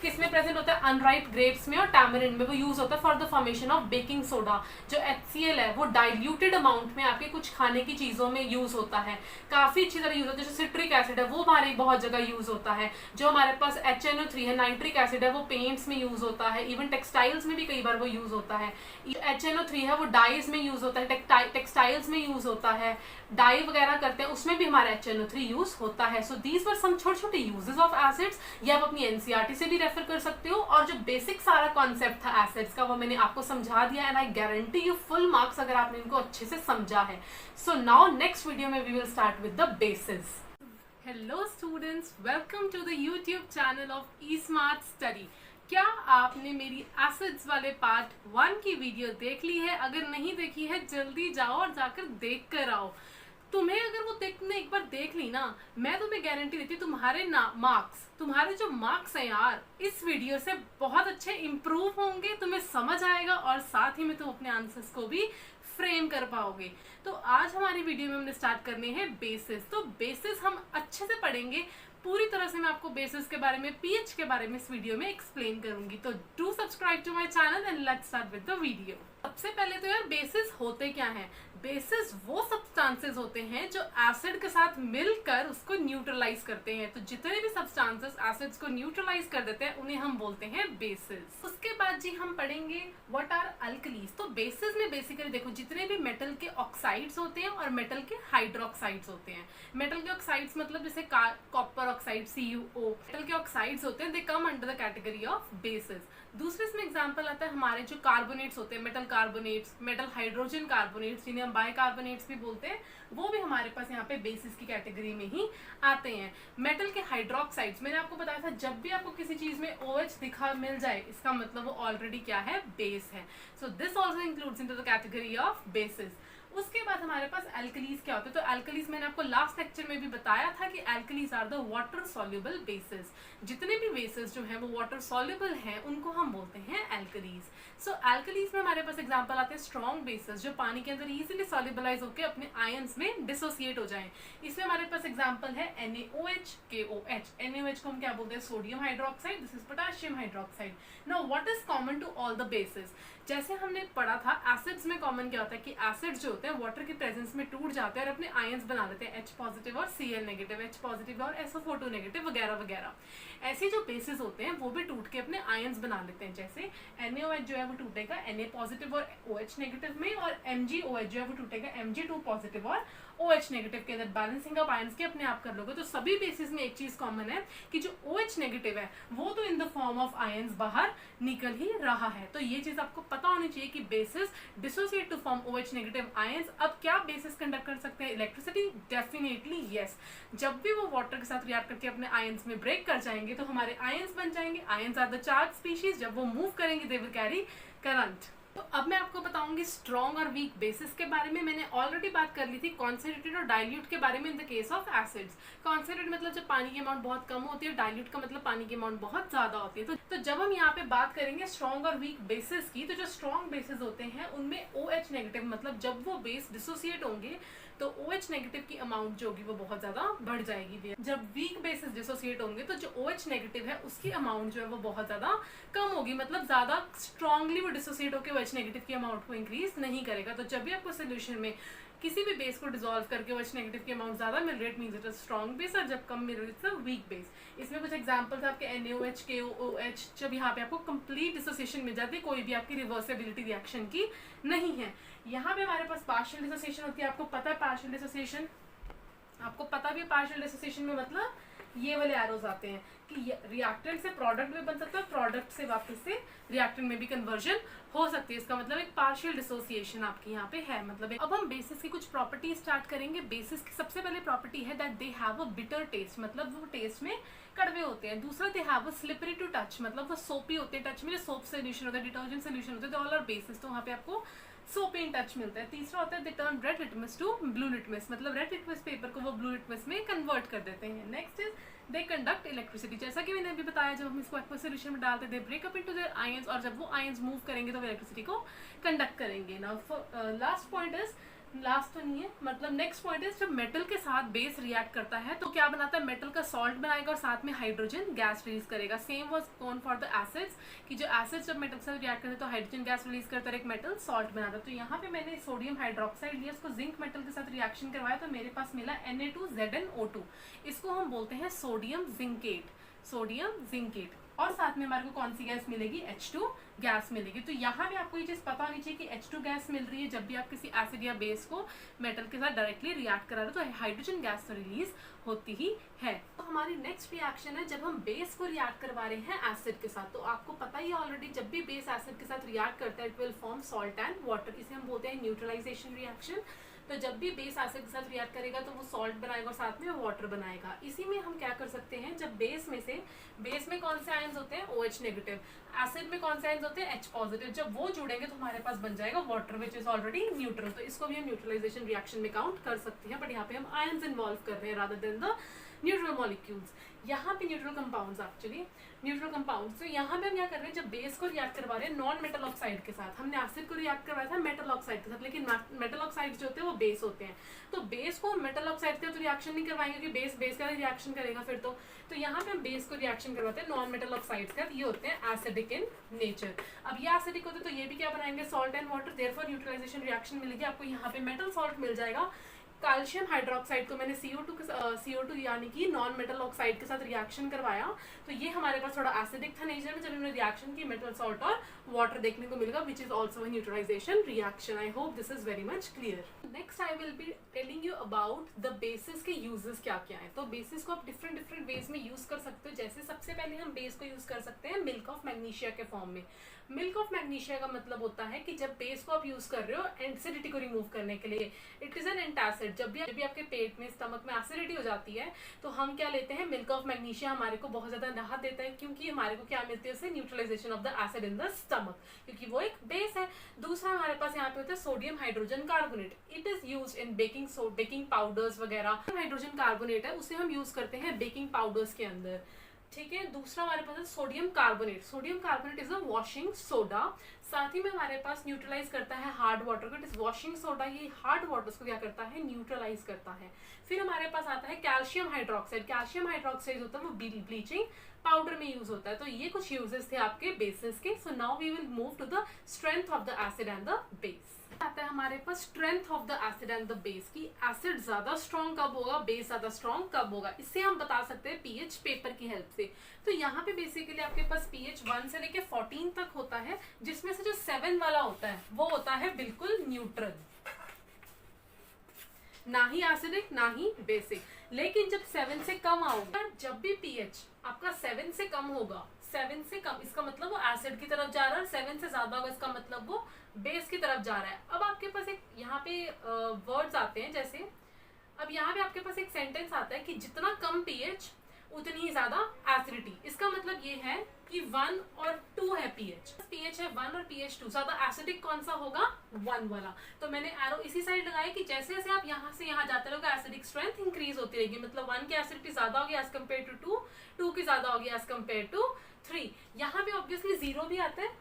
किसमें प्रेजेंट होता है, अनराइप ग्रेप्स में और टैमरिंड में। वो यूज होता है for the formation of baking soda. जो HCl है वो डाइल्यूटेड अमाउंट में आपके कुछ खाने की चीजों में यूज होता है, काफी अच्छी तरह यूज होता है। जैसे सिट्रिक एसिड है वो हमारे बहुत जगह यूज होता है। जो हमारे पास HNO3 है, नाइट्रिक एसिड है, वो पेंट्स में यूज होता है, इवन टेक्सटाइल्स में भी कई बार वो यूज होता है। HNO3 है वो डाइज में यूज होता है, टेक्सटाइल्स में यूज होता है, डाई वगैरह करते हैं उसमें भी हमारा HNO3 यूज होता है। सो दीज वर सम छोटे छोटे यूजेस ऑफ एसिड्स। ये आप अपनी NCERT से भी रेफर कर सकते हो। और जो बेसिक सारा कॉन्सेप्ट था एसिड्स का वो मैंने आपको समझा दिया, and I guarantee you full marks अगर आपने इनको अच्छे से समझा है। सो नाउ नेक्स्ट वीडियो में we will start with the bases. Hello students, welcome to the YouTube channel of eSmart Study। क्या आपने मेरी एसिड्स वाले पार्ट 1 की वीडियो देख ली है? अगर नहीं देखी है जल्दी जाओ और जाकर देख कर आओ। तुम्हें अगर वो तुमने एक बार देख ली ना, मैं तुम्हें गारंटी देती हूँ तुम्हारे जो मार्क्स हैं यार इस वीडियो से बहुत अच्छे इंप्रूव होंगे, तुम्हें समझ आएगा और साथ ही में तुम अपने आंसर्स को भी फ्रेम कर पाओगे। तो आज हमारी वीडियो में हमने स्टार्ट करने हैं बेसिस। तो बेसिस हम अच्छे से पढ़ेंगे, पूरी तरह से मैं आपको बेसिस के बारे में, pH के बारे में इस वीडियो में एक्सप्लेन करूंगी। तो do subscribe to my channel and let's start with the video. सबसे पहले तो यार बेसिस होते क्या हैं? बेसिस वो सब्सटेंसेस होते हैं जो एसिड के साथ मिलकर उसको न्यूट्रलाइज करते हैं। तो जितने भी सब्सटेंसेस एसिड्स को न्यूट्रलाइज कर देते हैं उन्हें हम बोलते हैं बेसिस। उसके बाद जी हम पढ़ेंगे व्हाट आर अल्कलीज। तो बेसिस में बेसिकली देखो जितने भी मेटल के ऑक्साइड्स होते हैं और मेटल के हाइड्रोक्साइड्स होते हैं। मेटल के ऑक्साइड्स मतलब जैसे कॉपर ऑक्साइड CuO, मेटल के ऑक्साइड्स होते हैं, they come under the category of bases. दूसरे इसमें एग्जांपल आता है हमारे जो कार्बोनेट्स होते हैं, metal carbonates, metal hydrogen carbonates जिन्हें हम बाइकार्बोनेट्स भी बोलते हैं, वो भी हमारे पास यहाँ पे बेसिस की कैटेगरी में ही आते हैं। मेटल के हाइड्रोक्साइड्स मैंने आपको बताया था, जब भी आपको किसी चीज में OH दिखा मिल जाए इसका मतलब वो ऑलरेडी क्या है, बेस है। So this also includes into the category of basis. उसके बाद हमारे पास एल्कलीज क्या होते हैं? तो एल्कलीज मैंने आपको लास्ट लेक्चर में भी बताया था कि alkalis are the water soluble bases. जितने भी बेसिस जो हैं वो वाटर सॉल्युबल हैं उनको हम बोलते हैं एल्कलीज। सो एल्कलीज में हमारे पास एग्जांपल आते हैं स्ट्रॉन्ग बेसिस जो पानी के अंदर इजीली सॉल्युबलाइज होकर अपने आयंस में डिसोसिएट हो जाएं। इसमें हमारे पास एग्जांपल है NaOH, KOH। NaOH को हम क्या बोलते हैं, sodium hydroxide, this is potassium hydroxide. Now what is common to all the bases? जैसे हमने पढ़ा था एसिड्स में कॉमन क्या होता है कि एसिड्स जो होते हैं वाटर के प्रेजेंस में टूट जाते हैं और अपने आयंस बना लेते हैं, H पॉजिटिव और Cl नेगेटिव, H पॉजिटिव और SO4 नेगेटिव वगैरह वगैरह। ऐसे जो बेसिस होते हैं वो भी टूट के अपने आयंस बना लेते हैं। जैसे NaOH जो है वो टूटेगा Na पॉजिटिव और OH नेगेटिव में, और MgOH जो है वो टूटेगा Mg2 पॉजिटिव और OH नेगेटिव के अंदर। बैलेंसिंग ऑफ आयंस के अपने आप कर लोगे। तो सभी बेसिस में एक चीज कॉमन है कि जो OH नेगेटिव है वो तो in the form of ions बाहर निकल ही रहा है। तो ये चीज आपको पता होनी चाहिए कि bases dissociate to form OH negative ions. अब क्या बेसिस कंडक्ट कर सकते हैं इलेक्ट्रिसिटी? Definitely yes. जब भी वो वाटर के साथ रिएक्ट करके अपने आयंस में ब्रेक कर जाएंगे तो हमारे आयंस बन जाएंगे। Ions are the charge species, जब वो मूव करेंगे दे विल कैरी करंट। तो अब मैं आपको बताऊंगी स्ट्रॉन्ग और वीक बेसिस के बारे में। मैंने ऑलरेडी बात कर ली थी कॉन्सेंट्रेटेड और डाइल्यूट के बारे में in the case of acids. Concentrated मतलब जब पानी की अमाउंट बहुत कम होती है, डाइल्यूट का मतलब पानी की अमाउंट बहुत ज्यादा होती है। तो जब हम यहाँ पे बात करेंगे स्ट्रॉन्ग और वीक बेसिस की, तो जो स्ट्रॉन्ग बेसिस होते हैं उनमें OH नेगेटिव मतलब जब वो बेस डिसोसिएट होंगे तो OH नेगेटिव की अमाउंट जो होगी वो बहुत ज्यादा बढ़ जाएगी। जब वीक बेसिस डिसोसिएट होंगे तो जो OH नेगेटिव है उसकी अमाउंट जो है वो बहुत ज्यादा कम होगी, मतलब ज्यादा स्ट्रांगली वो डिसोसिएट होकर OH नेगेटिव की अमाउंट को इंक्रीज नहीं करेगा। तो जब भी आपको सोल्यूशन में किसी भी बेस को डिसॉल्व करके OH नेगेटिव की अमाउंट ज्यादा मिल रही है, it means it is strong base, और जब कम मिल रही है इट्स अ वीक बेस। इसमें कुछ एग्जांपल्स आपके NaOH, KOOH, जब यहाँ पे आपको कंप्लीट डिसोसिएशन मिल जाती है, कोई भी आपकी रिवर्सिबिलिटी रिएक्शन की नहीं है। यहाँ पे हमारे पास पार्शियल डिसोसिएशन होती है। आपको पता है पार्शियल डिसोसिएशन, आपको पता भी है पार्शियल डिसोसिएशन में मतलब ये वाले एरोज आते हैं कि रिएक्टेंट से प्रोडक्ट भी बन सकता है, प्रोडक्ट से वापस से रिएक्टेंट में भी कन्वर्जन हो सकती है। इसका मतलब एक पार्शियल डिसोसिएशन आपकी यहाँ पे है। मतलब अब हम बेसिस की कुछ प्रॉपर्टी स्टार्ट करेंगे। बेसिस की सबसे पहले प्रॉपर्टी है that they have a bitter taste, मतलब वो टेस्ट में कड़वे होते हैं। दूसरा they have a slippery to touch, मतलब वो सोपी होते हैं, टच में सोप सोल्यूशन होता है, डिटर्जेंट सोल्यूशन होता है, तो ऑल आर बेसिस। तो वहाँ पे आपको सोप इन टच मिलता है। तीसरा होता है they turn red litmus to blue litmus, मतलब रेड लिटमस पेपर को वो ब्लू लिटमस में कन्वर्ट कर देते हैं। Next is they conduct electricity, जैसा कि मैंने अभी बताया जब हम इसको एक्वस सॉल्यूशन में डालते हैं they break up into their ions, और जब वो आयंस मूव करेंगे तो वो इलेक्ट्रिसिटी को कंडक्ट करेंगे। Now last point is, last तो नहीं है, मतलब नेक्स्ट पॉइंट है जब मेटल के साथ बेस रिएक्ट करता है तो क्या बनाता है, मेटल का सॉल्ट बनाएगा और साथ में हाइड्रोजन गैस रिलीज करेगा। Same was gone for the acids, कि जो एसिड्स जब मेटल के साथ रिएक्ट करते हैं तो हाइड्रोजन गैस रिलीज करता है, एक मेटल सॉल्ट बनाता है। तो यहाँ पे मैंने सोडियम हाइड्रोक्साइड लिया, उसको जिंक मेटल के साथ रिएक्शन करवाया तो मेरे पास मिला Na2ZnO2, इसको हम बोलते हैं सोडियम जिंकेट, सोडियम जिंकेट। और साथ में हमारे को कौन सी गैस मिलेगी, H2 गैस मिलेगी। तो यहाँ भी आपको ये चीज पता होनी चाहिए कि H2 गैस मिल रही है जब भी आप किसी एसिड या बेस को मेटल के साथ डायरेक्टली रिएक्ट करा रहे हो, तो हाइड्रोजन गैस तो रिलीज होती ही है। तो हमारी नेक्स्ट रिएक्शन है जब हम बेस को रिएक्ट करवा रहे हैं एसिड के साथ। तो आपको पता ही है ऑलरेडी, जब भी बेस एसिड के साथ रिएक्ट करता है it will form salt and water, इसे हम बोलते हैं न्यूट्रलाइजेशन रिएक्शन। तो जब भी बेस एसिड के साथ रिएक्ट करेगा तो वो सॉल्ट बनाएगा और साथ में वाटर बनाएगा। इसी में हम क्या कर सकते हैं, जब बेस में कौन से आयंस होते हैं, OH नेगेटिव, एसिड में कौन से आयंस होते हैं, H पॉजिटिव, जब वो जुड़ेंगे तो हमारे पास बन जाएगा water which is already neutral. तो इसको भी हम न्यूट्रलाइजेशन रिएक्शन में काउंट कर सकते हैं, बट यहाँ पे हम आयंस इन्वॉल्व कर रहे हैं rather than the neutral molecules. यहाँ पे neutral compounds, actually neutral compounds. तो यहाँ पे हम क्या कर रहे हैं, जब बेस को रिएक्ट करवा रहे हैं नॉन मेटल ऑक्साइड के साथ, हमने एसिड को रिएक्ट करवाया था मेटल ऑक्साइड के साथ, लेकिन मेटल ऑक्साइड जो होते हैं वो बेस होते हैं। तो बेस को मेटल ऑक्साइड के तो रिएक्शन नहीं करवाएंगे क्योंकि बेस का रिएक्शन करेगा फिर तो यहाँ पे हम बेस को रिएक्शन करवाते हैं नॉन मेटल ऑक्साइड के साथ, ये होते हैं एसिडिक इन नेचर। अब ये एसिडिक होते तो ये भी क्या बनाएंगे, salt and water, therefore neutralisation reaction मिलेगी आपको। यहाँ पे मेटल सॉल्ट मिल जाएगा। कैल्शियम हाइड्रोक्साइड को मैंने CO2 यानी कि नॉन मेटल ऑक्साइड के साथ रिएक्शन करवाया, तो ये हमारे पास थोड़ा एसिडिक था नेचर में, जब हमने रिएक्शन की मेटल सॉल्ट और वाटर देखने को मिलेगा which is also a neutralisation reaction. I hope this is very much clear. Next I will be telling you about the bases के यूजेस क्या क्या है। तो बेसिस को आप डिफरेंट वेज में यूज कर सकते हो। जैसे सबसे पहले हम बेस को यूज कर सकते हैं मिल्क ऑफ मैग्नीशिया के फॉर्म में। मिल्क ऑफ मैग्नीशिया का मतलब होता है कि जब बेस को आप यूज कर रहे हो एसिडिटी को रिमूव करने के लिए, इट इज एन एंटासिड। जब भी आपके पेट में, स्टमक में एसिडिटी हो जाती है तो हम क्या लेते हैं, मिल्क ऑफ मैग्नीशिया हमारे को बहुत ज्यादा राहत देता है, क्योंकि हमारे को क्या मिलती है उससे, neutralisation of the acid in the stomach, क्योंकि वो एक बेस है। दूसरा हमारे पास यहाँ पे होता है sodium hydrogen carbonate, it is use in baking powders वगैरह। हाइड्रोजन कार्बोनेट है, उसे हम यूज करते हैं बेकिंग पाउडर्स के अंदर, ठीक है। दूसरा हमारे पास है sodium carbonate. Sodium carbonate is a washing soda. साथ ही में हमारे पास न्यूट्रलाइज करता है हार्ड वाटर को, इट इज वॉशिंग सोडा। ये हार्ड वाटर्स को क्या करता है, न्यूट्रलाइज करता है। फिर हमारे पास आता है कैल्शियम हाइड्रोक्साइड। कैल्शियम हाइड्रोक्साइड होता है वो ब्लीचिंग पाउडर में यूज होता है। तो ये कुछ यूजेस थे आपके बेसिस के। So now we will move to the strength of the acid and the base. आता है हमारे पास strength of the acid and the base की, एसिड ज्यादा स्ट्रॉन्ग कब होगा, बेस ज्यादा स्ट्रॉन्ग कब होगा। इससे हम बता सकते हैं पीएच पेपर की हेल्प से। तो यहाँ पे बेसिकली आपके पास पीएच 1 से लेके 14 तक होता है, जिसमें से जो 7 वाला होता है वो होता है बिल्कुल न्यूट्रल, ना ही एसिडिक ना ही बेसिक। लेकिन जब 7 से कम आओगे, जब भी पीएच आपका 7 से कम होगा, 7 से कम इसका मतलब वो एसिड की तरफ जा रहा है, और 7 से ज्यादा होगा इसका मतलब वो बेस की तरफ जा रहा है। अब आपके पास एक यहाँ पे वर्ड्स आते हैं, जैसे अब यहाँ पे आपके पास एक सेंटेंस आता है कि जितना कम पीएच उतनी ही ज्यादा एसिडिटी। इसका मतलब ये है कि 1 और 2 है पीएच है 1 और पीएच 2, ज्यादा एसिडिक कौन सा होगा, 1 वाला। तो मैंने एरो इसी साइड लगाया कि जैसे जैसे आप यहाँ से यहाँ जाते रहोगे एसिडिक स्ट्रेंथ इंक्रीज होती रहेगी। मतलब 1 की एसिडिटी ज्यादा होगी एज कम्पेयर टू 2 की ज्यादा होगी एज कम्पेयर टू 3। यहाँ पे ऑब्वियसली 0 भी आता है,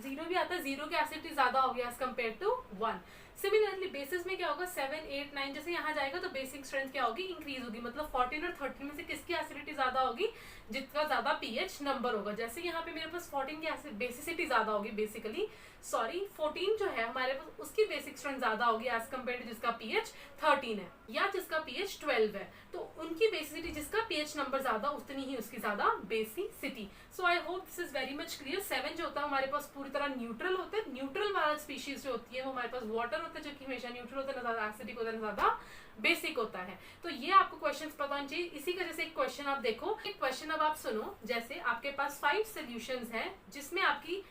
0 की एसिडिटी ज्यादा होगी as compare to 1। Similarly bases में क्या होगा, 7, 8, 9 जैसे यहाँ जाएगा तो बेसिक स्ट्रेंथ क्या होगी, इंक्रीज होगी। मतलब 14 और 13 में से किसकी एसिडिटी ज्यादा होगी, जितना ज्यादा पीएच नंबर होगा। जैसे यहाँ पे मेरे पास 14 की बेसिसिटी ज्यादा होगी, बेसिकली 14 जो है हमारे पास उसकी बेसिक स्ट्रेंथ ज्यादा होगी एज कम्पेयर टू जिसका पीएच 13 है या जिसका पीएच 12 है। तो उनकी बेसिसिटी, जिसका पीएच नंबर ज्यादा उतनी ही उसकी ज्यादा basicity. So I hope this is very much clear. 7 जो होता है हमारे पास पूरी तरह न्यूट्रल होते हैं। न्यूट्रल वाला स्पीशीज जो होती है वो हमारे पास वाटर होता है, जो कि हमेशा न्यूट्रल होता है, ना ज्यादा एसिडिक होता है ना ज्यादा बेसिक होता है। तो ये आपको क्वेश्चंस पता होना चाहिए। इसी का जैसे एक क्वेश्चन आप देखो, एक क्वेश्चन अब आप सुनो। जैसे आपके पास 5 सोल्यूशंस हैं जिसमें आपकी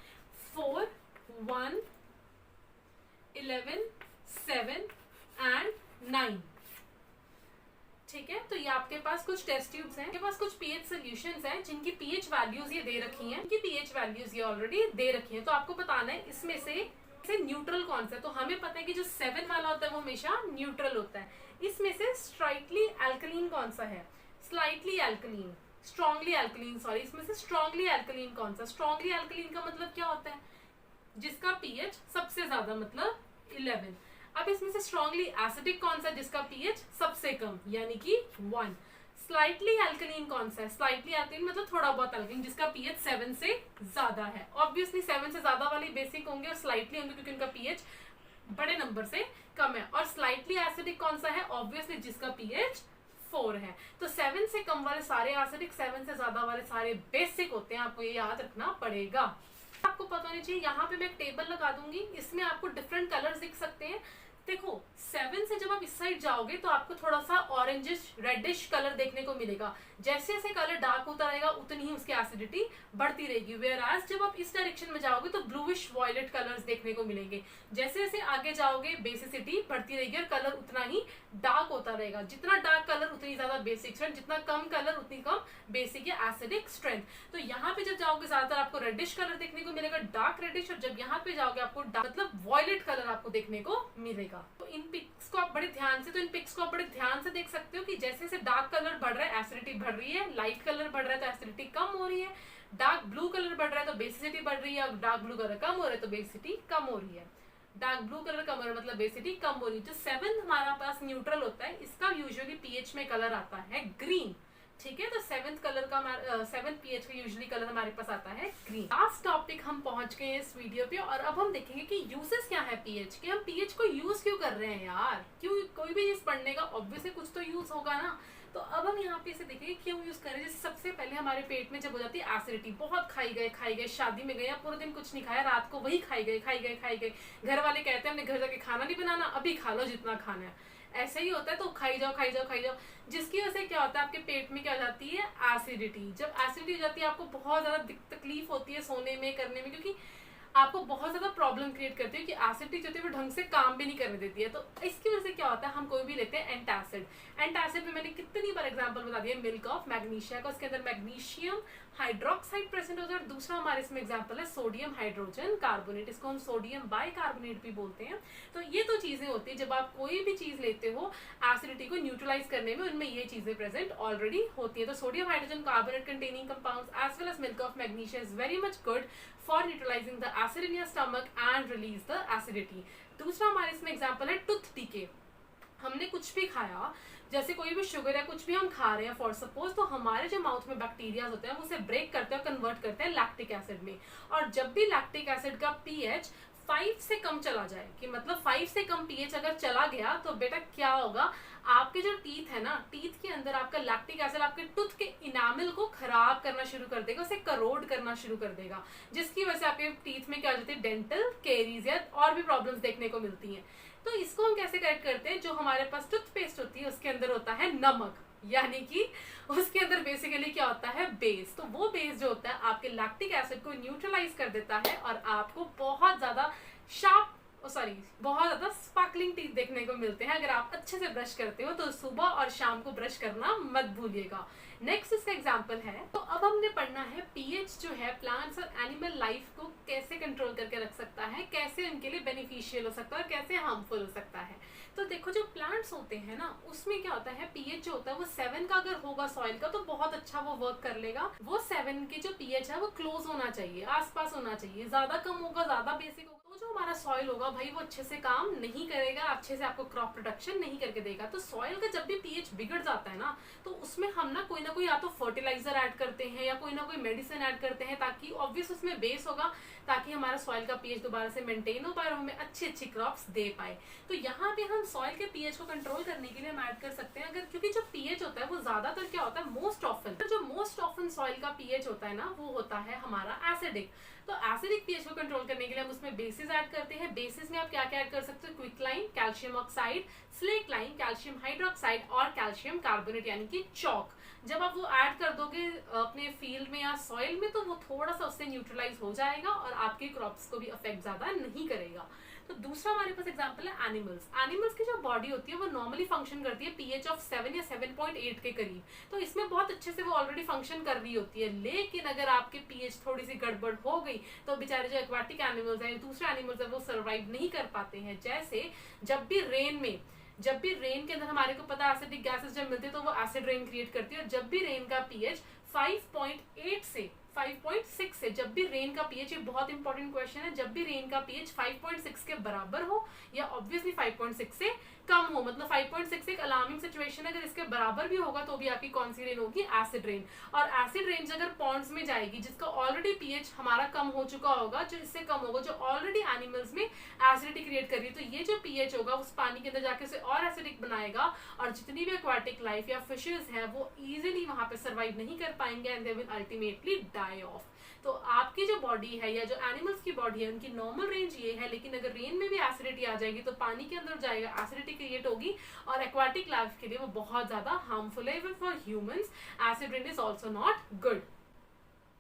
4, 1, 11, 7 एंड 9, ठीक है। तो ये आपके पास कुछ टेस्ट ट्यूब्स हैं, आपके पास कुछ पीएच सॉल्यूशंस हैं जिनकी पीएच वैल्यूज ये दे रखी हैं, इनकी पीएच वैल्यूज ये ऑलरेडी दे रखी हैं। तो आपको बताना है इसमें से से न्यूट्रल कौन सा है? तो हमें पता है कि जो 7 वाला होता है वो हमेशा न्यूट्रल होता है। इसमें से स्लाइटली एल्कलीन कौन सा है? Slightly alkaline, strongly alkaline, sorry, इसमें से स्ट्रॉन्गली एल्कलीन कौन सा? स्ट्रॉन्गली एल्कलीन का मतलब क्या होता है? जिसका पीएच सबसे ज्यादा, मतलब 11। अब इसमें से स्ट्रॉन्गली एसिडिक कौन सा? जिसका पीएच सबसे कम, यानी कि 1। स्लाइटली एल्कलीन कौन सा है? स्लाइटली एल्कलीन मतलब थोड़ा बहुत एल्कलीन, जिसका पीएच 7 से ज्यादा है। ऑब्वियसली 7 से ज्यादा वाले बेसिक होंगे और स्लाइटली होंगे क्योंकि उनका पीएच बड़े नंबर से कम है। और स्लाइटली एसिडिक कौन सा है? ऑब्वियसली जिसका पीएच 4 है। तो 7 से कम वाले सारे एसिडिक, 7 से ज्यादा वाले सारे बेसिक होते हैं। आपको ये याद रखना पड़ेगा। आपको पता होना चाहिए। यहाँ पे मैं एक टेबल लगा दूंगी, इसमें आपको डिफरेंट कलर्स दिख सकते हैं। देखो 7 से जब आप इस साइड जाओगे तो आपको थोड़ा सा ऑरेंजिश रेडिश कलर देखने को मिलेगा। जैसे जैसे कलर डार्क होता रहेगा उतनी ही उसकी एसिडिटी बढ़ती रहेगी। वेयर एज जब आप इस डायरेक्शन में जाओगे तो ब्लूइश वॉयलेट कलर्स देखने को मिलेंगे। जैसे जैसे आगे जाओगे बेसिसिटी बढ़ती रहेगी और कलर उतना ही डार्क होता रहेगा। जितना डार्क कलर उतनी ज्यादा बेसिक स्ट्रेंथ, जितना कम कलर उतनी कम बेसिक या एसिडिक स्ट्रेंथ। तो यहाँ पे जब जाओगे ज्यादातर आपको रेडिश कलर देखने को मिलेगा, डार्क रेडिश। और जब यहाँ पे जाओगे आपको मतलब वॉयलेट कलर आपको देखने को मिलेगा। तो इन पिक्स को आप बड़े ध्यान से देख सकते हो कि जैसे जैसे डार्क कलर बढ़ रहा है एसिडिटी बढ़ रही है, लाइट कलर बढ़ रहा है तो एसिडिटी कम हो रही है, डार्क ब्लू कलर बढ़ रहा है तो बेसिसिटी बढ़ रही है, और डार्क ब्लू कलर कम हो रहा है तो बेसिसिटी कम हो रही है। डार्क ब्लू कलर कम हो रहा है मतलब बेसिसिटी कम हो रही है। जो 7 हमारा पास न्यूट्रल होता है, इसका यूजुअली पीएच में कलर आता है ग्रीन। ठीक है, तो 7th कलर का 7th पीएच का यूजुअली कलर हमारे पास आता है ग्रीन। लास्ट टॉपिक हम पहुंच गए हैं इस वीडियो पे, और अब हम देखेंगे कि यूजेस क्या है पीएच के। हम पीएच को यूज क्यों कर रहे हैं यार? क्यों? कोई भी चीज पढ़ने का ऑब्वियसली कुछ तो यूज होगा ना। तो अब हम यहाँ पे इसे देखेंगे क्यों यूज कर रहे हैं। जैसे सबसे पहले हमारे पेट में जब हो जाती है एसिडिटी, बहुत खाई गए, शादी में गए या पूरे दिन कुछ नहीं खाया, रात को वही खाई गए। घर वाले कहते हैं हमने घर जाके खाना नहीं बनाना, अभी खा लो जितना खाना है। ऐसा ही होता है, तो खाई जाओ, जिसकी वजह से क्या होता है आपके पेट में क्या हो जाती है? एसिडिटी। जब एसिडिटी हो जाती है आपको बहुत ज्यादा तकलीफ होती है सोने में, करने में, क्योंकि आपको बहुत ज्यादा प्रॉब्लम क्रिएट करती है कि एसिडिटी जो होती है वो ढंग से काम भी नहीं करने देती है। तो इसकी वजह से क्या होता है, हम कोई भी लेते हैं एंटासिड। एंटासिड में मैंने कितनी बार एग्जांपल बता दिया, मिल्क ऑफ मैग्नीशिया का, उसके अंदर मैग्नीशियम हाइड्रोक्साइड प्रेजेंट होता है। और दूसरा हमारे इसमें एग्जांपल है सोडियम हाइड्रोजन कार्बोनेट, इसको हम सोडियम बाइकार्बोनेट भी बोलते हैं। तो ये तो चीजें होती है जब आप कोई भी चीज लेते हो एसिडिटी को न्यूट्रलाइज करने में, उनमें ये चीजें प्रेजेंट ऑलरेडी होती है। तो sodium hydrogen carbonate containing compounds as well as milk of magnesia is very much good for neutralising the acid in your stomach and release the acidity. दूसरा हमारे इसमें एग्जांपल है टूथ डीके। हमने कुछ भी खाया, जैसे कोई भी शुगर या कुछ भी हम खा रहे हैं फॉर सपोज, तो हमारे जो माउथ में बैक्टीरिया होते हैं वो उसे ब्रेक करते हैं और कन्वर्ट करते हैं लैक्टिक एसिड में। और जब भी लैक्टिक एसिड का पीएच 5 से कम चला जाए, कि मतलब 5 से कम पीएच अगर चला गया तो बेटा क्या होगा, आपके जो टीथ है ना, टीथ के अंदर आपका लैक्टिक एसिड आपके टूथ के इनामिल को खराब करना शुरू कर देगा, उसे करोड करना शुरू कर देगा, जिसकी वजह से आपके टीथ में क्या हो जाती है? डेंटल केरीज या और भी प्रॉब्लम्स देखने को मिलती हैं। तो इसको हम कैसे करेक्ट करते हैं? जो हमारे पास टूथपेस्ट होती है उसके अंदर होता है नमक, यानी कि उसके अंदर बेसिकली क्या होता है? बेस। तो वो बेस जो होता है आपके लैक्टिक एसिड को न्यूट्रलाइज कर देता है और आपको बहुत ज्यादा बहुत ज्यादा स्पार्कलिंग टीथ देखने को मिलते हैं। अगर आप अच्छे से ब्रश करते हो तो सुबह और शाम को ब्रश करना मत भूलिएगा। नेक्स्ट इसका एग्जांपल है, तो अब हमने पढ़ना है पीएच जो है प्लांट्स और एनिमल लाइफ को कैसे कंट्रोल करके रख सकता है, कैसे उनके लिए बेनिफिशियल हो सकता है और कैसे हार्मफुल हो सकता है। तो देखो जो प्लांट्स होते हैं ना, उसमें क्या होता है, पीएच जो होता है वो 7 का अगर होगा सॉइल का तो बहुत अच्छा वो वर्क कर लेगा। वो 7 के जो पीएच है वो क्लोज होना चाहिए, आसपास होना चाहिए। ज्यादा कम होगा, ज्यादा बेसिक होगा तो जो हमारा सॉइल होगा भाई वो अच्छे से काम नहीं करेगा, अच्छे से आपको क्रॉप प्रोडक्शन नहीं करके देगा। तो सॉइल का जब भी पीएच बिगड़ जाता है ना, तो उसमें हम ना कोई या तो फर्टिलाइजर ऐड करते हैं या कोई ना कोई मेडिसिन ऐड करते हैं, ताकि ऑब्वियस उसमें बेस होगा, ताकि हमारा सॉइल का पीएच दोबारा से मेंटेन हो पाए और हमें अच्छी क्रॉप्स दे पाए। तो यहाँ पे हम सॉइल के पीएच को कंट्रोल करने के लिए हम ऐड कर सकते हैं अगर, क्योंकि जो पीएच होता है वो ज्यादातर क्या होता है, मोस्ट ऑफन सॉइल का पीएच होता है ना, वो होता है हमारा एसिडिक। तो एसिडिक पीएच को कंट्रोल करने के लिए हम उसमें बेसिस ऐड करते हैं। बेसिस में आप क्या क्या ऐड कर सकते हो? Quicklime, calcium oxide, slaked lime, calcium hydroxide और कैल्शियम कार्बोनेट यानी कि चॉक। जब आप वो ऐड कर दोगे अपने फील्ड में या सॉइल में, तो वो थोड़ा सा उससे न्यूट्रलाइज हो जाएगा और आपके क्रॉप्स को भी अफेक्ट ज्यादा नहीं करेगा। तो दूसरा हमारे पास एग्जांपल है एनिमल्स। एनिमल्स की जो बॉडी होती है वो नॉर्मली फंक्शन करती है पीएच ऑफ 7 या 7.8 के करीब, तो इसमें बहुत अच्छे से वो ऑलरेडी फंक्शन कर रही होती है। लेकिन अगर आपके पीएच थोड़ी सी गड़बड़ हो गई तो बेचारे जो एक्वाटिक एनिमल्स हैं, दूसरे एनिमल्स है, वो सर्वाइव नहीं कर पाते हैं। जैसे जब भी रेन के अंदर हमारे को पता है एसिडिक गैसेस जब मिलती है तो वो एसिड रेन क्रिएट करती है, और जब भी रेन का पीएच 5.8 से 5.6 से, जब भी रेन का पीएच, ये बहुत इंपॉर्टेंट क्वेश्चन है, जब भी रेन का पीएच 5.6 के बराबर हो या ऑब्वियसली 5.6 से कम हो, मतलब 5.6 एक अलार्मिंग सिचुएशन है, अगर इसके बराबर भी होगा तो भी आपकी कौन सी रेन होगी, एसिड रेन। और एसिड रेंज अगर पॉन्ड्स में जाएगी जिसका ऑलरेडी पीएच हमारा कम हो चुका होगा, जो इससे कम होगा, जो ऑलरेडी एनिमल्स में एसिडिटी क्रिएट कर रही है, तो ये जो पीएच होगा उस पानी के अंदर जाके उसे और एसिडिक बनाएगा, और जितनी भी एक्वाटिक लाइफ या फिशेस है वो इजीली वहां पे सर्वाइव नहीं कर पाएंगे and they will ultimately die off. तो आपकी जो बॉडी है या जो एनिमल्स की बॉडी है उनकी नॉर्मल रेंज ये है, लेकिन अगर रेन में भी एसिडिटी आ जाएगी तो पानी के अंदर जाएगा, एसिडिटी क्रिएट होगी, और एक्वाटिक लाइफ के लिए वो बहुत ज्यादा हार्मफुल है। Even for humans acid rain is also not good.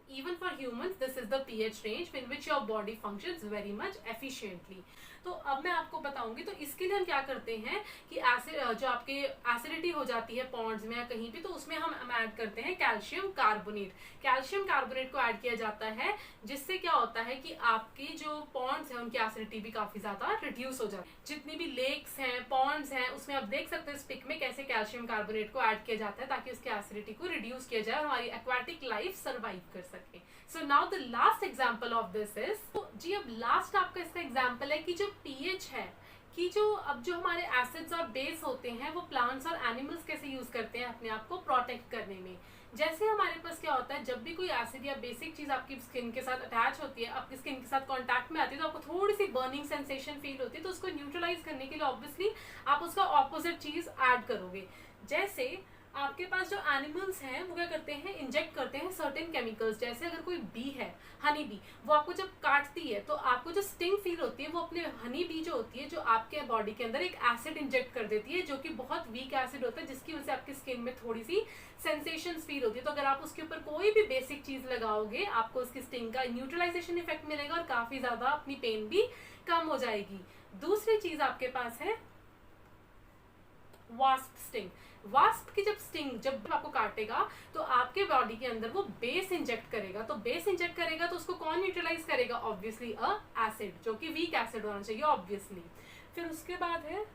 Even for humans, this is the pH range in which your body functions very much efficiently. तो अब मैं आपको बताऊंगी, तो इसके लिए हम क्या करते हैं कि एसिड जो आपके एसिडिटी हो जाती है पॉन्ड्स में या कहीं भी, तो उसमें हम ऐड करते हैं कैल्शियम कार्बोनेट। कैल्शियम कार्बोनेट को ऐड किया जाता है, जिससे क्या होता है कि आपकी जो पॉन्ड्स हैं उनकी एसिडिटी भी काफी ज्यादा रिड्यूस हो जाती है। जितनी भी लेक्स हैं, पॉन्ड्स हैं, उसमें आप देख सकते हैं इस पिक में कैसे कैल्शियम कार्बोनेट को ऐड किया जाता है ताकि उसकी एसिडिटी को रिड्यूस किया जाए और हमारी एक्वाटिक लाइफ सर्वाइव कर सके। So now the last example of this is, तो जी अब लास्ट आपका इसका एग्जाम्पल है कि जो पीएच है, कि जो हमारे एसिड्स और बेस होते हैं वो प्लांट्स और एनिमल्स कैसे यूज करते हैं अपने आप को प्रोटेक्ट करने में। जैसे हमारे पास क्या होता है, जब भी कोई एसिड या बेसिक चीज आपकी स्किन के साथ अटैच होती है, आपकी स्किन के साथ कांटेक्ट में आती है, तो आपको थोड़ी सी बर्निंग सेंसेशन फील होती है, तो उसको न्यूट्रलाइज करने के लिए ऑब्वियसली आप उसका ऑपोजिट चीज ऐड करोगे। जैसे आपके पास जो एनिमल्स हैं वो क्या करते हैं, इंजेक्ट करते हैं सर्टेन केमिकल्स। जैसे अगर कोई बी है, हनी बी, वो आपको जब काटती है तो आपको जो स्टिंग फील होती है वो अपने हनी बी जो होती है, जो आपके बॉडी के अंदर एक एसिड इंजेक्ट कर देती है, जो कि बहुत वीक एसिड होता है, जिसकी वजह से आपकी स्किन में थोड़ी सी सेंसेशंस फील होती है। तो अगर आप उसके ऊपर कोई भी बेसिक चीज लगाओगे आपको उसकी स्टिंग का न्यूट्रलाइजेशन इफेक्ट मिलेगा और काफी ज्यादा अपनी पेन भी कम हो जाएगी। दूसरी चीज आपके पास है वास्प स्टिंग। वास्प की जब आपको काटेगा तो आपके बॉडी के अंदर वो बेस इंजेक्ट करेगा, तो बेस इंजेक्ट करेगा तो उसको कौन न्यूट्रलाइज करेगा, ऑब्वियसली एसिड, जो कि वीक एसिड होना चाहिए ऑब्वियसली। फिर उसके बाद है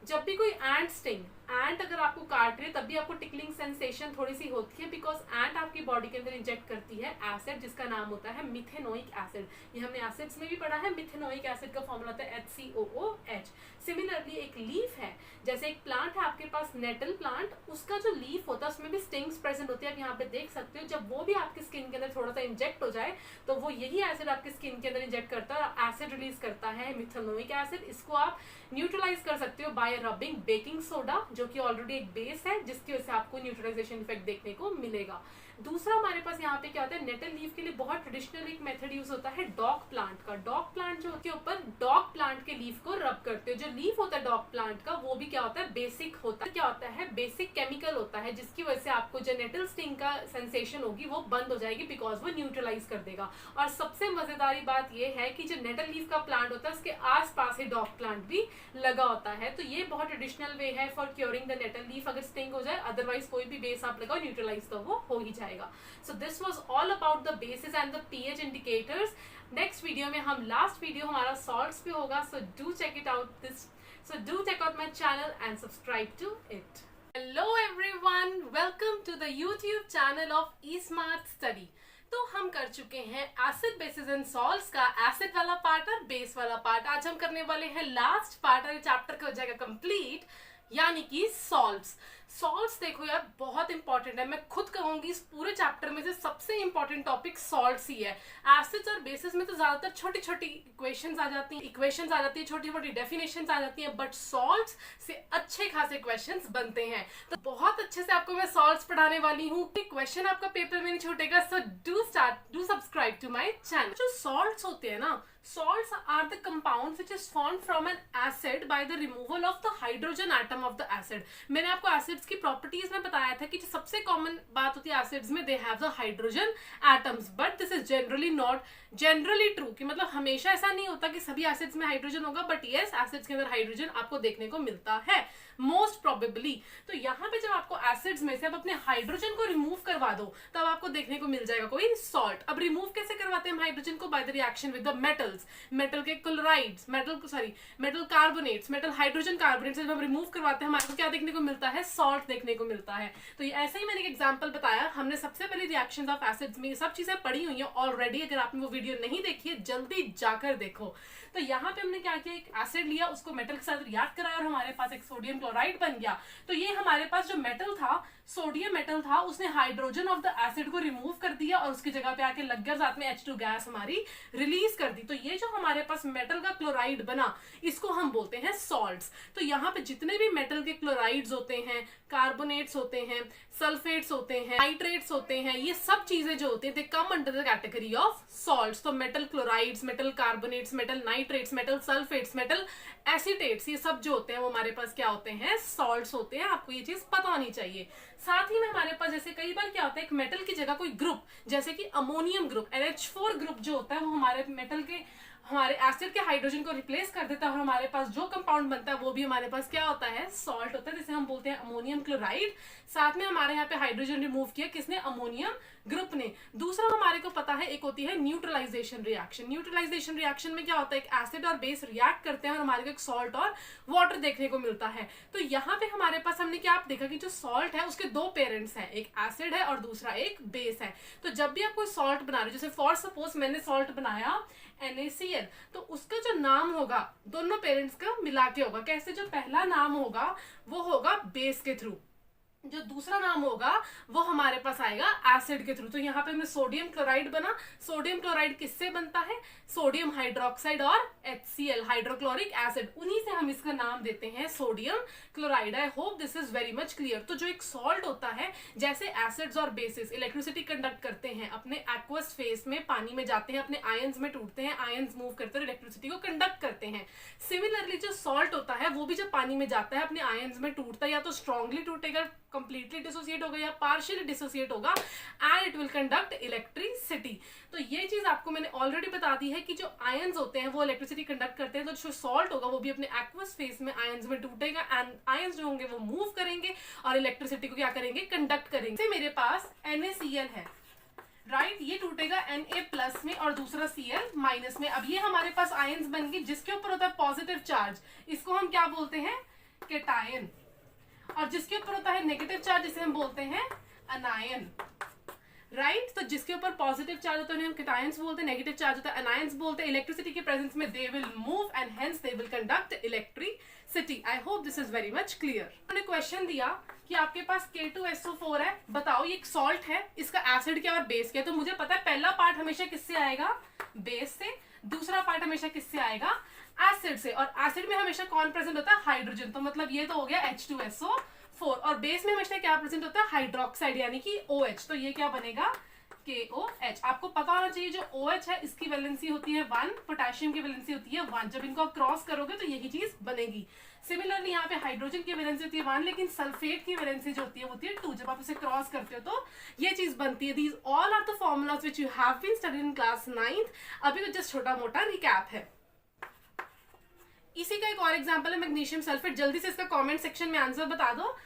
जब भी कोई एंट स्टिंग, एंट अगर आपको काट रही है तब भी आपको टिकलिंग सेंसेशन थोड़ी सी होती है, बिकॉज एंट आपकी बॉडी के अंदर इंजेक्ट करती है एसिड जिसका नाम होता है मिथेनोइक एसिड। ये हमने एसिड्स में भी पढ़ा है, मिथेनोइक एसिड का फॉर्मूला होता है HCOOH। सिमिलरली एक लीफ है, जैसे एक प्लांट है आपके पास नेटल प्लांट, उसका जो लीफ होता है उसमें भी स्टिंग्स प्रेजेंट होती है, आप यहाँ पे देख सकते हो। जब वो भी आपकी स्किन के अंदर थोड़ा सा इंजेक्ट हो जाए तो वो यही एसिड आपकी स्किन के अंदर इंजेक्ट करता है और एसिड रिलीज करता है मिथेनोइक एसिड। इसको आप न्यूट्रलाइज कर सकते हो बाय रबिंग बेकिंग सोडा, जो कि ऑलरेडी एक बेस है, जिसकी वजह से आपको न्यूट्रलाइजेशन इफेक्ट देखने को मिलेगा। दूसरा हमारे पास यहाँ पे क्या होता है, नेटल लीफ के लिए बहुत ट्रेडिशनल एक मेथड यूज होता है डॉग प्लांट का। डॉग प्लांट जो के ऊपर डॉग प्लांट के लीफ को रब करते हो। जो लीफ होता है डॉग प्लांट का वो भी क्या होता है, बेसिक होता है। क्या होता है, बेसिक केमिकल होता है, जिसकी वजह से आपको जो नेटल स्टिंग का सेंसेशन होगी वो बंद हो जाएगी, बिकॉज वो न्यूट्रलाइज कर देगा। और सबसे मजेदारी बात ये है कि जो नेटल लीफ का प्लांट होता है उसके आस पास ही डॉग प्लांट भी लगा होता है। तो ये बहुत ट्रेडिशनल वे है for curing the nettle leaf अगर स्टिंग हो जाए, अदरवाइज कोई भी बेस आप लगाओ न्यूट्रलाइज तो वो हो ही जाएगा। So this was all about the bases and the pH indicators. Next video में हम लास्ट वीडियो हमारा सॉल्ट्स पे होगा, so do check it out this, so do check out my channel and subscribe to it. Hello everyone, welcome to the YouTube channel of eSmart Study. तो हम कर चुके हैं एसिड बेसिस एंड सॉल्ट्स का acid वाला part और base वाला part. आज हम करने वाले हैं लास्ट पार्ट और ये चैप्टर का हो जाएगा कंप्लीट, यानी कि सॉल्ट्स। सॉल्ट्स देखो यार बहुत इंपॉर्टेंट है, मैं खुद कहूंगी इस पूरे चैप्टर में से सबसे इंपॉर्टेंट टॉपिक सॉल्ट्स ही है। एसिड्स और बेसिस में तो ज्यादातर छोटी छोटी इक्वेशंस आ जाती है, छोटी छोटी डेफिनेशंस आ जाती हैं, बट सॉल्ट्स से अच्छे खासे क्वेश्चंस बनते हैं। तो बहुत अच्छे से आपको मैं सॉल्ट्स पढ़ाने वाली हूँ, क्वेश्चन आपका पेपर में नहीं छूटेगा। So do subscribe to my channel. जो सॉल्ट्स होते हैं ना, salts are the compounds which is formed from an acid by the removal of the hydrogen atom of the acid। मैंने आपको acid एसिड्स की प्रॉपर्टीज में बताया था कि जो सबसे कॉमन बात होती है एसिड्स में, they have the hydrogen atoms, but this is generally not generally true, कि मतलब हमेशा ऐसा नहीं होता कि सभी एसिड्स में हाइड्रोजन होगा, बट यस एसिड्स के अंदर हाइड्रोजन आपको देखने को मिलता है मोस्ट प्रोबेबली। तो यहाँ पे जब आपको एसिड्स में से अब अपने हाइड्रोजन को रिमूव करवा दो तब आपको देखने को मिल जाएगा कोई सॉल्ट। अब रिमूव कैसे करवाते हैं हम हाइड्रोजन को? By the reaction with the metals, metal के chlorides, metal carbonates, metal hydrogen carbonates जब हम रिमूव करवाते हैं हमारे को क्या देखने को मिलता है? सॉल्ट देखने को मिलता है। तो ये ऐसे ही मैंने एक एग्जांपल बताया, हमने सबसे पहले रिएक्शंस ऑफ एसिड्स में ये सब चीजें पढ़ी हुई है ऑलरेडी। अगर आपने वो वीडियो नहीं देखी है जल्दी जाकर देखो। तो यहाँ पे हमने क्या किया, एक एसिड लिया, उसको मेटल के साथ रिएक्ट कराया और हमारे पास एक सोडियम क्लोराइड बन गया। तो ये हमारे पास जो मेटल था, सोडियम मेटल था, उसने हाइड्रोजन ऑफ द एसिड को रिमूव कर दिया और उसकी जगह पे आके लग गया, साथ में H2 गैस हमारी रिलीज कर दी। तो ये जो हमारे पास मेटल का क्लोराइड बना इसको हम बोलते हैं सॉल्ट्स। तो यहाँ पे जितने भी मेटल के क्लोराइड्स होते हैं, कार्बोनेट्स होते हैं, सल्फेट्स होते हैं, नाइट्रेट्स होते हैं, ये सब चीजें जो होती है they come under the category of salts. तो metal chlorides, metal carbonates, metal nitrates, metal sulphates, metal acetates, ये सब जो होते हैं वो हमारे पास क्या होते हैं? सॉल्ट्स होते हैं। आपको ये चीज पता होनी चाहिए। साथ ही में हमारे पास जैसे कई बार क्या होता है, एक मेटल की जगह कोई ग्रुप, जैसे कि अमोनियम ग्रुप, NH4 ग्रुप जो होता है वो हमारे मेटल के, हमारे एसिड के हाइड्रोजन को रिप्लेस कर देता है और हमारे पास जो कंपाउंड बनता है वो भी हमारे पास क्या होता है? सॉल्ट होता है, जिसे हम बोलते हैं अमोनियम क्लोराइड। साथ में हमारे यहाँ पे हाइड्रोजन रिमूव किया किसने? अमोनियम ग्रुप ने। दूसरा हमारे को पता है एक होती है न्यूट्रलाइजेशन रिएक्शन। न्यूट्रलाइजेशन रिएक्शन में क्या होता है, एक एसिड और बेस रिएक्ट करते हैं और हमारे को एक सॉल्ट और वाटर देखने को मिलता है। तो यहाँ पे हमारे पास हमने क्या देखा कि जो सॉल्ट है उसके दो पेरेंट्स हैं, एक एसिड है और दूसरा एक बेस है। तो जब भी आप कोई सॉल्ट बना रहे हो, जैसे फॉर सपोज मैंने सॉल्ट बनाया NaCl, तो उसका जो नाम होगा दोनों पेरेंट्स का मिला के होगा। कैसे? जो पहला नाम होगा वो होगा बेस के थ्रू, जो दूसरा नाम होगा वो हमारे पास आएगा एसिड के थ्रू। तो यहाँ पे हमने सोडियम क्लोराइड बना, सोडियम क्लोराइड किससे बनता है? सोडियम हाइड्रोक्साइड और HCl, हाइड्रोक्लोरिक एसिड, उन्हीं से हम इसका नाम देते हैं sodium chloride. I hope this is very much clear. तो जो एक सॉल्ट होता है, जैसे एसिड्स और बेसिस इलेक्ट्रिसिटी कंडक्ट करते हैं, अपने एक्वस फेस में पानी में जाते हैं, अपने आयंस में टूटते हैं, आयंस मूव करते हैं, इलेक्ट्रिसिटी को कंडक्ट करते हैं। सिमिलरली जो सॉल्ट होता है वो भी जब पानी में जाता है अपने आयंस में टूटता है, या तो स्ट्रांगली टूटेगा, कंप्लीटली डिसोसिएट होगा, या पार्शियली डिसोसिएट होगा, and it will conduct electricity. तो ये चीज आपको मैंने ऑलरेडी बता दी है कि जो आयंस होते हैं वो इलेक्ट्रिसिटी कंडक्ट करते हैं। तो जो सॉल्ट होगा वो भी अपने एक्वस फेस में आयंस में टूटेगा, एंड आयंस जो होंगे वो मूव करेंगे और इलेक्ट्रिसिटी को क्या करेंगे? कंडक्ट करेंगे। मेरे पास NaCl है, राइट, ये टूटेगा Na+ में और दूसरा Cl- में। अब ये हमारे पास आयंस बन गए जिसके ऊपर होता है पॉजिटिव चार्ज, इसको हम क्या बोलते हैं? कैटायन। और जिसके ऊपर होता है नेगेटिव चार्ज इसे हम बोलते हैं अनायन, राइट। तो जिसके ऊपर पॉजिटिव चार्ज होता है हम कैटायंस बोलते हैं, नेगेटिव चार्ज होता है अनायंस बोलते हैं। इलेक्ट्रिसिटी के प्रेजेंस में they will move and hence they will conduct electricity. I hope this is very much clear. उन्होंने क्वेश्चन दिया कि आपके पास K2SO4 है, बताओ ये एक सॉल्ट है, इसका एसिड क्या और बेस क्या? तो मुझे पता है पहला पार्ट हमेशा किससे आएगा? बेस से। दूसरा पार्ट हमेशा किससे आएगा? एसिड से। और एसिड में हमेशा कौन प्रेजेंट होता है? हाइड्रोजन। तो मतलब ये तो हो गया H2SO4। और बेस में हमेशा क्या प्रेजेंट होता है? हाइड्रोक्साइड यानी कि OH। तो ये क्या बनेगा? KOH। आपको पता होना चाहिए जो OH है इसकी वैलेंसी होती है 1, पोटेशियम की वैलेंसी होती है 1। जब इनको आप क्रॉस करोगे तो यही चीज बनेगी। सिमिलरली यहाँ पे हाइड्रोजन की वैलेंसी होती है 1, लेकिन सल्फेट की वैलेंसी जो होती है 2। जब आप इसे क्रॉस करते हो तो ये चीज बनती है। These all are the formulas which you have been studied in class 9th। अभी तो जस्ट छोटा मोटा रिकैप है। इसी का एक और एग्जांपल है मैग्नीशियम सल्फेट। जल्दी से इसका कमेंट सेक्शन में आंसर बता दो।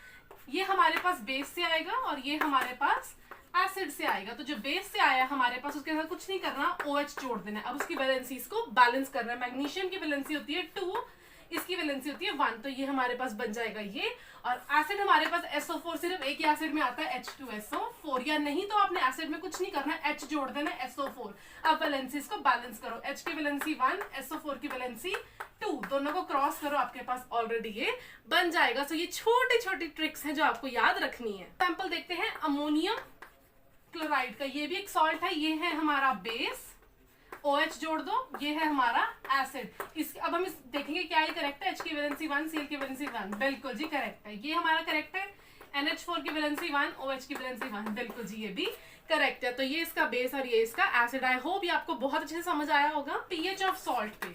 ये हमारे पास बेस से आएगा और ये हमारे पास एसिड से आएगा। तो जो बेस से आया हमारे पास उसके साथ कुछ नहीं करना, OH जोड़ देना है। अब उसकी वैलेंसीज को बैलेंस करना है। मैग्नीशियम की वैलेंसी होती है 2, इसकी वैलेंसी होती है 1। तो ये हमारे पास बन जाएगा ये। और एसिड हमारे पास SO4 सिर्फ एक ही एसिड में आता है H2SO4, या नहीं तो आपने एसिड में कुछ नहीं करना, H जोड़ देना SO4। अब वैलेंसीज को बैलेंस करो। H की वैलेंसी 1, SO4 की वैलेंसी 2, दोनों को क्रॉस करो, आपके पास ऑलरेडी ये बन जाएगा। सो ये छोटी छोटी ट्रिक्स हैं जो आपको याद रखनी है। एग्जाम्पल देखते हैं अमोनियम क्लोराइड का। ये भी एक सॉल्ट है, ये है हमारा बेस, OH जोड़ दो, ये है हमारा एसिड। इस अब हम इस देखेंगे क्या ये करेक्ट है? H की वैलेंसी 1, Cl की वैलेंसी 1, बिल्कुल जी करेक्ट है। ये हमारा करेक्ट है। NH4 की वैलेंसी 1, OH की वैलेंसी 1, बिल्कुल जी ये भी करेक्ट है। तो ये इसका बेस और ये इसका एसिड। आई होप ये आपको बहुत अच्छे से समझ आया होगा। pH ऑफ सॉल्ट पे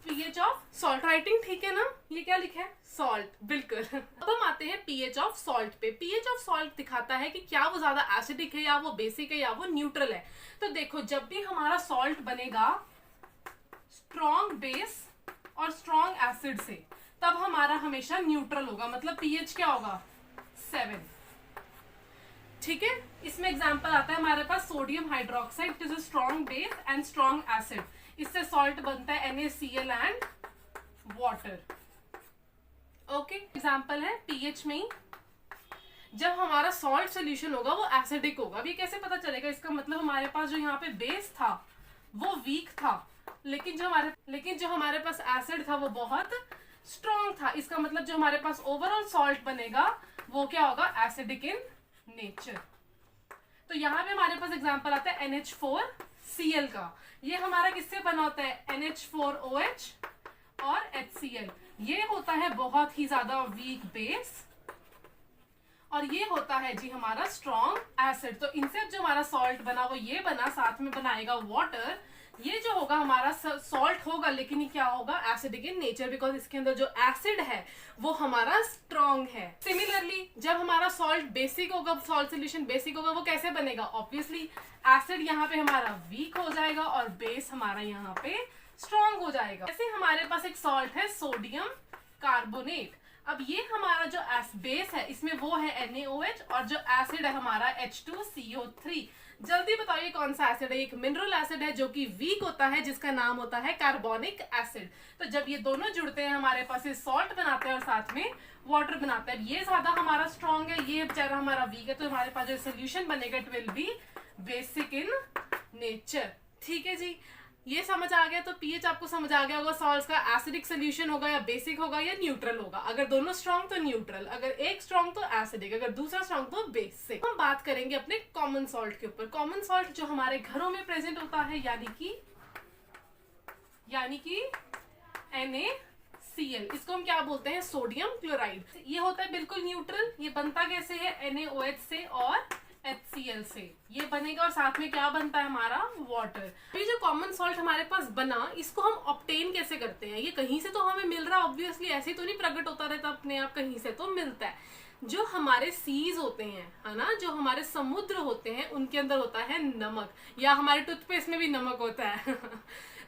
पीएच ऑफ सॉल्ट। राइटिंग ठीक है ना? ये क्या लिखा है? सॉल्ट, बिल्कुल। अब हम आते हैं पीएच ऑफ सॉल्ट पे। पीएच ऑफ सॉल्ट दिखाता है कि क्या वो ज्यादा एसिडिक है या वो बेसिक है या वो न्यूट्रल है। तो देखो, जब भी हमारा सॉल्ट बनेगा स्ट्रॉन्ग बेस और स्ट्रॉन्ग एसिड से, तब हमारा हमेशा न्यूट्रल होगा, मतलब पीएच क्या होगा? 7। ठीक है। इसमें एग्जांपल आता है हमारे पास sodium hydroxide, it is a strong base and strong acid. इससे सॉल्ट बनता है NaCl and water. Okay, example है पीएच में ही जब हमारा सॉल्ट सोल्यूशन होगा वो एसिडिक होगा। अब ये कैसे पता चलेगा? इसका मतलब हमारे पास जो यहाँ पे बेस था वो वीक था, लेकिन जो हमारे पास एसिड था वो बहुत स्ट्रॉन्ग था। इसका मतलब जो हमारे पास ओवरऑल सॉल्ट बनेगा वो क्या होगा? Acidic in nature. तो यहाँ पे हमारे पास एग्जांपल आता है NH4Cl का। ये हमारा किससे बना होता है? NH4OH और HCl। ये होता है बहुत ही ज्यादा वीक बेस और ये होता है जी हमारा स्ट्रॉन्ग एसिड। तो इनसे जो हमारा सॉल्ट बना वो ये बना, साथ में बनाएगा वाटर। ये जो होगा हमारा सॉल्ट होगा, लेकिन ये क्या होगा? एसिडिक इन नेचर, बिकॉज इसके अंदर जो एसिड है वो हमारा स्ट्रॉन्ग है। सिमिलरली जब हमारा सॉल्ट बेसिक होगा, सॉल्ट सोल्यूशन बेसिक होगा, वो कैसे बनेगा? ऑब्वियसली एसिड यहाँ पे हमारा वीक हो जाएगा और बेस हमारा यहाँ पे स्ट्रॉन्ग हो जाएगा। जैसे हमारे पास एक सॉल्ट है सोडियम कार्बोनेट। अब ये हमारा जो बेस है इसमें वो है NaOH और जो एसिड है हमारा H2CO3। जल्दी बताइए कौन सा एसिड है? एक मिनरल एसिड है जो कि वीक होता है, जिसका नाम होता है कार्बोनिक एसिड। तो जब ये दोनों जुड़ते हैं हमारे पास ये सॉल्ट बनाते हैं और साथ में वाटर बनाता है। ये ज्यादा हमारा स्ट्रॉन्ग है, ये बेचारा हमारा वीक है, तो हमारे पास जो सोल्यूशन बनेगा it will B basic in nature. ठीक है जी, ये समझ आ गया। तो पीएच आपको समझ आ गया होगा, सॉल्ट का एसिडिक सोल्यूशन होगा या बेसिक होगा या न्यूट्रल होगा। अगर दोनों स्ट्रॉन्ग तो न्यूट्रल, अगर एक स्ट्रॉन्ग तो एसिडिक, अगर दूसरा स्ट्रॉन्ग तो बेसिक। हम बात करेंगे अपने कॉमन सॉल्ट के ऊपर। कॉमन सॉल्ट जो हमारे घरों में प्रेजेंट होता है, यानी कि NaCl, इसको हम क्या बोलते हैं? Sodium chloride. ये होता है बिल्कुल न्यूट्रल। ये बनता कैसे है? NaOH से और HCl से ये बनेगा और साथ में क्या बनता है? हमारा वाटर। ये जो कॉमन सॉल्ट हमारे पास बना, इसको हम ऑब्टेन कैसे करते हैं? ये कहीं से तो हमें मिल रहा है, ऑब्वियसली ऐसे तो नहीं प्रकट होता रहता अपने आप, कहीं से तो मिलता है। जो हमारे सीज होते हैं, है ना, जो हमारे समुद्र होते हैं, उनके अंदर होता है नमक, या हमारे टूथपेस्ट में भी नमक होता है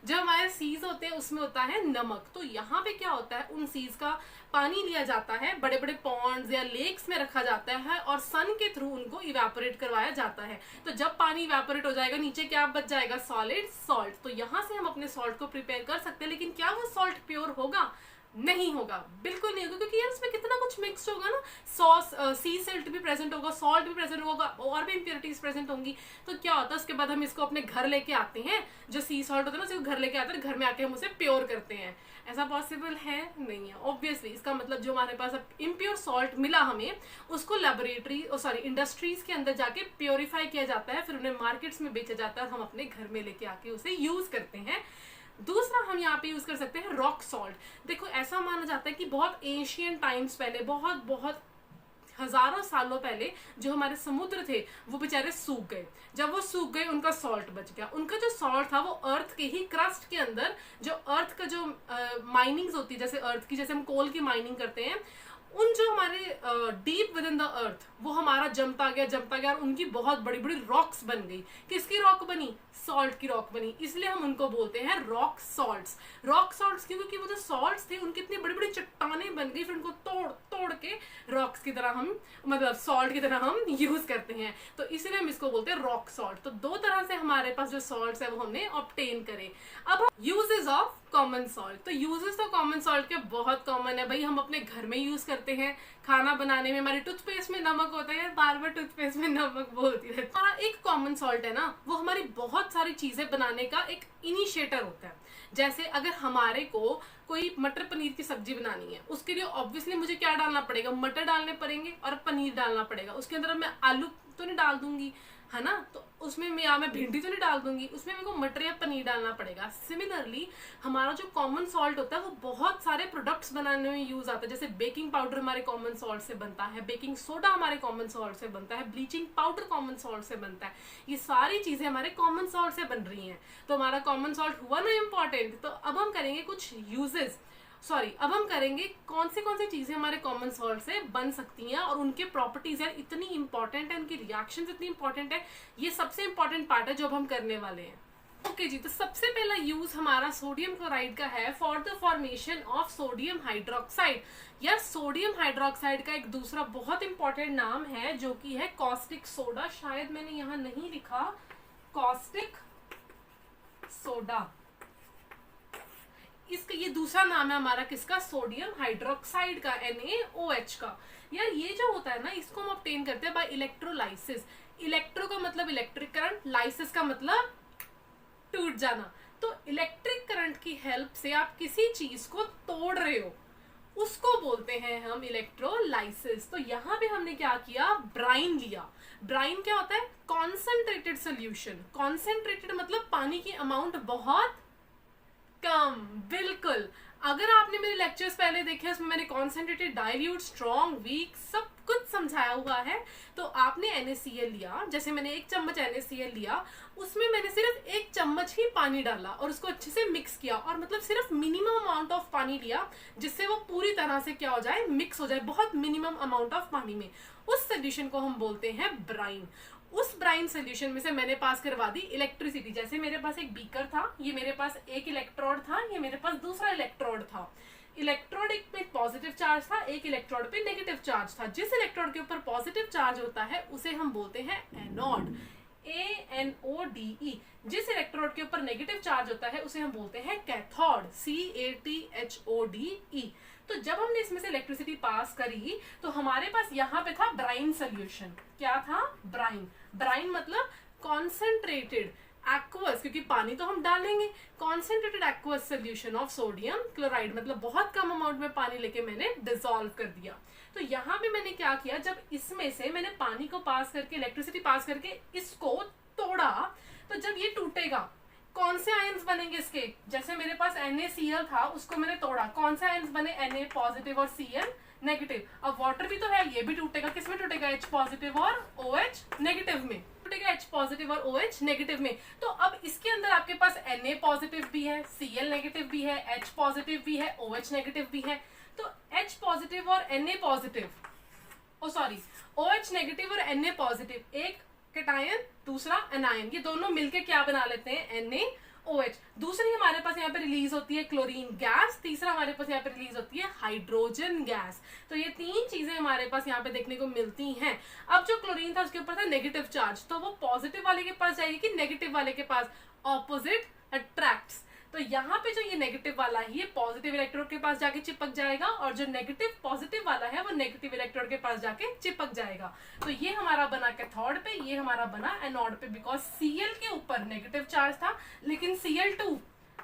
जो हमारे सीज होते हैं उसमें होता है नमक। तो यहाँ पे क्या होता है? उन सीज का पानी लिया जाता है, बड़े बड़े पॉन्ड्स या लेक्स में रखा जाता है और सन के थ्रू उनको इवेपोरेट करवाया जाता है। तो जब पानी इवेपोरेट हो जाएगा, नीचे क्या बच जाएगा? Solid salt. तो यहाँ से हम अपने सॉल्ट को प्रिपेयर कर सकते हैं, लेकिन क्या वो सॉल्ट प्योर होगा? नहीं होगा, बिल्कुल नहीं होगा, क्योंकि यार इसमें कितना कुछ मिक्स होगा ना। सॉस, सी सॉल्ट भी प्रेजेंट होगा, सॉल्ट भी प्रेजेंट होगा और भी इंप्योरिटीज प्रेजेंट होंगी। तो क्या होता है? उसके बाद हम इसको अपने घर लेके आते हैं, जो सी सॉल्ट होता है ना, उसको घर लेके आते हैं, घर में आके हम उसे प्योर करते हैं। ऐसा पॉसिबल है? नहीं है, ऑब्वियसली। इसका मतलब जो हमारे पास अब इम्प्योर सॉल्ट मिला हमें, उसको लेबोरेटरी इंडस्ट्रीज के अंदर जाके प्योरीफाई किया जाता है, फिर उन्हें मार्केट्स में बेचा जाता है और हम अपने घर में लेके आके उसे यूज करते हैं। दूसरा हम यहाँ पे यूज कर सकते हैं रॉक सॉल्ट। देखो, ऐसा माना जाता है कि बहुत एशियन टाइम्स पहले, बहुत हजारों सालों पहले जो हमारे समुद्र थे वो बेचारे सूख गए। जब वो सूख गए, उनका सॉल्ट बच गया। उनका जो सॉल्ट था वो अर्थ के ही क्रस्ट के अंदर, जो अर्थ का जो माइनिंग्स होती है, जैसे अर्थ की, जैसे हम कोल की माइनिंग करते हैं, उन जो हमारे deep with in the earth, वो हमारा जमता गया और उनकी बहुत बड़ी बड़ी रॉक्स बन गई। किसकी रॉक बनी? सॉल्ट की रॉक बनी। इसलिए हम उनको बोलते हैं रॉक सॉल्ट्स। रॉक सॉल्ट्स क्योंकि वो जो सॉल्ट्स थे उनकी इतनी बड़ी बड़ी चट्टानें बन गई, फिर उनको तोड़ के रॉक्स की तरह हम, मतलब सॉल्ट की तरह हम यूज करते हैं। तो इसलिए हम इसको बोलते हैं रॉक सॉल्ट। तो दो तरह से हमारे पास जो सॉल्ट्स है वो हमने ऑब्टेन करे। अब यूजेस ऑफ कॉमन सॉल्ट। तो यूजेस तो कॉमन सॉल्ट के बहुत कॉमन है भाई, हम अपने घर में यूज करते हैं, खाना बनाने में, हमारे टूथपेस्ट में नमक होता है, बार बार टूथपेस्ट में नमक बोलती है। हमारा एक कॉमन सॉल्ट है ना, वो हमारी बहुत सारी चीजें बनाने का एक इनिशिएटर होता है। जैसे अगर हमारे को कोई मटर पनीर की सब्जी बनानी है, उसके लिए ऑब्वियसली मुझे क्या डालना पड़ेगा? मटर डालने पड़ेंगे और पनीर डालना पड़ेगा। उसके अंदर मैं आलू तो नहीं डाल दूंगी, है ना, तो उसमें मैं भिंडी तो नहीं डाल दूंगी, उसमें मेरे को मटर या पनीर डालना पड़ेगा। सिमिलरली हमारा जो कॉमन सॉल्ट होता है वो बहुत सारे प्रोडक्ट्स बनाने में यूज आता है, जैसे बेकिंग पाउडर हमारे कॉमन सॉल्ट से बनता है, बेकिंग सोडा हमारे कॉमन सॉल्ट से बनता है, ब्लीचिंग पाउडर कॉमन सॉल्ट से बनता है। ये सारी चीजें हमारे कॉमन सॉल्ट से बन रही हैं, तो हमारा कॉमन सॉल्ट हुआ ना इंपॉर्टेंट। तो अब हम करेंगे कुछ यूजेस, अब हम करेंगे कौन सी चीजें हमारे कॉमन सॉल्ट से बन सकती हैं और उनके प्रॉपर्टीज है इतनी इंपॉर्टेंट है, उनकी रिएक्शंस इतनी इंपॉर्टेंट है। ये सबसे इंपॉर्टेंट पार्ट है जो अब हम करने वाले हैं। ओके जी, तो सबसे पहला यूज हमारा सोडियम क्लोराइड का है for the formation of sodium hydroxide. यार सोडियम हाइड्रोक्साइड का एक दूसरा बहुत इंपॉर्टेंट नाम है जो कि है कॉस्टिक सोडा। शायद मैंने यहां नहीं लिखा, कॉस्टिक सोडा, इसका ये दूसरा नाम है हमारा किसका, सोडियम हाइड्रोक्साइड का, NaOH का। यार ये जो होता है ना, इसको हम ऑब्टेन करते हैं बाय इलेक्ट्रोलाइसिस। इलेक्ट्रो का मतलब इलेक्ट्रिक करंट, लाइसिस का मतलब टूट जाना। तो इलेक्ट्रिक करंट की हेल्प से आप किसी चीज को तोड़ रहे हो, उसको बोलते हैं हम इलेक्ट्रोलाइसिस। तो यहां पे हमने क्या किया, ब्राइन लिया। ब्राइन क्या होता है, कॉन्सेंट्रेटेड सोल्यूशन। कॉन्सेंट्रेटेड मतलब पानी की अमाउंट बहुत कम, बिल्कुल। अगर आपने मेरे लेक्चर्स पहले देखे, उसमें मैंने कॉन्सेंट्रेटेड, डाइल्यूट, स्ट्रॉन्ग, वीक सब कुछ समझाया हुआ है। तो आपने NaCl लिया, जैसे मैंने 1 चम्मच NaCl लिया, उसमें मैंने सिर्फ 1 चम्मच ही पानी डाला और उसको अच्छे से मिक्स किया, और मतलब सिर्फ मिनिमम अमाउंट ऑफ पानी लिया जिससे वो पूरी तरह से क्या हो जाए, मिक्स हो जाए, बहुत मिनिमम अमाउंट ऑफ पानी में। उस सोल्यूशन को हम बोलते हैं ब्राइन। उस ब्राइन सोल्यूशन में से मैंने पास करवा दी इलेक्ट्रिसिटी। जैसे मेरे पास एक बीकर था, ये मेरे पास एक इलेक्ट्रोड था, ये मेरे पास दूसरा इलेक्ट्रोड था। इलेक्ट्रोड एक पे पॉजिटिव चार्ज था, एक इलेक्ट्रोड पे नेगेटिव चार्ज था। जिस इलेक्ट्रोड के ऊपर पॉजिटिव चार्ज होता है उसे हम बोलते हैं एनोड, ANODE। जिस इलेक्ट्रोड के ऊपर नेगेटिव चार्ज होता है उसे हम बोलते हैं कैथोड, CATHODE। तो जब हमने इसमें से इलेक्ट्रिसिटी पास करी तो हमारे पास यहाँ पे था ब्राइन सोल्यूशन। क्या था, ब्राइन। ब्राइन मतलब कॉन्सेंट्रेटेड एक्वस, क्योंकि पानी तो हम डालेंगे, concentrated aqueous solution of sodium chloride, मतलब बहुत कम अमाउंट में पानी लेके मैंने डिसॉल्व कर दिया। तो यहाँ पे मैंने क्या किया, जब इसमें से मैंने पानी को पास करके, इलेक्ट्रिसिटी पास करके इसको तोड़ा, तो जब ये टूटेगा कौन से आयंस बनेंगे इसके, जैसे मेरे पास NaCl था, उसको मैंने तोड़ा, कौन से आयंस बने, Na पॉजिटिव और Cl नेगेटिव। अब वाटर भी तो है, ये भी टूटेगा, किसमें टूटेगा, H पॉजिटिव और OH नेगेटिव में टूटेगा, H पॉजिटिव और OH नेगेटिव में। तो अब इसके अंदर आपके पास Na पॉजिटिव भी है, Cl नेगेटिव भी है, H पॉजिटिव भी है, OH नेगेटिव भी है। तो H पॉजिटिव और Na पॉजिटिव, OH नेगेटिव और Na पॉजिटिव, एक कैटायन दूसरा एनायन, ये दोनों मिलके क्या बना लेते हैं, NaOH। दूसरी हमारे पास यहाँ पे रिलीज होती है क्लोरीन गैस, तीसरा हमारे पास यहाँ पे रिलीज होती है हाइड्रोजन गैस। तो ये 3 चीजें हमारे पास यहाँ पे देखने को मिलती हैं। अब जो क्लोरीन था उसके ऊपर था नेगेटिव चार्ज, तो वो पॉजिटिव वाले के पास जाएगी कि नेगेटिव वाले के पास, ऑपोजिट अट्रैक्ट्स। तो यहाँ पे जो ये नेगेटिव वाला है ये पॉजिटिव इलेक्ट्रोड के पास जाके चिपक जाएगा, और जो नेगेटिव पॉजिटिव वाला है वो नेगेटिव इलेक्ट्रोड के पास जाके चिपक जाएगा। तो ये हमारा बना कैथोड पे, ये हमारा बना एनोड पे, बिकॉज Cl के ऊपर नेगेटिव चार्ज था, लेकिन Cl2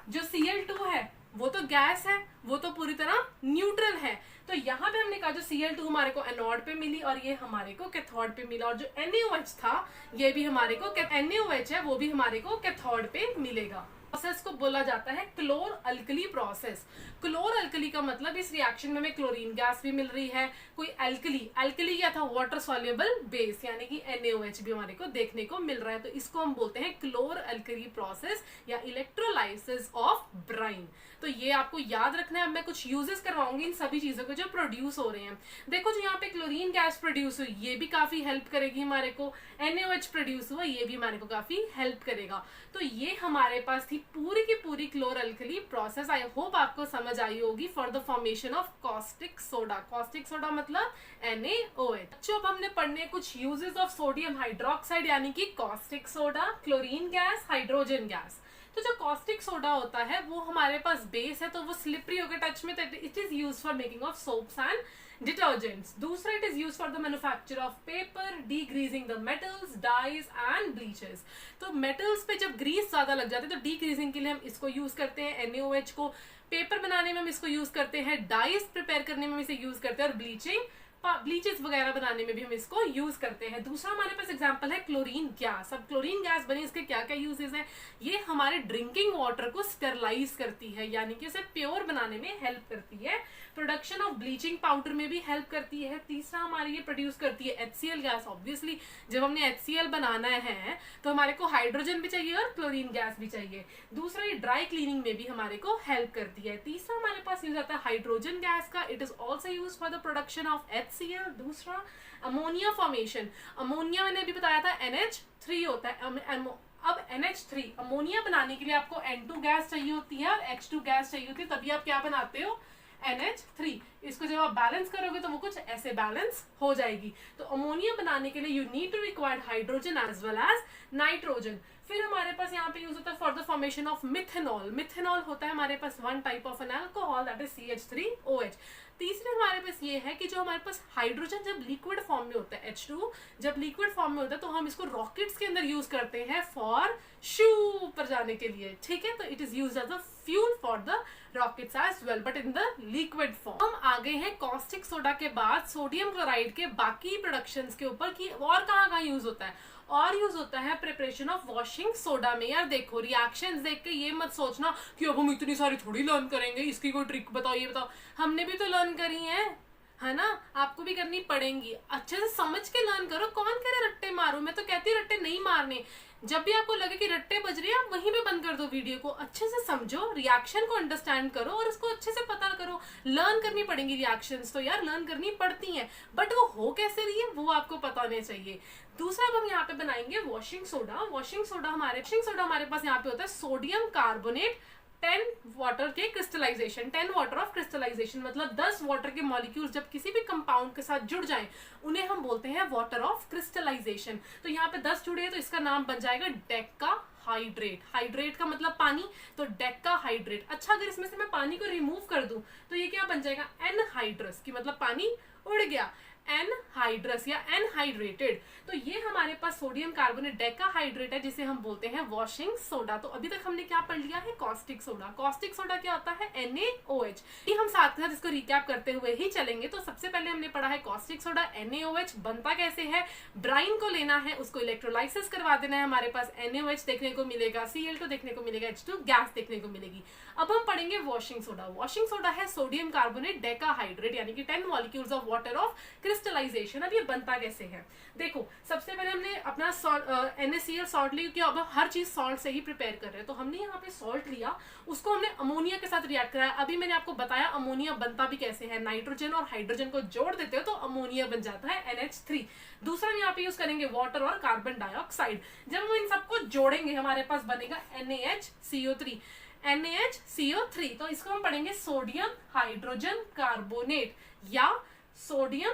जो Cl2 है वो तो गैस है, वो तो पूरी तरह न्यूट्रल है। तो यहाँ पे हमने कहा जो Cl2 हमारे को एनोड पे मिली और ये हमारे को कैथोड पे मिला, और जो NaOH था ये भी हमारे को, NaOH है वो भी हमारे को कैथोड पे मिलेगा। प्रोसेस को बोला जाता है क्लोर अल्कली प्रोसेस। क्लोर अल्कली का मतलब इस रिएक्शन में हमें क्लोरीन गैस भी मिल रही है, कोई अल्कली क्या था, वाटर सॉल्युबल बेस, यानी कि NaOH भी हमारे को देखने को मिल रहा है। तो इसको हम बोलते हैं क्लोर अल्कली प्रोसेस या इलेक्ट्रोलाइसिस ऑफ ब्राइन। तो ये आपको याद रखना है। अब मैं कुछ यूजेस करवाऊंगी इन सभी चीजों के जो प्रोड्यूस हो रहे हैं। देखो जो यहाँ पे क्लोरीन गैस प्रोड्यूस हुई ये भी काफी हेल्प करेगी हमारे को, NaOH प्रोड्यूस हुआ ये भी हमारे को काफी हेल्प करेगा। तो ये हमारे पास थी पूरी की पूरी क्लोर अल्कली प्रोसेस। आई होप आपको समझ आई होगी for the formation of caustic soda. Caustic soda मतलब NaOH। बच्चों अब हमने पढ़ने कुछ यूजेस ऑफ सोडियम हाइड्रोक्साइड यानी कि caustic soda, chlorine gas, hydrogen gas. तो जो कॉस्टिक सोडा होता है वो हमारे पास बेस है, तो वो स्लिपरी होकर टच में, it is use for making of soaps and detergents. दूसरा it is use for the manufacture of paper, degreasing the metals, dyes and bleaches. तो मेटल्स पे जब ग्रीस ज्यादा लग जाते हैं तो डीग्रीजिंग के लिए हम इसको यूज करते हैं NaOH को, पेपर बनाने में हम इसको यूज करते हैं, डाइज प्रिपेयर करने में हम इसे यूज करते हैं, और ब्लीचिंग ब्लीचेस वगैरह बनाने में भी हम इसको यूज करते हैं। दूसरा हमारे पास एग्जांपल है क्लोरीन गैस। अब क्लोरीन गैस बनी, इसके क्या क्या यूजेस हैं? ये हमारे ड्रिंकिंग वाटर को स्टेरलाइज करती है, यानी कि उसे प्योर बनाने में हेल्प करती है। प्रोडक्शन ऑफ ब्लीचिंग पाउडर में भी हेल्प करती है। तीसरा हमारे ये प्रोड्यूस करती है HCl गैस। ऑब्वियसली जब हमने HCl बनाना है तो हमारे को हाइड्रोजन भी चाहिए और क्लोरीन गैस भी चाहिए। दूसरा ये ड्राई क्लीनिंग में भी हमारे को हेल्प करती है। तीसरा हमारे पास यूज आता है हाइड्रोजन गैस का। It is also use for the production of HCl। दूसरा अमोनिया फॉर्मेशन। अमोनिया मैंने अभी बताया था NH3 होता है। अब NH3 अमोनिया बनाने के लिए आपको N2 गैस चाहिए होती है और H2 गैस चाहिए होती है, तभी आप क्या बनाते हो? NH3। इसको जब आप बैलेंस करोगे तो वो कुछ ऐसे बैलेंस हो जाएगी। तो अमोनिया बनाने के लिए you need to required hydrogen as well as nitrogen. फिर हमारे पास यहाँ पे यूज होता है for the formation of methanol. Methanol होता है हमारे पास one type of an alcohol, that is CH3OH। तीसरे हमारे पास ये है कि जो हमारे पास हाइड्रोजन जब लिक्विड फॉर्म में होता है, H2 जब लिक्विड फॉर्म में होता है तो हम इसको रॉकेट्स के अंदर यूज करते हैं फॉर शू पर जाने के लिए, ठीक है। तो it is used as a fuel for the rockets as well, but in the liquid form. हम आ गए हैं कॉस्टिक सोडा के बाद सोडियम क्लोराइड के बाकी प्रोडक्शंस के ऊपर कि और कहाँ यूज होता है। और यूज होता है प्रिपरेशन ऑफ वॉशिंग सोडा में। यार देखो, रिएक्शंस देख के ये मत सोचना कि अब हम इतनी सारी थोड़ी लर्न करेंगे, इसकी कोई ट्रिक बताओ, ये बताओ। हमने भी तो लर्न करी है ना, आपको भी करनी पड़ेंगी। अच्छे से समझ के लर्न करो। कौन कह रहे रट्टे मारो? मैं तो कहती रट्टे नहीं मारने। जब भी आपको लगे कि रट्टे बज रही है, आप वहीं पे बंद कर दो वीडियो को। अच्छे से समझो, रिएक्शन को अंडरस्टैंड करो और उसको अच्छे से पता करो। लर्न करनी पड़ेंगी रिएक्शंस, तो यार लर्न करनी पड़ती हैं, बट वो हो कैसे रही है वो आपको पता होना चाहिए। दूसरा अब हम यहाँ पे बनाएंगे वॉशिंग सोडा। वॉशिंग सोडा हमारे पास यहाँ पे होता है सोडियम कार्बोनेट 10 वाटर के क्रिस्टलाइजेशन। 10 वाटर ऑफ क्रिस्टलाइजेशन मतलब 10 वाटर के मॉलिक्यूल्स जब किसी भी कंपाउंड के साथ जुड़ जाएं, उन्हें हम बोलते हैं वाटर ऑफ क्रिस्टलाइजेशन। तो यहाँ पे 10 जुड़े हैं तो इसका नाम बन जाएगा डेक्का हाइड्रेट। हाइड्रेट का मतलब पानी, तो डेक्का हाइड्रेट। अच्छा, अगर इसमें से मैं पानी को रिमूव कर दूं तो ये क्या बन जाएगा? एनहाइड्रस, की मतलब पानी उड़ गया, एनहाइड्रस या एनहाइड्रेटेड। तो ये हमारे पास सोडियम कार्बोनेट डेकाहाइड्रेट है जिसे हम बोलते हैं वॉशिंग सोडा। तो अभी तक हमने क्या पढ़ लिया है? Caustic soda. कॉस्टिक सोडा क्या होता है? NaOH। ये हम साथ के साथ इसको रिकैप करते हुए ही चलेंगे। तो सबसे पहले हमने पढ़ा है कॉस्टिक सोडा, NaOH बनता कैसे है? ब्राइन को लेना है, उसको इलेक्ट्रोलाइसिस करवा देना है, हमारे पास NaOH देखने को मिलेगा, Cl2 देखने को मिलेगा, H2 गैस देखने को मिलेगी। अब हम पढ़ेंगे वॉशिंग सोडा। वॉशिंग सोडा है सोडियम कार्बोनेट डेकाहाइड्रेट, यानी कि 10 molecules of water of crystallisation. अब ये बनता कैसे है? देखो, सबसे पहले हमने अपना NaCl सॉल्ट लिया, क्योंकि अब हर चीज सॉल्ट से ही प्रिपेयर कर रहे हैं। तो हमने यहाँ पे सॉल्ट लिया, उसको हमने अमोनिया के साथ रिएक्ट कराया। अभी मैंने आपको बताया अमोनिया बनता भी कैसे है। नाइट्रोजन और हाइड्रोजन को जोड़ देते हो तो अमोनिया बन जाता है NH3। दूसरा हम यहाँ पे यूज करेंगे वाटर और कार्बन डाइऑक्साइड। जब हम इन सबको जोड़ेंगे हमारे पास बनेगा NaHCO3। NaHCO3, तो इसको हम पढ़ेंगे सोडियम हाइड्रोजन कार्बोनेट या सोडियम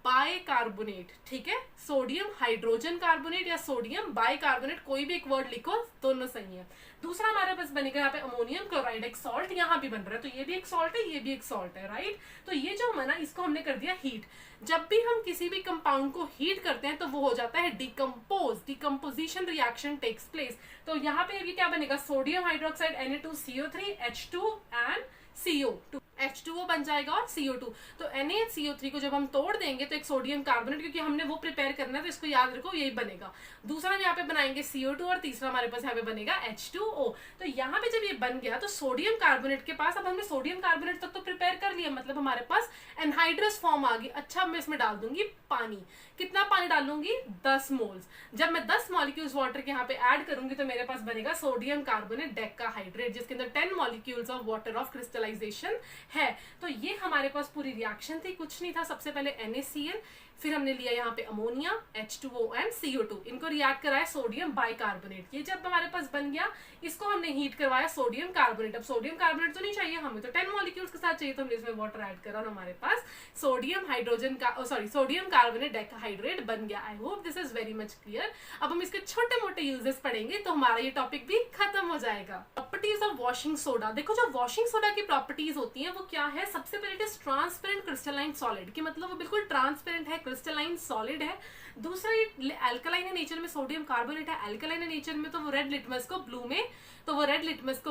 बाइकार्बोनेट, ठीक है। सोडियम हाइड्रोजन कार्बोनेट या सोडियम बाइकार्बोनेट, कोई भी एक वर्ड लिखो, दोनों सही है। दूसरा हमारे पास बनेगा यहाँ पे अमोनियम क्लोराइड, एक सॉल्ट यहाँ भी बन रहा है। तो ये भी एक सॉल्ट है, ये भी एक सॉल्ट है, राइट। तो ये जो बना, इसको हमने कर दिया हीट। जब भी हम किसी भी कंपाउंड को हीट करते हैं तो वो हो जाता है decompose, decomposition reaction takes place. तो यहाँ पे अभी क्या बनेगा? Sodium hydroxide Na2CO3 H2 and CO2, H2O बन जाएगा और CO2। तो NaCO3 को जब हम तोड़ देंगे तो एक सोडियम कार्बोनेट, क्योंकि हमने वो प्रिपेयर करना है तो इसको याद रखो, यही बनेगा। दूसरा हम यहाँ पे बनाएंगे CO2 और तीसरा हमारे पास यहाँ पे बनेगा H2O। तो यहाँ पे जब ये बन गया तो सोडियम कार्बोनेट के पास, अब हमने सोडियम कार्बोनेट तक तो प्रिपेयर कर लिया, मतलब हमारे पास एनहाइड्रस फॉर्म आ गई। अच्छा, मैं इसमें डाल दूंगी पानी। कितना पानी डालूंगी? 10 मोल्स। जब मैं 10 मॉलिक्यूल्स वाटर के यहाँ पे ऐड करूंगी तो मेरे पास बनेगा सोडियम कार्बोनेट डेकाहाइड्रेट, जिसके अंदर 10 molecules of water of crystallisation है। तो ये हमारे पास पूरी रिएक्शन थी, कुछ नहीं था। सबसे पहले NaCl, फिर हमने लिया यहाँ पे अमोनिया, H2O एंड CO2, इनको रिएक्ट कराया सोडियम बाइकार्बोनेट। ये जब हमारे पास बन गया, इसको हमने हीट करवाया सोडियम कार्बोनेट। अब सोडियम कार्बोनेट तो नहीं चाहिए हमें, तो 10 मॉलिक्यूल्स के साथ चाहिए, तो हमने इसमें वाटर ऐड करा और हमारे पास सोडियम कार्बोनेट डेकाहाइड्रेट बन गया। आई hope this is very much clear. अब हम इसके छोटे मोटे यूजेस पढ़ेंगे तो हमारा ये टॉपिक भी खत्म हो जाएगा। Properties of washing soda. देखो जो वॉशिंग सोडा की प्रॉपर्टीज होती हैं वो क्या है, सबसे पहले it is transparent crystalline solid, कि मतलब वो बिल्कुल ट्रांसपेरेंट है, क्रिस्टलाइन सॉलिड है। दूसरा ये एल्कलाइन है नेचर में, सोडियम कार्बोनेट है, एल्कलाइन है नेचर में, तो वो रेड लिटमस को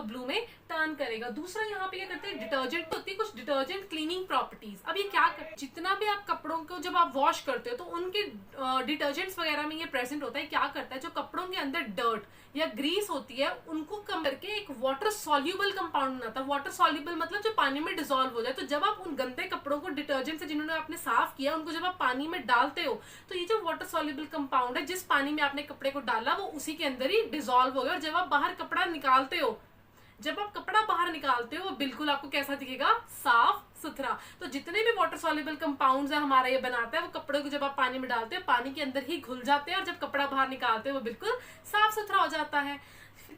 ब्लू में टर्न करेगा। दूसरा यहाँ पे क्या करते हैं, डिटर्जेंट होती है कुछ डिटर्जेंट क्लीनिंग प्रॉपर्टीज। अब ये क्या करते, जितना भी आप कपड़ों को जब आप वॉश करते हो तो उनके डिटर्जेंट्स वगैरह में ये प्रेजेंट होता है। क्या करता है, जो कपड़ों के अंदर डर्ट या ग्रीस होती है उनको कम करके एक वाटर सॉल्यूबल कंपाउंड बनाता है। वाटर सॉल्यूबल मतलब जो पानी में डिसॉल्व हो जाए। तो जब आप उन गंदे कपड़ों को डिटर्जेंट से जिन्होंने आपने साफ किया उनको जब आप पानी में डालते हो तो ये जो वाटर सॉल्यूबल कंपाउंड है, जिस पानी में आपने कपड़े को डाला वो उसी के अंदर ही डिसॉल्व हो गया। और जब आप बाहर कपड़ा निकालते हो, वो बिल्कुल आपको कैसा दिखेगा, साफ सुथरा। तो जितने भी वाटर सॉल्युबल कंपाउंड्स है हमारा ये बनाता है, वो कपड़े को जब आप पानी में डालते हो पानी के अंदर ही घुल जाते हैं और जब कपड़ा बाहर निकालते हो वो बिल्कुल साफ सुथरा हो जाता है।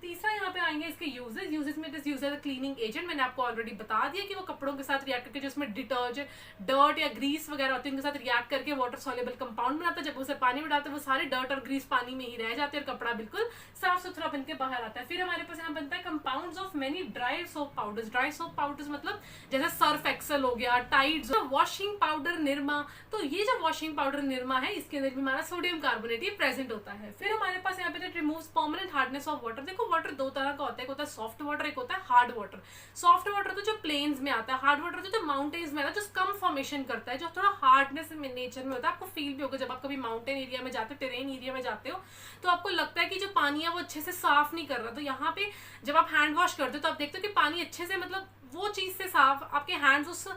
तीसरा यहाँ पे आएंगे इसके यूजेस में, इट इज क्लीनिंग एजेंट। मैंने आपको ऑलरेडी बता दिया कि वो कपड़ों के साथ रिएक्ट करके, जो उसमें डिटर्जेंट डर्ट या ग्रीस वगैरह होती है उनके साथ रिएक्ट करके वाटर सॉल्युबल कंपाउंड बनाता है। जब उसे पानी में डालते हैं वो सारे डर्ट और ग्रीस पानी में ही रह जाते हैं और कपड़ा बिल्कुल साफ सुथरा बन के बाहर आता है। फिर हमारे पास यहाँ बनता है compounds of many dry soap powders. Dry soap powders मतलब जैसे सर्फ एक्सेल हो गया, टाइड्स, वॉशिंग पाउडर निरमा। तो ये जो वॉशिंग पाउडर निरमा है इसके अंदर भी हमारा सोडियम कार्बोनेट ये प्रेजेंट होता है। फिर हमारे पास यहाँ पे removes permanent hardness of water. देखो वाटर दो तरह का होता है, एक होता है सॉफ्ट वाटर, एक होता है हार्ड वाटर। सॉफ्ट वाटर तो जो प्लेन्स में आता है, हार्ड वाटर तो जो माउंटेन्स में आता है, जो कम फॉर्मेशन करता है, जो थोड़ा हार्डनेस में नेचर में होता है। आपको फील भी होगा जब आप कभी माउंटेन एरिया में जाते हो, टेरेन एरिया में जाते हो तो आपको लगता है कि जो पानी है वो अच्छे से साफ नहीं कर रहा। तो यहाँ पे जब आप हैंड वॉश करते हो तो आप देखते हो कि पानी अच्छे से, मतलब वो चीज से साफ, आपके हैंड्स उस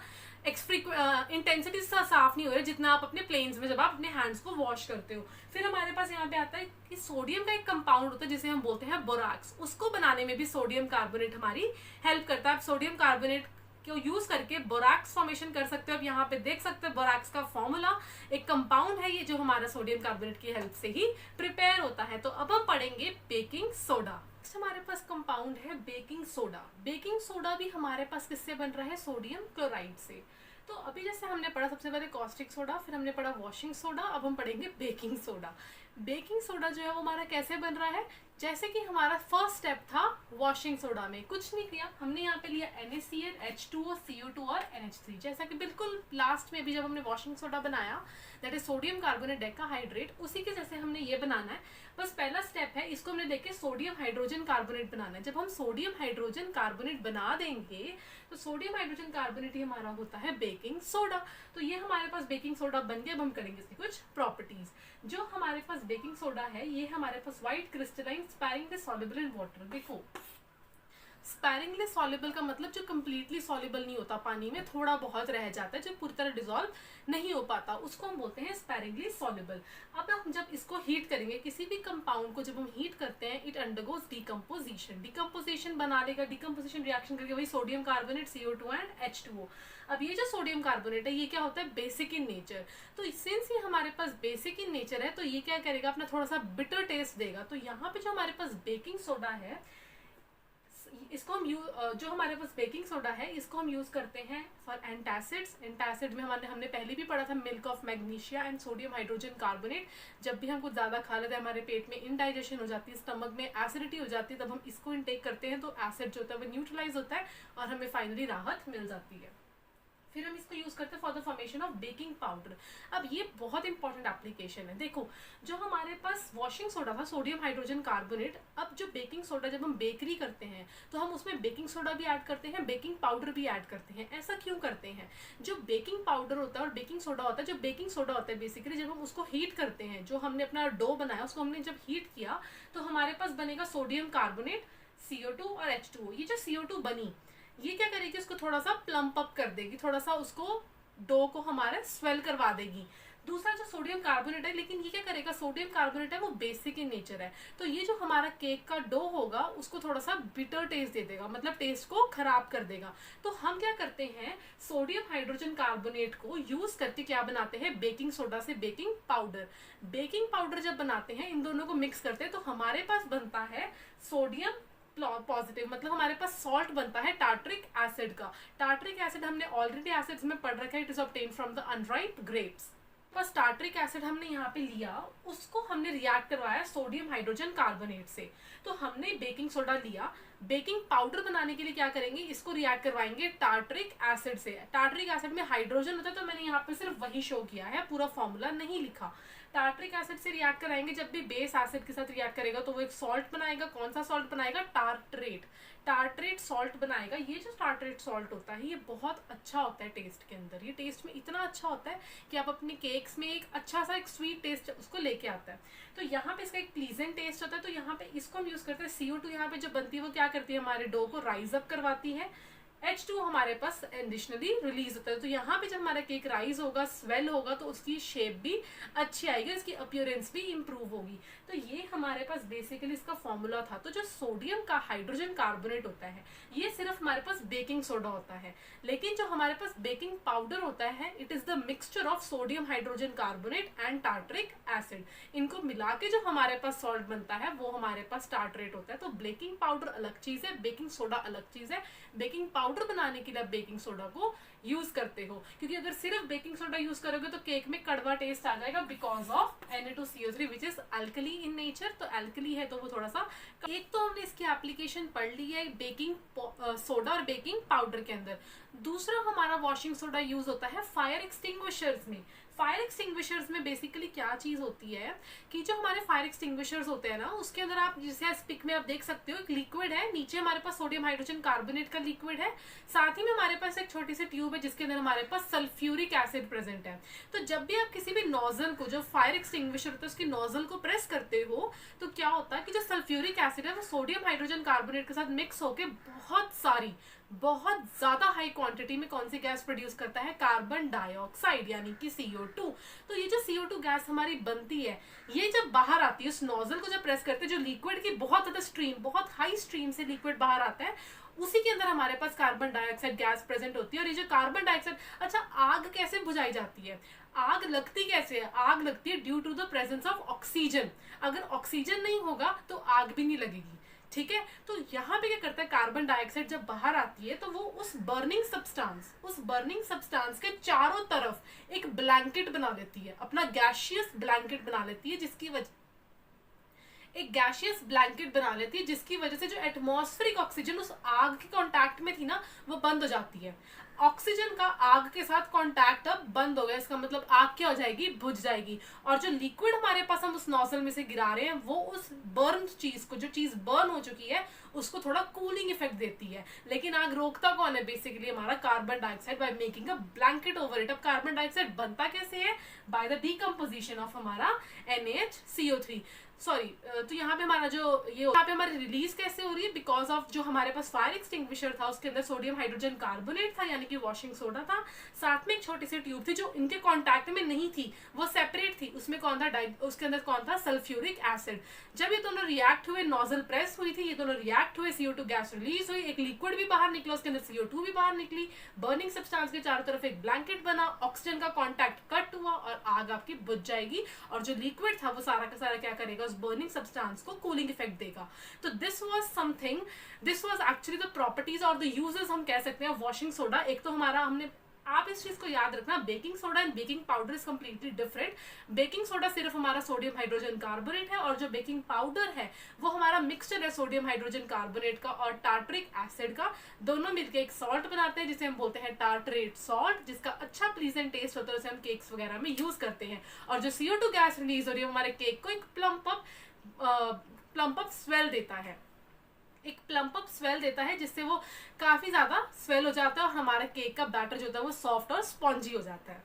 इंटेंसिटी से साफ नहीं हो रहे जितना आप अपने प्लेन्स में जब आप अपने हैंड्स को वॉश करते हो। फिर हमारे पास यहाँ पे आता है कि सोडियम का एक कंपाउंड होता है जिसे हम बोलते हैं बोराक्स। उसको बनाने में भी सोडियम कार्बोनेट हमारी हेल्प करता है। आप सोडियम कार्बोनेट को यूज करके बोराक्स फॉर्मेशन कर सकते हो। अब यहाँ पे देख सकते हो बोराक्स का फॉर्मूला, एक कंपाउंड है ये जो हमारा सोडियम कार्बोनेट की हेल्प से ही प्रिपेयर होता है। तो अब हम पढ़ेंगे बेकिंग सोडा। हमारे पास कंपाउंड है बेकिंग सोडा। बेकिंग सोडा भी हमारे पास किससे बन रहा है, सोडियम क्लोराइड से। तो अभी जैसे हमने पढ़ा सबसे पहले कॉस्टिक सोडा, फिर हमने पढ़ा वॉशिंग सोडा, अब हम पढ़ेंगे बेकिंग सोडा। बेकिंग सोडा जो है वो हमारा कैसे बन रहा है, जैसे कि हमारा फर्स्ट स्टेप था वॉशिंग सोडा में, कुछ नहीं किया हमने यहाँ पे लिया NaCl, H2O, CO2 और NH3। जैसा कि बिल्कुल लास्ट में भी जब हमने वॉशिंग सोडा बनाया, that is sodium carbonate decahydrate, उसी के जैसे हमने ये बनाना है। बस पहला स्टेप है, इसको हमने लेके सोडियम हाइड्रोजन कार्बोनेट बनाना है। जब हम सोडियम हाइड्रोजन कार्बोनेट बना देंगे तो सोडियम हाइड्रोजन कार्बोनेट ही हमारा होता है बेकिंग सोडा। तो ये हमारे पास बेकिंग सोडा बन गया। अब हम करेंगे इसकी कुछ प्रॉपर्टीज। जो हमारे पास बेकिंग सोडा है ये हमारे पास white crystalline sparingly soluble in water. देखो स्पैरिंगली सॉल्युबल का मतलब जो कंप्लीटली सॉल्युबल नहीं होता, पानी में थोड़ा बहुत रह जाता है, जो पूरी तरह डिसॉल्व नहीं हो पाता, उसको हम बोलते हैं स्पैरिंगली सॉल्युबल। अब हम जब इसको हीट करेंगे, किसी भी कंपाउंड को जब हम हीट करते हैं, इट अंडरगोज डिकम्पोजिशन बना लेगा। डिकम्पोजिशन रिएक्शन करके वही sodium carbonate, CO2 and H2O। अब ये जो सोडियम कार्बोनेट है ये क्या होता है, बेसिक इन नेचर। तो सिंस ये हमारे पास बेसिक इन नेचर है तो ये क्या करेगा, अपना थोड़ा सा बिटर टेस्ट देगा। तो यहाँ पे जो हमारे पास बेकिंग सोडा है इसको हम जो हमारे पास बेकिंग सोडा है इसको हम यूज करते हैं फॉर एंटासिड्स। एंटासिड में हमने पहले भी पढ़ा था milk of magnesia and sodium hydrogen carbonate. जब भी हम कुछ ज्यादा खा लेते हैं, हमारे पेट में इनडाइजेशन हो जाती है, स्टमक में एसिडिटी हो जाती है, तब हम इसको इनटेक करते हैं तो एसिड जो होता है वो न्यूट्रलाइज होता है और हमें फाइनली राहत मिल जाती है। फिर हम इसको यूज करते हैं for the formation of baking powder. अब ये बहुत इंपॉर्टेंट एप्लीकेशन है। देखो जो हमारे पास वॉशिंग सोडा था, सोडियम हाइड्रोजन कार्बोनेट, अब जो बेकिंग सोडा जब हम बेकरी करते हैं तो हम उसमें बेकिंग सोडा भी ऐड करते हैं, बेकिंग पाउडर भी ऐड करते हैं। ऐसा क्यों करते हैं, जो बेकिंग पाउडर होता है और बेकिंग सोडा होता है, जो बेकिंग सोडा होता है बेसिकली जब हम उसको हीट करते हैं, जो हमने अपना डो बनाया उसको हमने जब हीट किया तो हमारे पास बनेगा सोडियम कार्बोनेट, CO2 और H2O। ये जो CO2 बनी ये क्या करेगी, उसको थोड़ा सा प्लम्प अप कर देगी, थोड़ा सा उसको डो को हमारे स्वेल करवा देगी। दूसरा जो सोडियम कार्बोनेट है, लेकिन ये क्या करेगा, सोडियम कार्बोनेट है वो बेसिक इन नेचर है, तो ये जो हमारा केक का डो होगा उसको थोड़ा सा बिटर टेस्ट दे देगा, मतलब टेस्ट को खराब कर देगा। तो हम क्या करते हैं, सोडियम हाइड्रोजन कार्बोनेट को यूज करके क्या बनाते हैं, बेकिंग सोडा से बेकिंग पाउडर। बेकिंग पाउडर जब बनाते हैं, इन दोनों को मिक्स करते हैं तो हमारे पास बनता है सोडियम पॉजिटिव, मतलब हमारे पास सॉल्ट बनता है टार्ट्रिक एसिड का। टार्ट्रिक एसिड हमने ऑलरेडी एसिड्स में पढ़ रखा है, it is obtain from the unripe grapes. बस टार्ट्रिक एसिड हमने यहाँ पे लिया, उसको हमने रिएक्ट करवाया सोडियम हाइड्रोजन कार्बोनेट से। तो हमने बेकिंग सोडा लिया, बेकिंग पाउडर बनाने के लिए क्या करेंगे, इसको रिएक्ट करवाएंगे टार्टरिक एसिड से। टार्टरिक एसिड में हाइड्रोजन होता है, तो मैंने यहाँ पे सिर्फ वही शो किया है, पूरा फॉर्मूला नहीं लिखा। टार्टरिक एसिड से रिएक्ट कराएंगे, जब भी बेस एसिड के साथ रिएक्ट करेगा तो वो एक सॉल्ट बनाएगा। कौन सा सॉल्ट बनाएगा, टार्टरेट। टार्टरेट सॉल्ट बनाएगा। ये जो टार्टरेट सॉल्ट होता है ये बहुत अच्छा होता है टेस्ट के अंदर, ये टेस्ट में इतना अच्छा होता है कि आप अपने केक्स में एक अच्छा सा एक स्वीट टेस्ट उसको लेके आता है। तो यहाँ पे इसका एक प्लीजेंट टेस्ट होता है, तो यहाँ पे इसको हम यूज करते हैं। CO2 यहाँ पे जो बनती है वो क्या करती है, हमारे डो को राइज अप करवाती है। H2 हमारे पास एडिशनली रिलीज होता है। तो यहाँ पे जब हमारा केक राइज होगा, स्वेल होगा, तो उसकी शेप भी अच्छी आएगी, इसकी अपीयरेंस भी इंप्रूव होगी। तो ये हमारे पास बेसिकली इसका फॉर्मूला था। तो जो सोडियम का हाइड्रोजन कार्बोनेट होता है ये सिर्फ हमारे पास बेकिंग सोडा होता है, लेकिन जो हमारे पास बेकिंग पाउडर होता है it is the mixture of sodium hydrogen carbonate and tartaric acid. इनको मिला के जो हमारे पास सॉल्ट बनता है वो हमारे पास टार्टरेट होता है। तो बेकिंग पाउडर अलग चीज है, बेकिंग सोडा अलग चीज है। बेकिंग पाउडर बनाने के लिए बेकिंग सोडा को यूज करते हो, क्योंकि अगर सिर्फ बेकिंग सोडा यूज करोगे तो केक में कड़वा टेस्ट आ जाएगा because of Na2CO3 which is alkali in nature. तो अल्कली है तो वो थोड़ा सा, एक तो हमने इसकी एप्लीकेशन पढ़ ली है बेकिंग सोडा और बेकिंग पाउडर के अंदर। दूसरा हमारा वॉशिंग सोडा यूज होता है फायर एक्सटिंग्विशर्स में। फायर एक्सटिंग्विशर्स में बेसिकली क्या चीज होती है कि जो हमारे फायर एक्सटिंग्विशर्स होते हैं ना, उसके अंदर आप जैसे इस पिक में आप देख सकते हो एक लिक्विड है, नीचे हमारे पास सोडियम हाइड्रोजन कार्बोनेट का लिक्विड है, साथ ही में हमारे पास एक छोटी सी ट्यूब है जिसके अंदर हमारे पास सल्फ्यूरिक एसिड प्रेजेंट है। तो जब भी आप किसी भी नोजल को, जो फायर एक्सटिंग्विशर होता है उसकी नोजल को प्रेस करते हो तो क्या होता है कि जो सल्फ्यूरिक एसिड है वो सोडियम हाइड्रोजन कार्बोनेट के साथ मिक्स होकर बहुत ज्यादा हाई क्वांटिटी में कौन सी गैस प्रोड्यूस करता है, कार्बन डाइऑक्साइड यानी कि CO2। तो ये जो CO2 गैस हमारी बनती है ये जब बाहर आती है, उस नोजल को जब प्रेस करते हैं, जो लिक्विड की बहुत ज्यादा स्ट्रीम, बहुत हाई स्ट्रीम से लिक्विड बाहर आता है, उसी के अंदर हमारे पास कार्बन डाइऑक्साइड गैस प्रेजेंट होती है। और ये जो कार्बन डाइऑक्साइड, अच्छा आग कैसे बुझाई जाती है, आग लगती कैसे है, आग लगती है due to the presence of oxygen. अगर ऑक्सीजन नहीं होगा तो आग भी नहीं लगेगी, ठीक है। तो यहाँ पे क्या करता है, कार्बन डाइऑक्साइड जब बाहर आती है तो वो उस बर्निंग सब्सटेंस के चारों तरफ एक ब्लैंकेट बना लेती है, अपना गैशियस ब्लैंकेट बना लेती है, जिसकी वजह से जो एटमॉस्फेरिक ऑक्सीजन उस आग के कांटेक्ट में थी ना वो बंद हो जाती है। ऑक्सीजन का आग के साथ कांटेक्ट अब बंद हो गया, इसका मतलब आग क्या हो जाएगी, बुझ जाएगी। और जो लिक्विड हमारे पास हम उस नोजल में से गिरा रहे हैं वो उस बर्न चीज को, जो चीज बर्न हो चुकी है उसको थोड़ा कूलिंग इफेक्ट देती है। लेकिन आग रोकता कौन है, बेसिकली हमारा carbon dioxide, by making a blanket over it. अब कार्बन डाइऑक्साइड बनता कैसे है, बाय द डीकम्पोजिशन ऑफ हमारा NaCO3 सॉरी। तो यहाँ पे हमारा जो ये यहाँ पे हमारी रिलीज कैसे हो रही है, बिकॉज ऑफ जो हमारे पास फायर एक्सटिंग्विशर था उसके अंदर सोडियम हाइड्रोजन कार्बोनेट था यानी कि वॉशिंग सोडा था, साथ में एक छोटी सी ट्यूब थी जो इनके कांटेक्ट में नहीं थी, वो सेपरेट थी। उसमें कौन था, उसके अंदर कौन था, सल्फ्यूरिक एसिड। जब ये दोनों रिएक्ट हुए, नोजल प्रेस हुई थी, ये दोनों रिएक्ट हुए, CO2 गैस रिलीज हुई, एक लिक्विड भी बाहर निकला, उसके अंदर CO2 भी बाहर निकली, बर्निंग सब्सटेंस के चारों तरफ एक ब्लैंकेट बना, ऑक्सीजन का कॉन्टैक्ट कट हुआ और आग आपकी बुझ जाएगी। और जो लिक्विड था वो सारा का सारा क्या करेगा, उस बर्निंग सब्सटेंस को कूलिंग इफेक्ट देगा। तो this was actually the properties और द यूजेस हम कह सकते हैं वॉशिंग सोडा। एक तो हमारा हमने, आप इस चीज को याद रखना, baking soda and baking powder is completely different. Baking soda सिर्फ हमारा सोडियम हाइड्रोजन कार्बोनेट है और जो बेकिंग पाउडर है वो हमारा मिक्सचर है सोडियम हाइड्रोजन कार्बोनेट का और टार्टरिक एसिड का, दोनों मिलकर एक सॉल्ट बनाते हैं जिसे हम बोलते हैं टार्टरेट सॉल्ट, जिसका अच्छा प्लीजेंट टेस्ट होता है, उसे हम केक्स वगैरह में यूज करते हैं। और जो CO2 गैस रिलीज हो रही है हमारे केक को एक प्लम्प अप स्वेल देता है, एक प्लम्प अप स्वेल देता है, जिससे वो काफी ज्यादा स्वेल हो जाता है और हमारा केक का बैटर जो होता है वो सॉफ्ट और स्पॉन्जी हो जाता है।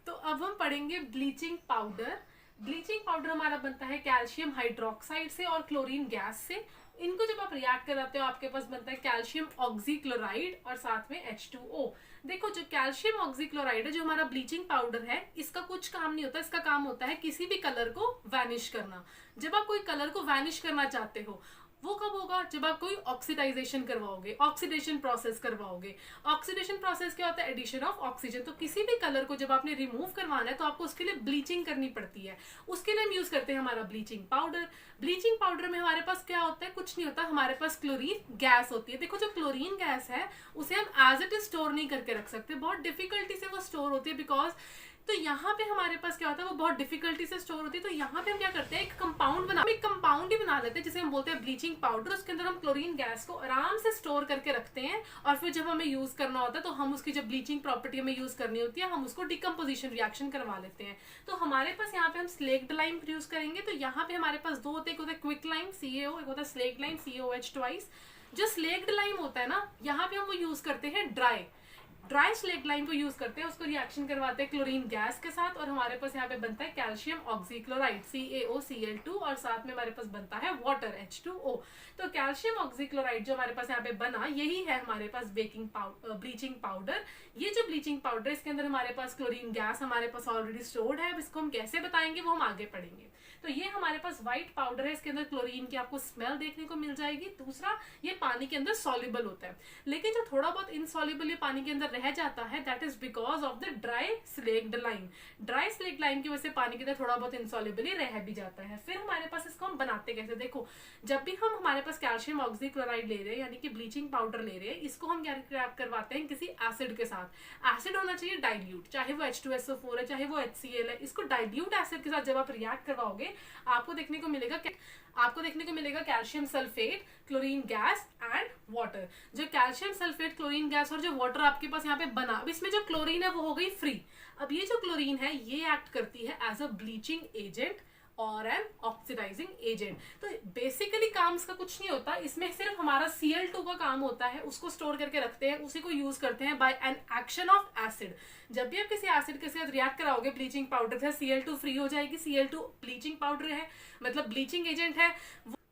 तो अब हम पढ़ेंगे ब्लीचिंग पाउडर। ब्लीचिंग पाउडर हमारा बनता है कैल्शियम हाइड्रोक्साइड से और क्लोरीन गैस से। इनको जब आप रिएक्ट कराते हो आपके पास बनता है कैल्शियम ऑक्सीक्लोराइड और साथ में H2O। देखो जो कैल्शियम ऑक्सीक्लोराइड है जो हमारा ब्लीचिंग पाउडर है, इसका कुछ काम नहीं होता, इसका काम होता है किसी भी कलर को वैनिश करना। जब आप कोई कलर को वैनिश करना चाहते हो वो कब होगा, जब आप कोई ऑक्सीडाइजेशन करवाओगे, ऑक्सीडेशन प्रोसेस करवाओगे। ऑक्सीडेशन प्रोसेस क्या होता है, एडिशन ऑफ ऑक्सीजन। तो किसी भी कलर को जब आपने रिमूव करवाना है तो आपको उसके लिए ब्लीचिंग करनी पड़ती है, उसके लिए हम यूज करते हैं हमारा ब्लीचिंग पाउडर। ब्लीचिंग पाउडर में हमारे पास क्या होता है, कुछ नहीं होता, हमारे पास क्लोरीन गैस होती है। देखो जो क्लोरीन गैस है उसे हम एज इट इज स्टोर नहीं करके रख सकते, बहुत डिफिकल्टी से वो स्टोर होती है, बिकॉज तो यहाँ पे हमारे पास क्या होता है, वो बहुत डिफिकल्टी से स्टोर होती है। तो यहाँ पे हम क्या करते हैं, एक कंपाउंड ही बना लेते हैं जिसे हम बोलते हैं ब्लीचिंग पाउडर। उसके अंदर हम क्लोरीन गैस को आराम से स्टोर करके रखते हैं और फिर जब हमें यूज करना होता है तो हम उसकी जब ब्लीचिंग प्रॉपर्टी हमें यूज करनी होती है, हम उसको डिकम्पोजिशन रिएक्शन करवा लेते हैं। तो हमारे पास यहाँ पे हम स्लेक्ड लाइम यूज करेंगे। तो यहाँ पे हमारे पास दो होते हैं, एक होता है क्विक लाइम CaO, एक होता है स्लेक्ड लाइम COH ट्वाइस। जो स्लेक्ड लाइम होता है ना, यहाँ पे हम वो यूज करते हैं ड्राई स्लेक्ड लाइम को यूज करते हैं, उसको रिएक्शन करवाते हैं क्लोरीन गैस के साथ और हमारे पास यहाँ पे बनता है कैल्शियम ऑक्सीक्लोराइड CaOCl2 और साथ में हमारे पास बनता है वाटर H2O। तो कैल्शियम ऑक्सीक्लोराइड जो हमारे पास यहाँ पे बना, यही है हमारे पास ब्लीचिंग पाउडर। ये जो ब्लीचिंग पाउडर, इसके अंदर हमारे पास क्लोरीन गैस हमारे पास ऑलरेडी स्टोर्ड है। अब इसको हम कैसे बताएंगे वो हम आगे पढ़ेंगे। तो ये हमारे पास व्हाइट पाउडर है, इसके अंदर क्लोरीन की आपको स्मेल देखने को मिल जाएगी। दूसरा, ये पानी के अंदर सॉल्युबल होता है, लेकिन जो थोड़ा बहुत इनसॉल्युबल ये पानी के अंदर रह जाता है, that is because of the dry slaked lime की वजह से पानी के अंदर थोड़ा बहुत इनसॉल्युबल रह भी जाता है। फिर हमारे पास इसको हम बनाते कैसे, देखो, जब भी हम हमारे पास कैल्शियम ऑक्सीक्लोराइड ले रहे हैं यानी कि ब्लीचिंग पाउडर ले रहे हैं, इसको हम क्या रिएक्ट करवाते हैं किसी एसिड के साथ। एसिड होना चाहिए डाइल्यूट, चाहे वो H2SO4 है चाहे वो HCl है। इसको डाइल्यूट एसिड के साथ जब आप रिएक्ट करवाओगे, आपको देखने को मिलेगा calcium sulphate, chlorine gas and water. जो कैल्शियम सल्फेट, क्लोरीन गैस और जो वाटर आपके पास यहाँ पे बना, अब इसमें जो क्लोरीन है वो हो गई फ्री। अब ये जो क्लोरीन है ये एक्ट करती है एज अ ब्लीचिंग एजेंट और एन ऑक्सीडाइजिंग एजेंट। तो बेसिकली काम इसका कुछ नहीं होता, इसमें सिर्फ हमारा Cl2 का काम होता है, उसको स्टोर करके रखते हैं, उसी को यूज करते हैं by an action of acid. जब भी आप किसी एसिड के साथ रिएक्ट कराओगे ब्लीचिंग पाउडर से, Cl2 फ्री हो जाएगी। Cl2 ब्लीचिंग पाउडर है, मतलब ब्लीचिंग एजेंट है,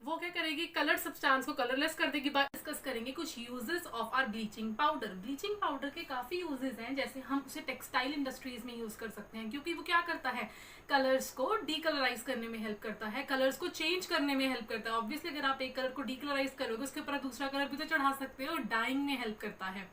वो क्या करेगी, कलर्ड सब्सटेंस को कलरलेस कर देगी। डिस्कस करेंगे कुछ uses of our bleaching powder. Bleaching powder के काफी यूजेस हैं, जैसे हम उसे टेक्सटाइल इंडस्ट्रीज में यूज कर सकते हैं, क्योंकि वो क्या करता है, कलर्स को डीकलराइज करने में हेल्प करता है, कलर्स को चेंज करने में हेल्प करता है। ऑब्वियसली अगर आप एक कलर को डीकलराइज करोगे, उसके ऊपर दूसरा कलर भी तो चढ़ा सकते हो, और डाइंग में हेल्प करता है।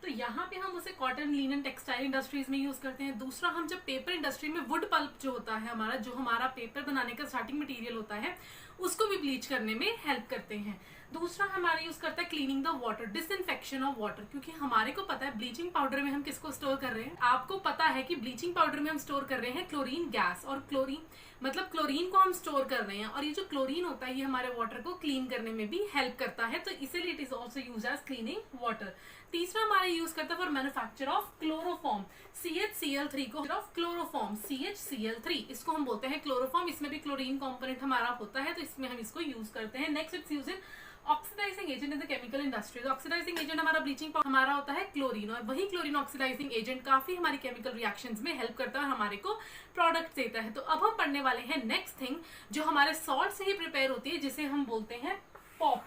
तो यहाँ पे हम उसे कॉटन, लिनन, टेक्सटाइल इंडस्ट्रीज में यूज करते हैं। दूसरा, हम जब पेपर इंडस्ट्री में वुड पल्प जो होता है हमारा, जो हमारा पेपर बनाने का स्टार्टिंग मटेरियल होता है, उसको भी ब्लीच करने में हेल्प करते हैं। दूसरा हमारा यूज करता है cleaning the water, disinfection of water, क्योंकि हमारे को पता है ब्लीचिंग पाउडर में हम किसको स्टोर कर रहे हैं। आपको पता है कि ब्लीचिंग पाउडर में हम स्टोर कर रहे हैं क्लोरीन गैस, और क्लोरीन को हम स्टोर कर रहे हैं, और ये जो क्लोरीन होता है ये हमारे वाटर को क्लीन करने में भी हेल्प करता है। तो इसीलिए it is also use as cleaning water. तीसरा हमारा यूज करता है for manufacture of chloroform, CHCl3 को ऑफ क्लोरोफॉर्म, CHCl3, इसको हम बोलते हैं क्लोरोफॉर्म। इसमें भी क्लोरीन कंपोनेंट हमारा होता है, तो इसमें हम इसको यूज करते हैं। Next, it's use in oxidising agent in the chemical industry. Oxidising agent हमारा ब्लीचिंग हमारा होता है क्लोरीन, और वही क्लोरीन ऑक्सीडाइजिंग एजेंट काफी हमारी केमिकल रिएक्शंस में हेल्प करता है और हमारे को प्रोडक्ट देता है। तो अब हम पढ़ने वाले हैं नेक्स्ट थिंग, जो हमारे सॉल्ट से ही प्रिपेयर होती है, जिसे हम बोलते हैं पॉप,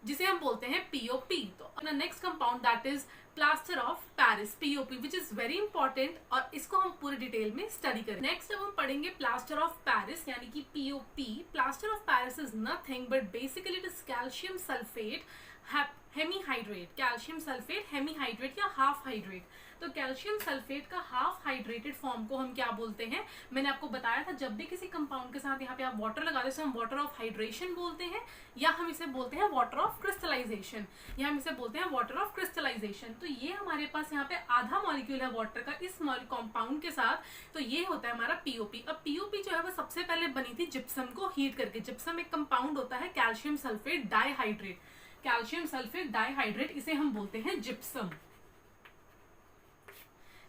जिसे हम बोलते हैं POP। तो next compound that is plaster of Paris, POP, which is very important, और इसको हम पूरी डिटेल में स्टडी करें। नेक्स्ट अब हम पढ़ेंगे प्लास्टर ऑफ पेरिस यानी कि POP। Plaster of Paris is nothing but basically it is calcium sulphate hemihydrate, calcium sulphate hemihydrate या हाफ हाइड्रेट। तो कैल्शियम सल्फेट का हाफ हाइड्रेटेड फॉर्म को हम क्या बोलते हैं, मैंने आपको बताया था, जब भी किसी कंपाउंड के साथ यहाँ पे आप वाटर लगा देते हैं, हम वाटर ऑफ हाइड्रेशन बोलते हैं, या हम इसे बोलते हैं वाटर ऑफ क्रिस्टलाइजेशन, या हम इसे बोलते हैं वाटर ऑफ क्रिस्टलाइजेशन। तो ये हमारे पास यहाँ पे आधा मॉलिक्यूल है वाटर का इस कंपाउंड के साथ, तो ये होता है हमारा POP। अब POP जो है वो सबसे पहले बनी थी जिप्सम को हीट करके। जिप्सम एक कंपाउंड होता है calcium sulphate dihydrate, calcium sulphate dihydrate, इसे हम बोलते हैं जिप्सम।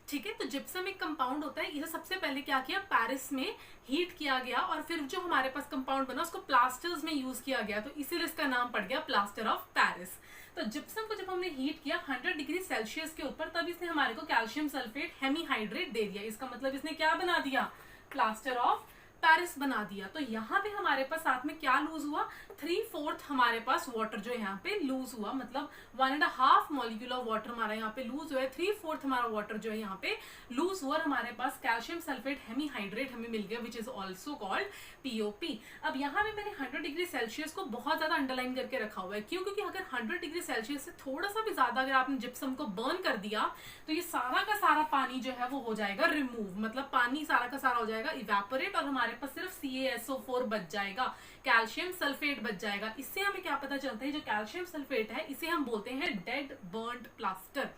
ठीक है, तो जिप्सम एक कंपाउंड होता है, इसे सबसे पहले क्या किया, पेरिस में हीट किया गया, और फिर जो हमारे पास कंपाउंड बना उसको प्लास्टर्स में यूज किया गया, तो इसीलिए इसका नाम पड़ गया प्लास्टर ऑफ पेरिस। तो जिप्सम को जब हमने हीट किया 100 डिग्री सेल्सियस के ऊपर, तब इसने हमारे को कैल्शियम सल्फेट हेमीहाइड्रेट दे दिया। इसका मतलब इसने क्या बना दिया, प्लास्टर ऑफ पेरिस बना दिया। तो यहाँ पे हमारे पास साथ में क्या लूज हुआ, 3/4 हमारे पास वाटर जो यहाँ पे लूज हुआ, मतलब 1.5 मॉलिक्यूल ऑफ वाटर हमारा यहाँ पे लूज हुआ है, 3/4 हमारा वाटर जो है यहाँ पे लूज हुआ, और हमारे पास कैल्शियम सल्फेट हेमीहाइड्रेट हमें मिल गया, विच इज ऑल्सो कॉल्ड POP। अब यहाँ पे मैंने 100 डिग्री सेल्सियस को बहुत ज्यादा अंडरलाइन करके रखा हुआ है, क्यों, क्योंकि अगर 100 डिग्री सेल्सियस से थोड़ा सा भी ज्यादा अगर आपने जिप्सम को बर्न कर दिया, तो ये सारा का सारा पानी जो है वो हो जाएगा रिमूव, मतलब पानी सारा का सारा हो जाएगा इवेपोरेट, और हमारे पास सिर्फ CaSO4 बच जाएगा, कैल्शियम सल्फेट बच जाएगा। इससे हमें क्या पता चलता है, जो कैल्शियम सल्फेट है इसे हम बोलते हैं डेड बर्न्ड प्लास्टर।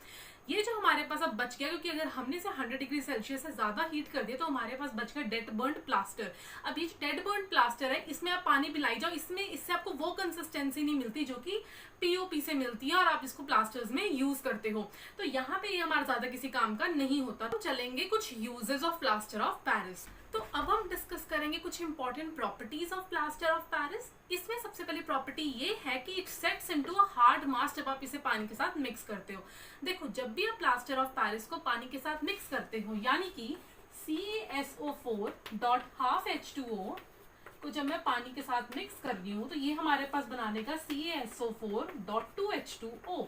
ये जो हमारे पास अब बच गया, क्योंकि अगर हमने इसे 100 डिग्री सेल्सियस से ज्यादा हीट कर दिया तो हमारे पास बच गया डेड बर्न्ड प्लास्टर। अब ये डेड बर्न्ड प्लास्टर है, इसमें आप पानी पिलाई जाओ, इससे आपको वो कंसिस्टेंसी नहीं मिलती जो कि पीओपी से मिलती है और आप इसको प्लास्टर्स में यूज करते हो। तो यहाँ पे ये हमारा ज्यादा किसी काम का नहीं होता। तो चलेंगे कुछ uses of plaster of Paris. तो अब हम डिस्कस करेंगे कुछ important properties of plaster of Paris. इसमें सबसे पहली प्रॉपर्टी ये है कि it sets into a hard mass जब आप इसे पानी के साथ मिक्स करते हो। देखो, जब भी आप प्लास्टर ऑफ पेरिस को पानी के साथ मिक्स करते हो, यानी कि CaSO4.12H2O को जब मैं पानी के साथ मिक्स कर रही हूँ तो ये हमारे पास बना देगा CaSO4.2H2O।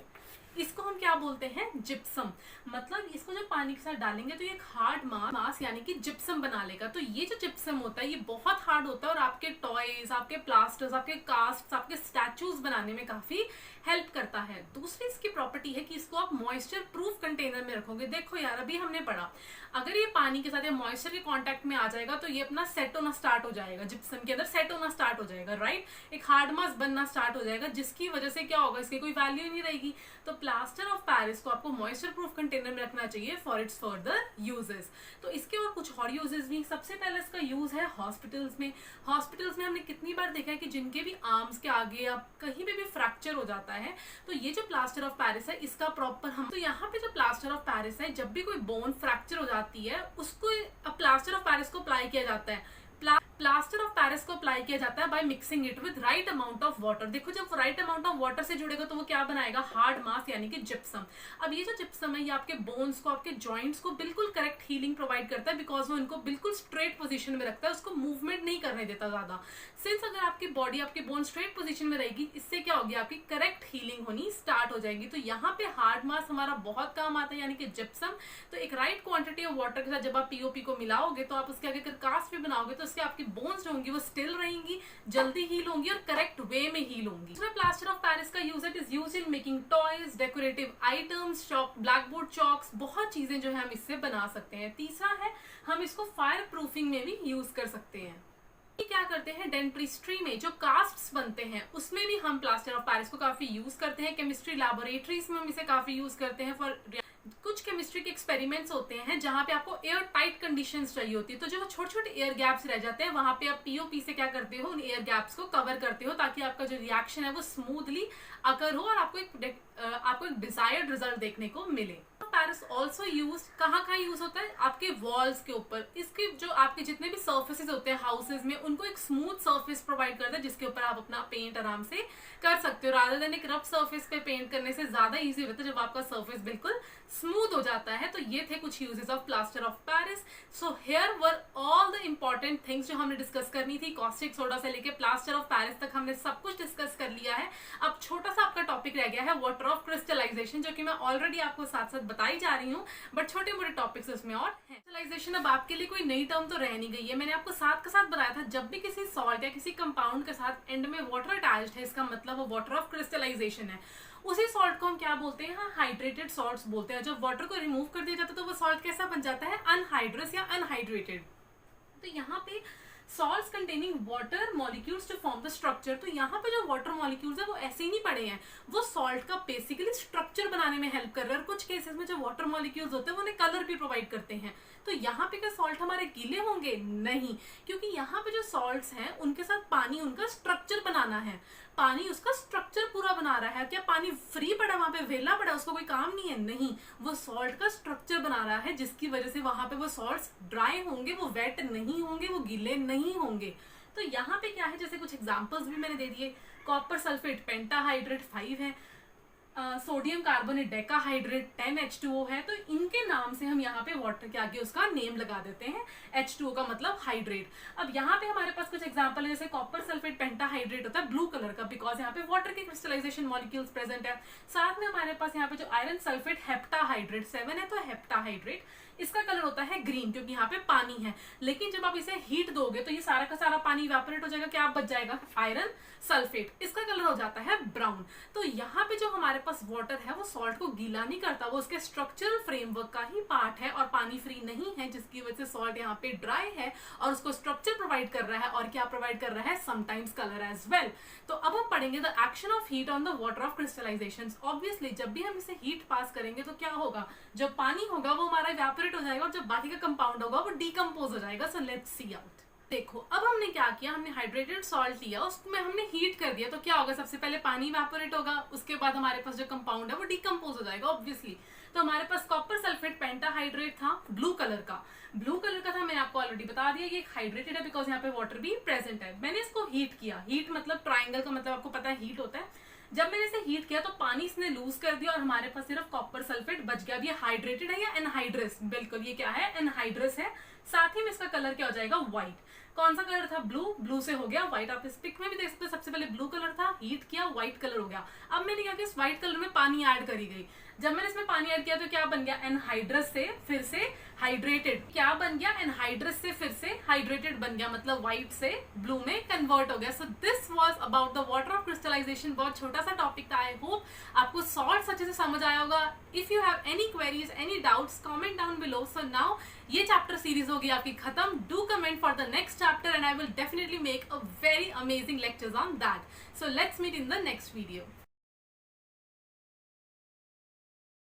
इसको हम क्या बोलते हैं? जिप्सम। मतलब इसको जब पानी के साथ डालेंगे तो ये एक हार्ड मास यानी कि जिप्सम बना लेगा। तो ये जो जिप्सम होता है ये बहुत हार्ड होता है और आपके टॉयज, आपके प्लास्टर्स, आपके कास्ट, आपके स्टैचूज बनाने में काफी हेल्प करता है। दूसरी इसकी प्रॉपर्टी है कि इसको आप मॉइस्चर प्रूफ कंटेनर में रखोगे। देखो यार, अभी हमने पढ़ा, अगर ये पानी के साथ या मॉइस्चर के कांटेक्ट में आ जाएगा तो ये अपना सेट होना स्टार्ट हो जाएगा, जिप्सम के अंदर सेट होना स्टार्ट हो जाएगा, राइट। एक हार्ड मास बनना स्टार्ट हो जाएगा, जिसकी वजह से क्या होगा, इसकी कोई वैल्यू ही नहीं रहेगी। तो प्लास्टर ऑफ पेरिस को आपको मॉइस्चर प्रूफ कंटेनर में रखना चाहिए फॉर इट्स फर्दर यूजेस। तो इसके और कुछ और यूजेस भी। सबसे पहले इसका यूज है हॉस्पिटल्स में। हॉस्पिटल्स में हमने कितनी बार देखा है कि जिनके भी आर्म्स के आगे या कहीं भी फ्रैक्चर हो जाता है तो ये जो प्लास्टर ऑफ पेरिस है इसका प्रॉपर हम, तो यहाँ पे जो प्लास्टर ऑफ पेरिस है, जब भी कोई बोन फ्रैक्चर हो जाती है उसको प्लास्टर ऑफ पेरिस को अप्लाई किया जाता है। प्लास्टर ऑफ पेरिस को अप्लाई किया जाता है by mixing it with right amount of water. देखो, जब राइट अमाउंट ऑफ वाटर से जुड़ेगा तो वो क्या बनाएगा? हार्ड मास यानी कि जिप्सम। अब ये जो जिप्सम है ये आपके बोन्स को, आपके जॉइंट्स को बिल्कुल करेक्ट हीलिंग प्रोवाइड करता है, बिकॉज वो इनको बिल्कुल स्ट्रेट पोजीशन में रखता है, उसको मूवमेंट नहीं करने देता ज्यादा। सिंस अगर आपकी बॉडी, आपके बोन स्ट्रेट पोजीशन में रहेगी, इससे क्या होगी, आपकी करेक्ट हीलिंग होनी स्टार्ट हो जाएगी। तो यहाँ पे हार्ड मास हमारा बहुत काम आता है यानी कि जिप्सम। तो एक राइट क्वांटिटी ऑफ वाटर के साथ जब आप पीओपी को मिलाओगे तो आप उसके आगे कास्ट भी बनाओगे तो उसके आपकी बोन्स होंगी वो स्टिल रहेंगी, जल्दी हील होंगी और करेक्ट वे में हील होंगी। दूसरा प्लास्टर ऑफ पेरिस का use it is use in making toys, decorative items, chalk, blackboard chalks, बहुत चीजें जो है हम इससे बना सकते हैं। तीसरा है हम इसको फायर प्रूफिंग में भी यूज कर सकते हैं। क्या करते हैं, डेंटिस्ट्री में जो कास्ट्स बनते हैं उसमें भी हम प्लास्टर ऑफ पेरिस को काफी यूज करते हैं। केमिस्ट्री लैबोरेटरीज में हम इसे काफी यूज करते हैं फॉर कुछ केमिस्ट्री के एक्सपेरिमेंट्स होते हैं जहां पे आपको एयर टाइट कंडीशंस चाहिए होती है। तो जो छोटे छोटे एयर गैप्स रह जाते हैं वहां पे आप पीओपी से क्या करते हो, उन एयर गैप्स को कवर करते हो ताकि आपका जो रिएक्शन है वो स्मूथली अकर हो और आपको एक डिजायर्ड रिजल्ट देखने को मिले। पेरिस ऑल्सो यूज कहाँ यूज होता है? आपके वॉल्स के ऊपर। इसके जो आपके जितने भी सर्फेसेस होते हैं हाउसेज में उनको एक स्मूथ सर्फेस प्रोवाइड करता है जिसके ऊपर आप अपना पेंट आराम से कर सकते हो, रादर देन एक रफ सर्फेस पे पेंट करने से ज्यादा इजी होता है जब आपका सर्फेस बिल्कुल स्मूथ हो जाता है। तो ये थे कुछ uses of plaster of Paris. So here were all the important things जो हमने डिस्कस करनी थी। कॉस्टिक सोडा से लेके प्लास्टर ऑफ पेरिस तक हमने सब कुछ डिस्कस कर लिया है। अब छोटा सा आपका टॉपिक रह गया है वाटर ऑफ क्रिस्टलाइजेशन, जो कि मैं ऑलरेडी आपको साथ साथ बताई जा रही हूँ, बट छोटे मोटे टॉपिक्स उसमें और हैं। क्रिस्टलाइजेशन अब आपके लिए कोई नई टर्म तो रह नहीं गई है। मैंने आपको साथ के साथ बताया था जब भी किसी सॉल्ट या किसी कंपाउंड के साथ एंड में वाटर अटैच्ड है इसका मतलब वो वाटर ऑफ क्रिस्टलाइजेशन है। उसी सॉल्ट को हम क्या बोलते हैं? हाँ, हाइड्रेटेड सॉल्ट्स बोलते हैं। जब वाटर को रिमूव कर दिया जाता है तो वो सॉल्ट कैसा बन जाता है? अनहाइड्रस या अनहाइड्रेटेड। तो यहाँ पे salts containing water molecules to form the structure. तो यहाँ पे जो वाटर मॉलिक्यूल्स है वो ऐसे ही नहीं पड़े हैं, वो सॉल्ट का बेसिकली स्ट्रक्चर बनाने में हेल्प कर रहे हैं। और कुछ केसेस में जो वाटर मॉलिक्यूल्स होते हैं वो उन्हें कलर भी प्रोवाइड करते हैं। तो यहाँ पे क्या सॉल्ट हमारे गीले होंगे? नहीं, क्योंकि यहाँ पे जो सॉल्ट्स हैं उनके साथ पानी उनका स्ट्रक्चर बनाना है, पानी उसका स्ट्रक्चर पूरा बना रहा है। क्या पानी फ्री पड़ा वहां पे, वेला पड़ा, उसका कोई काम नहीं है? नहीं, वो सॉल्ट का स्ट्रक्चर बना रहा है जिसकी वजह से वहां पे वो सॉल्ट्स ड्राई होंगे, वो वेट नहीं होंगे, वो गीले नहीं होंगे। तो यहाँ पे क्या है, जैसे कुछ एग्जांपल्स भी मैंने दे दिए। कॉपर सल्फेट पेंटाहाइड्रेट 5 है, सोडियम कार्बोनेट डेकाहाइड्रेट 10H2O है। तो इनके नाम से हम यहाँ पे वाटर के आगे उसका नेम लगा देते हैं, H2O का मतलब हाइड्रेट। अब यहाँ पे हमारे पास कुछ एग्जांपल है, जैसे कॉपर सल्फेट पेंटाहाइड्रेट होता है ब्लू कलर का, बिकॉज यहाँ पे वाटर के क्रिस्टलाइजेशन मॉलिक्यूल्स प्रेजेंट है। साथ में हमारे पास यहाँ पे जो आयरन सल्फेट हेप्टाहाइड्रेट 7 है तो हेप्टाहाइड्रेट, इसका कलर होता है ग्रीन क्योंकि यहाँ पे पानी है। लेकिन जब आप इसे हीट दोगे तो ये सारा का सारा पानी इवेपोरेट हो जाएगा, क्या आप बच जाएगा आयरन सल्फेट, इसका कलर हो जाता है ब्राउन। तो यहाँ पे जो हमारे पास वाटर है वो सॉल्ट को गीला नहीं करता, वो उसके स्ट्रक्चरल फ्रेमवर्क का ही पार्ट है और पानी फ्री नहीं है, जिसकी वजह से सॉल्ट यहाँ पे ड्राई है और उसको स्ट्रक्चर प्रोवाइड कर रहा है और क्या प्रोवाइड कर रहा है, समटाइम्स कलर एज वेल। तो अब हम पढ़ेंगे the action of heat on the water of crystallisation. Obviously जब भी हम इसे हीट पास करेंगे तो क्या होगा, जो पानी होगा वो हमारा इवेपोरेट हो जाएगा और जो बाकी का कंपाउंड होगा वो डिकम्पोज हो जाएगा। So let's see out. देखो अब हमने क्या किया, हमने हाइड्रेटेड सॉल्ट लिया, उसमें हमने हीट कर दिया, तो क्या होगा, सबसे पहले पानी इवेपोरेट होगा, उसके बाद हमारे पास जो कंपाउंड है वो डिकम्पोज हो जाएगा ऑब्वियसली। तो हमारे पास कॉपर सल्फेट पेंटाहाइड्रेट था ब्लू कलर का, था, मैंने आपको ऑलरेडी बता दिया ये हाइड्रेटेड है बिकॉज यहाँ पे वाटर भी प्रेजेंट है। मैंने इसको हीट किया, हीट मतलब ट्राइंगल का मतलब आपको पता है हीट होता है। जब मैंने इसे हीट किया तो पानी इसने लूज कर दिया और हमारे पास सिर्फ कॉपर सल्फेट बच गया। अब ये हाइड्रेटेड है या एनहाइड्रस, बिल्कुल ये क्या है, एनहाइड्रस है। साथ ही में इसका कलर क्या हो जाएगा, व्हाइट। कौन सा कलर था, ब्लू, ब्लू से हो गया व्हाइट। आप इस पिक में भी देख सकते हो, सबसे पहले ब्लू कलर था, हीट किया, व्हाइट कलर हो गया। अब मैंने क्या किया, इस व्हाइट कलर में पानी ऐड करी गई। जब मैंने इसमें पानी ऐड किया तो क्या बन गया, एनहाइड्रस से फिर से हाइड्रेटेड, क्या बन गया, एनहाइड्रस से फिर से हाइड्रेटेड बन गया, मतलब व्हाइट से ब्लू में कन्वर्ट हो गया। So this was about the water of crystallisation. बहुत छोटा सा टॉपिक था, आई होप आपको सॉल्ट्स अच्छे से समझ आया होगा। If you have any queries, any doubts, comment down below. So now ये चैप्टर सीरीज होगी आपकी खत्म। Do comment for the next chapter and I will definitely make a very amazing lectures on that. So let's meet in the next video.